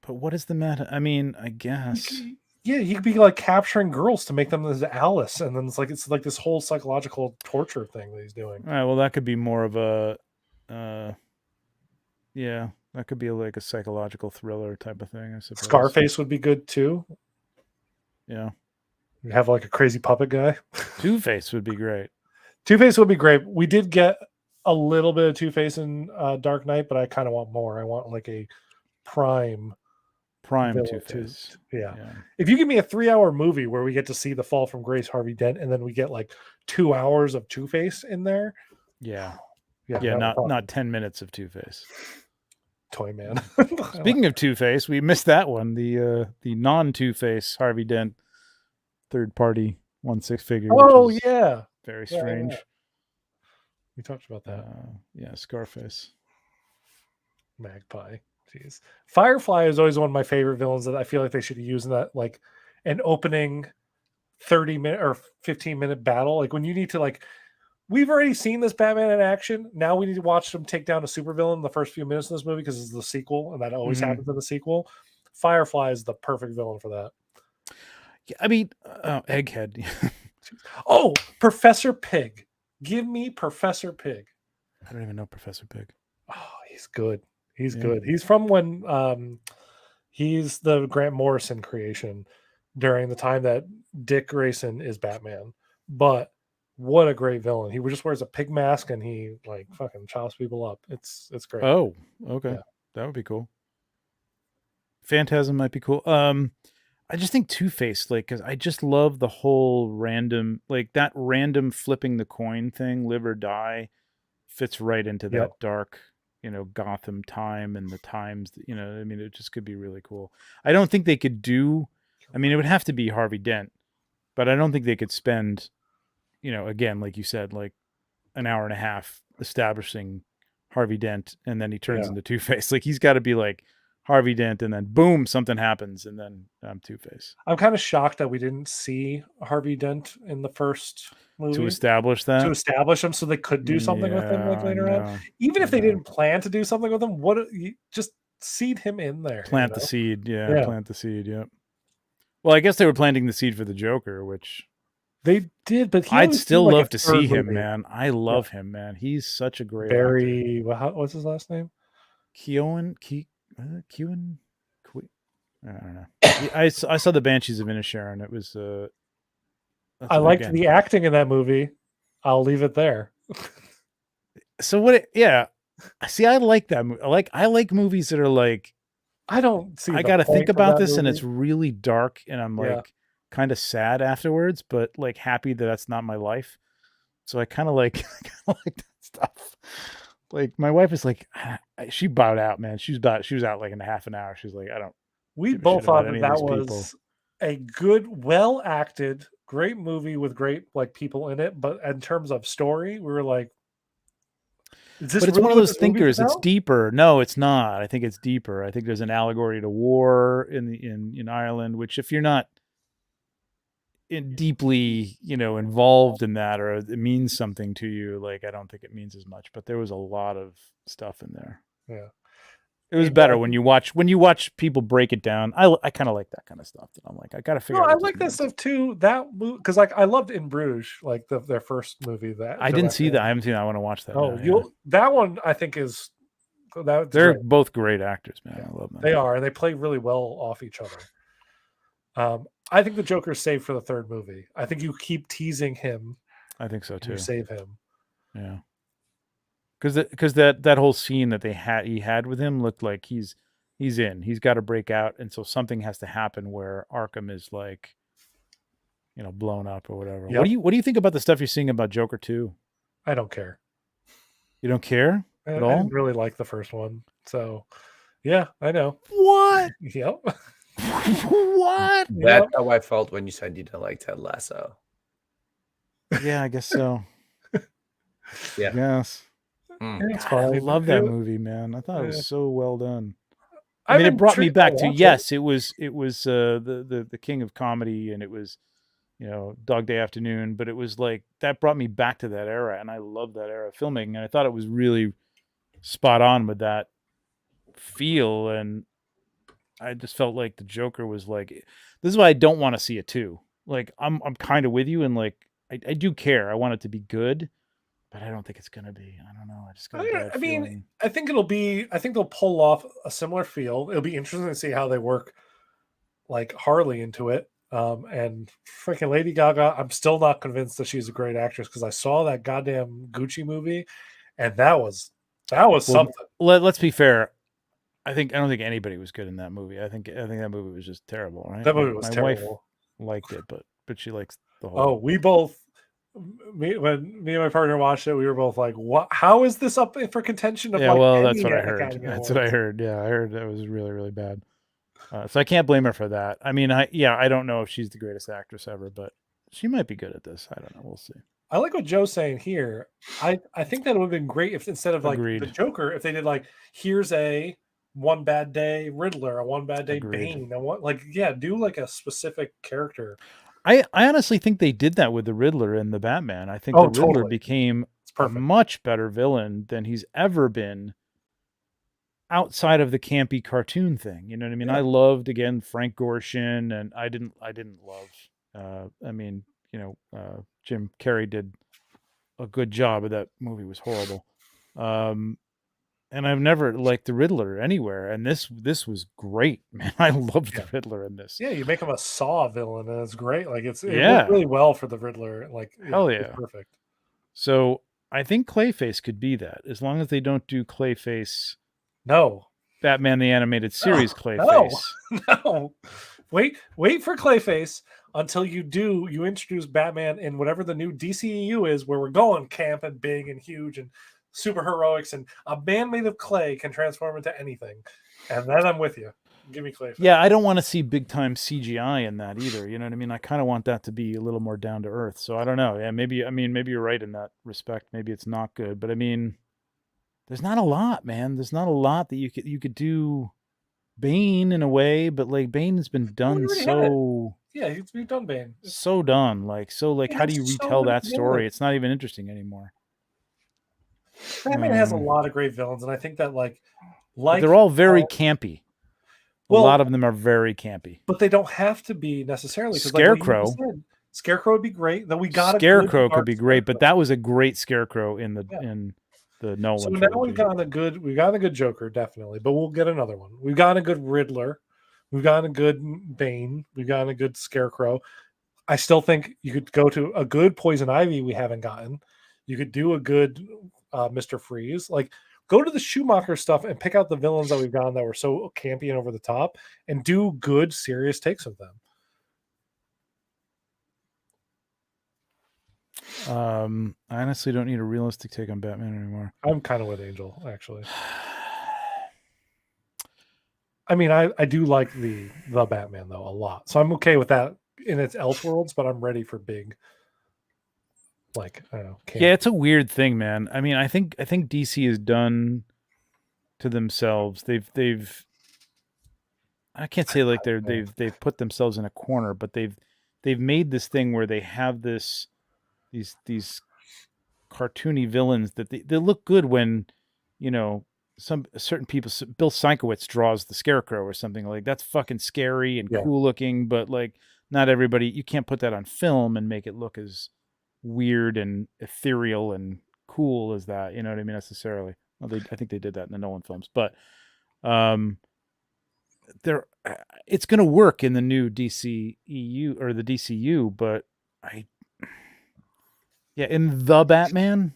But what is the matter? I mean, I guess. You could be like capturing girls to make them as Alice, and then it's like this whole psychological torture thing that he's doing. All right. Well, that could be more of a. Yeah, that could be like a psychological thriller type of thing, I suppose. Scarface would be good too. Yeah. You have like a crazy puppet guy. Two-Face would be great. Two-Face would be great. We did get a little bit of Two-Face in Dark Knight, but I kind of want more. I want like a prime villain Two-Face. Yeah. If you give me a 3-hour movie where we get to see the fall from grace Harvey Dent, and then we get like 2 hours of Two-Face in there. Yeah. Yeah. Not 10 minutes of Two-Face. Toy Man. Speaking of Two-Face, we missed that one. The non-Two-Face Harvey Dent third party 1/6 figure. Oh yeah. Very strange. Yeah. We talked about that. Yeah, Scarface. Magpie. Jeez. Firefly is always one of my favorite villains that I feel like they should use in that, like an opening 30-minute or 15-minute battle. Like when you need to, like, we've already seen this Batman in action. Now we need to watch them take down a supervillain in the first few minutes of this movie because it's the sequel, and that always happens in the sequel. Firefly is the perfect villain for that. Yeah, I mean, Egghead. Oh, Professor Pig. Give me Professor Pig. I don't even know Professor Pig. Oh, he's good. He's good. He's from when he's the Grant Morrison creation during the time that Dick Grayson is Batman. But what a great villain. He just wears a pig mask and he like fucking chops people up. It's great. Oh, okay. Yeah. That would be cool. Phantasm might be cool. I just think Two-Face, like, because I just love the whole random, like that random flipping the coin thing, live or die, fits right into that dark, Gotham time and the times, I mean, it just could be really cool. I don't think they could do, I mean, it would have to be Harvey Dent, but I don't think they could spend, again, like you said, like an hour and a half establishing Harvey Dent and then he turns into Two-Face. Like he's got to be like Harvey Dent and then boom, something happens and then Two-Face. I'm kind of shocked that we didn't see Harvey Dent in the first movie to establish that, to establish him so they could do something with him like later on. Even if they didn't plan to do something with him, just seed him in there. Plant the seed. Plant the seed. Yep. Well, I guess they were planting the seed for the Joker, which they did, but I'd still love to see him, man. I love him, man. He's such a great Barry. What's his last name? Keown. I don't know. I saw the Banshees of Inisherin. It was. I liked the acting in that movie. I'll leave it there. So what? Yeah. See, I like that movie. I like movies that are like. I don't see. I got to think about this, and it's really dark, and I'm like kind of sad afterwards, but like happy that that's not my life. So I kind of like that stuff. Like my wife is like, she bowed out, man. She was out like in a half an hour. She's like, I don't. We both thought that was a good, well acted, great movie with great like people in it. But in terms of story, we were like, is this? But it's one of those thinkers. It's deeper. No, it's not. I think it's deeper. I think there's an allegory to war in Ireland, which if you're not deeply, involved in that, or it means something to you, like I don't think it means as much. But there was a lot of stuff in there. Yeah. It was better when you watch people break it down. I kind of like that kind of stuff. That I'm like, I gotta figure out. I like that stuff too. That because like I loved In Bruges, like their first movie. That I didn't see that. I haven't seen that. I want to watch that. Oh, that one I think is that. They're both great actors, man. Yeah, I love them. They are, and they play really well off each other. I think the Joker's saved for the third movie. I think you keep teasing him. I think so too. You save him. Yeah. Because that whole scene that he had with him looked like he's in. He's got to break out, and so something has to happen where Arkham is like, blown up or whatever. Yep. What do you think about the stuff you're seeing about Joker 2? I don't care. You don't care at all? I didn't really like the first one, so yeah, I know. What? Yep. What? That's how I felt when you said you didn't like Ted Lasso. Yeah, I guess so. Yeah. Yes. It's God, I love that movie, man. I thought it was so well done. I mean, it brought me intrigued. I'll back to watch it. yes, it was the king of comedy, and it was Dog Day Afternoon, but it was like that brought me back to that era, and I love that era of filmmaking, and I thought it was really spot on with that feel, and I just felt like the Joker was like, this is why I don't want to see it too. Like I'm kind of with you, and like I do care. I want it to be good, but I don't think it's gonna be. I don't know. I just got a bad feeling. I think I think they'll pull off a similar feel. It'll be interesting to see how they work like Harley into it. And freaking Lady Gaga, I'm still not convinced that she's a great actress because I saw that goddamn Gucci movie, and that was something. Let's be fair. I don't think anybody was good in that movie. I think that movie was just terrible, right? That movie was my terrible. wife liked it, but she likes the whole. Oh, we both. When me and my partner watched it, we were both like, "What? How is this up for contention?" Of Yeah, like well, any that's what I heard. Academy That's Awards? what I heard. Yeah, I heard that was really, really bad. So I can't blame her for that. I mean, I don't know if she's the greatest actress ever, but she might be good at this. I don't know. We'll see. I like what Joe's saying here. I think that would have been great if instead of like Agreed. the Joker, if they did like here's a one bad day Riddler, a one bad day Agreed. Bane, and do like a specific character. I honestly think they did that with the Riddler and the Batman. I think Oh, the Riddler totally. became It's a perfect. much better villain than he's ever been outside of the campy cartoon thing. You know what I mean? Yeah. I loved again Frank Gorshin, and I didn't love. I mean, Jim Carrey did a good job, but that movie was horrible. And I've never liked the Riddler anywhere, and this was great, man. I loved the Riddler in this. Yeah, you make him a Saw villain, and it's great. Like it Yeah. worked really well for the Riddler. Like Hell it's yeah. perfect. So I think Clayface could be that, as long as they don't do Clayface. No, Batman the Animated Series Clayface. No. Wait for Clayface until you introduce Batman in whatever the new DCEU is, where we're going camp and big and huge and super heroics, and a man made of clay can transform into anything. And then I'm with you. Give me Clayface. Yeah, I don't want to see big time CGI in that either. You know what I mean? I kind of want that to be a little more down to earth. So I don't know. Yeah, maybe you're right in that respect. Maybe it's not good, but I mean, there's not a lot, man. There's not a lot that you could do. Bane in a way, but like Bane has been done so. Yeah, we've done Bane. So done, how do you retell that story? It's not even interesting anymore. Batman has a lot of great villains, and I think that like they're all very campy. A lot of them are very campy, but they don't have to be necessarily. Scarecrow, like Scarecrow would be great. Then we got Scarecrow could be great, but that was a great Scarecrow in the Nolan. So now we've got a good Joker, definitely, but we'll get another one. We've got a good Riddler, we've got a good Bane, we've got a good Scarecrow. I still think you could go to a good Poison Ivy we haven't gotten. You could do a good Mr. Freeze. Like go to the Schumacher stuff and pick out the villains that we've gotten that were so campy and over the top, and do good, serious takes of them. I honestly don't need a realistic take on Batman anymore. I'm kind of with Angel, actually. I mean, I do like the Batman though a lot, so I'm okay with that in its Elseworlds. But I'm ready for big, like I don't know. Yeah, it's a weird thing, man. I mean, I think DC has done to themselves. They've I can't say like they've put themselves in a corner, but they've made this thing where they have these cartoony villains that they look good when some certain people. Bill Sienkiewicz draws the Scarecrow or something like that's fucking scary and cool looking, but like not everybody. You can't put that on film and make it look as weird and ethereal and cool as that. You know what I mean? Necessarily. Well, I think they did that in the Nolan films, but it's going to work in the new DCEU or the DCU, but in the Batman,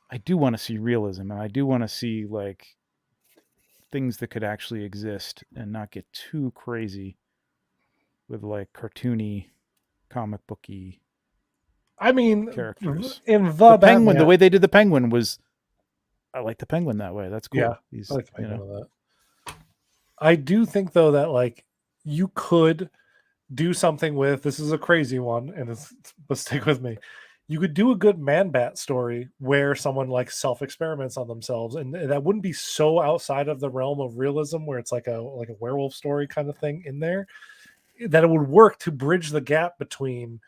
I do want to see realism, and I do want to see like things that could actually exist and not get too crazy with like cartoony, comic booky. I mean, characters in the Penguin, Batman, the way they did the Penguin was, I like the Penguin that way. That's cool. Yeah, I like the Penguin of that. I do think though that like you could do something with, this is a crazy one, and but stick with me. you could do a good Man-Bat story where someone like self-experiments on themselves, and that wouldn't be so outside of the realm of realism where it's like a werewolf story kind of thing in there, that it would work to bridge the gap between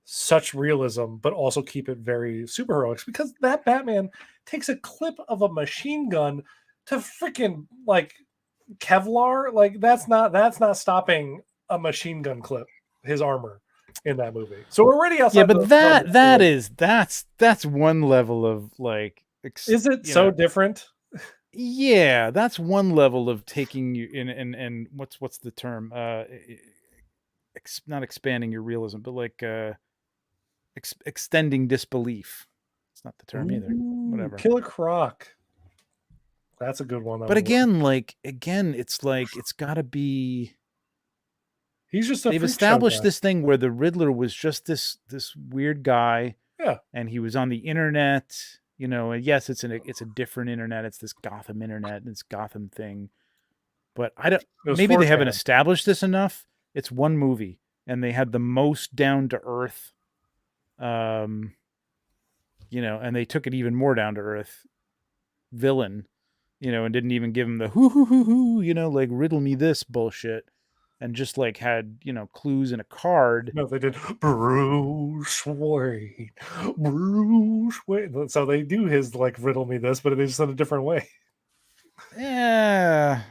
such realism but also keep it very superheroic, because that Batman takes a clip of a machine gun to freaking like Kevlar. Like that's not stopping a machine gun clip, his armor in that movie. So we're already outside. Yeah, but that's one level of like. Is it so different? Yeah, that's one level of taking you in and what's the term? Not expanding your realism, but like extending disbelief. It's not the term either. Whatever. Killer Croc. That's a good one. But again, it's like it's got to be. He's just they've established this thing where the Riddler was just this weird guy. Yeah. And he was on the internet, you know, and yes, it's a different internet. It's this Gotham internet, this Gotham thing. But maybe they haven't established this enough. It's one movie and they had the most down to earth, you know, and they took it even more down to earth villain, you know, and didn't even give him the hoo, you know, like riddle me this bullshit. And just like had, you know, clues in a card. No, they did Bruce Wayne. So they do his like riddle me this, but it is in a different way. Yeah.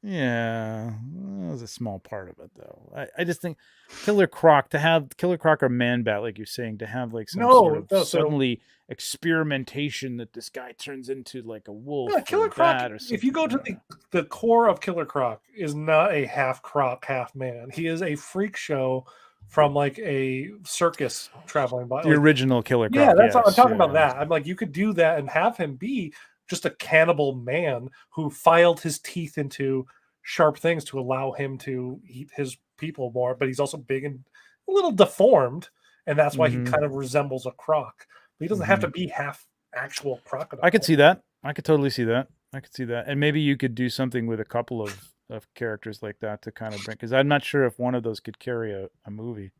That was a small part of it though. I just think Killer Croc or Man-Bat, like you're saying, to have like some suddenly experimentation that this guy turns into like a wolf. Yeah, Killer Croc. If you go to the core of Killer Croc, is not a half croc, half man. He is a freak show from like a circus traveling by. The original Killer Croc. Yeah, that's what I'm talking about. That I'm like, you could do that and have him be just a cannibal man who filed his teeth into sharp things to allow him to eat his people more. But he's also big and a little deformed, and that's why he kind of resembles a croc. But he doesn't have to be half actual crocodile. I could see that. I could totally see that. And maybe you could do something with a couple of characters like that to kind of bring, because I'm not sure if one of those could carry a movie,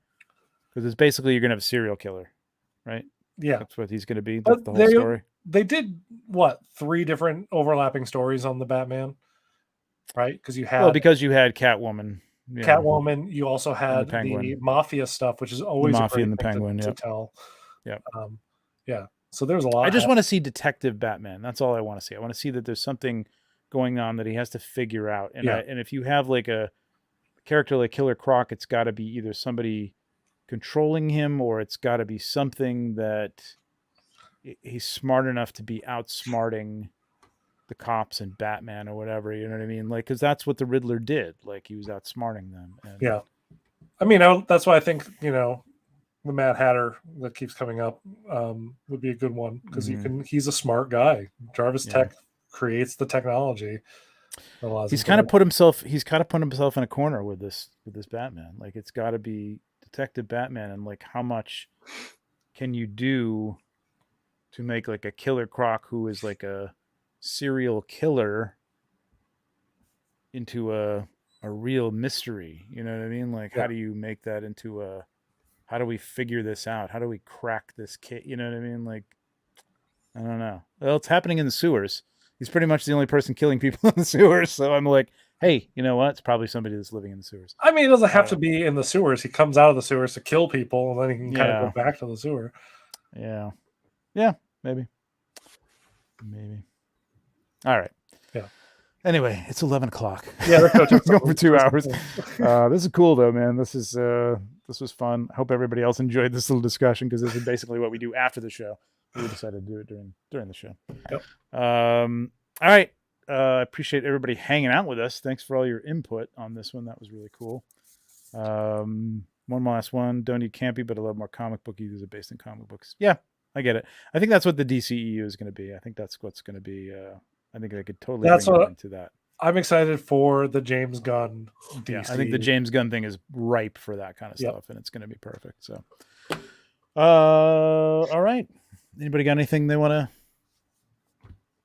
because it's basically you're gonna have a serial killer, right? Yeah, that's what he's gonna be. That's the whole story. They did 3 different overlapping stories on the Batman, right? Because you had Catwoman. Yeah. Catwoman. You also had the Mafia stuff, which is always the Mafia and the Penguin to tell. Yeah. Yeah. So there's a lot. I just want to see Detective Batman. That's all I want to see. I want to see that there's something going on that he has to figure out. And and if you have like a character like Killer Croc, it's got to be either somebody controlling him, or it's got to be something that he's smart enough to be outsmarting the cops and Batman or whatever. You know what I mean? Like, because that's what the Riddler did. Like, he was outsmarting them. Yeah. I mean, that's why I think, you know, the Mad Hatter that keeps coming up would be a good one, because he's a smart guy. Jarvis Tech creates the technology. He's kind of put himself in a corner with this Batman. Like, it's got to be Detective Batman, and like, how much can you do to make like a Killer Croc who is like a serial killer into a real mystery? You know what I mean? Like, how do you make that into how do we figure this out? How do we crack this kit? You know what I mean? Like, I don't know. Well, it's happening in the sewers. He's pretty much the only person killing people in the sewers. So I'm like, hey, you know what? It's probably somebody that's living in the sewers. I mean, it doesn't have to be in the sewers. He comes out of the sewers to kill people, and then he can kind of go back to the sewer. Yeah. Yeah, maybe. All right. Yeah. Anyway, it's 11 o'clock. Yeah, let's go for 2 hours. This is cool though, man. This was fun. I hope everybody else enjoyed this little discussion, because this is basically what we do after the show. We decided to do it during the show. Yep. All right. I appreciate everybody hanging out with us. Thanks for all your input on this one. That was really cool. One last one. Don't need campy, but I love more comic booky because they're based in comic books. Yeah, I get it. I think that's what the DCEU is going to be. I think that's what's going to be. I think I could totally bring into that. I'm excited for the James Gunn DC. Yeah, I think the James Gunn thing is ripe for that kind of stuff, and it's going to be perfect. So, all right. Anybody got anything they want to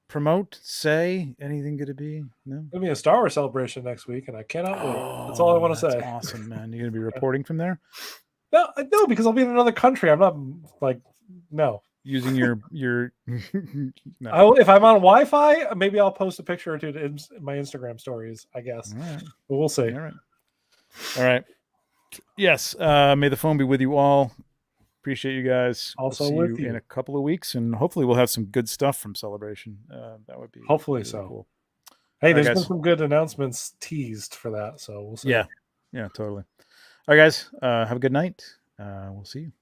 promote, say? Anything going to be? No? It's going to be a Star Wars celebration next week, and I cannot wait. That's all I want to say. Awesome, man. You're going to be reporting from there? No, because I'll be in another country. I'm not like no. Using your no. If I'm on Wi-Fi, maybe I'll post a picture or two to my Instagram stories. I guess, All right. but we'll see. All right. Yes. May the phone be with you all. Appreciate you guys. Also we'll see with you in you. a couple of weeks, and hopefully we'll have some good stuff from Celebration. That would be Hopefully really so. cool. Hey, All right, there's been guys. some good announcements teased for that, so we'll see. Yeah, totally. All right, guys. Have a good night. We'll see you.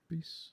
Peace.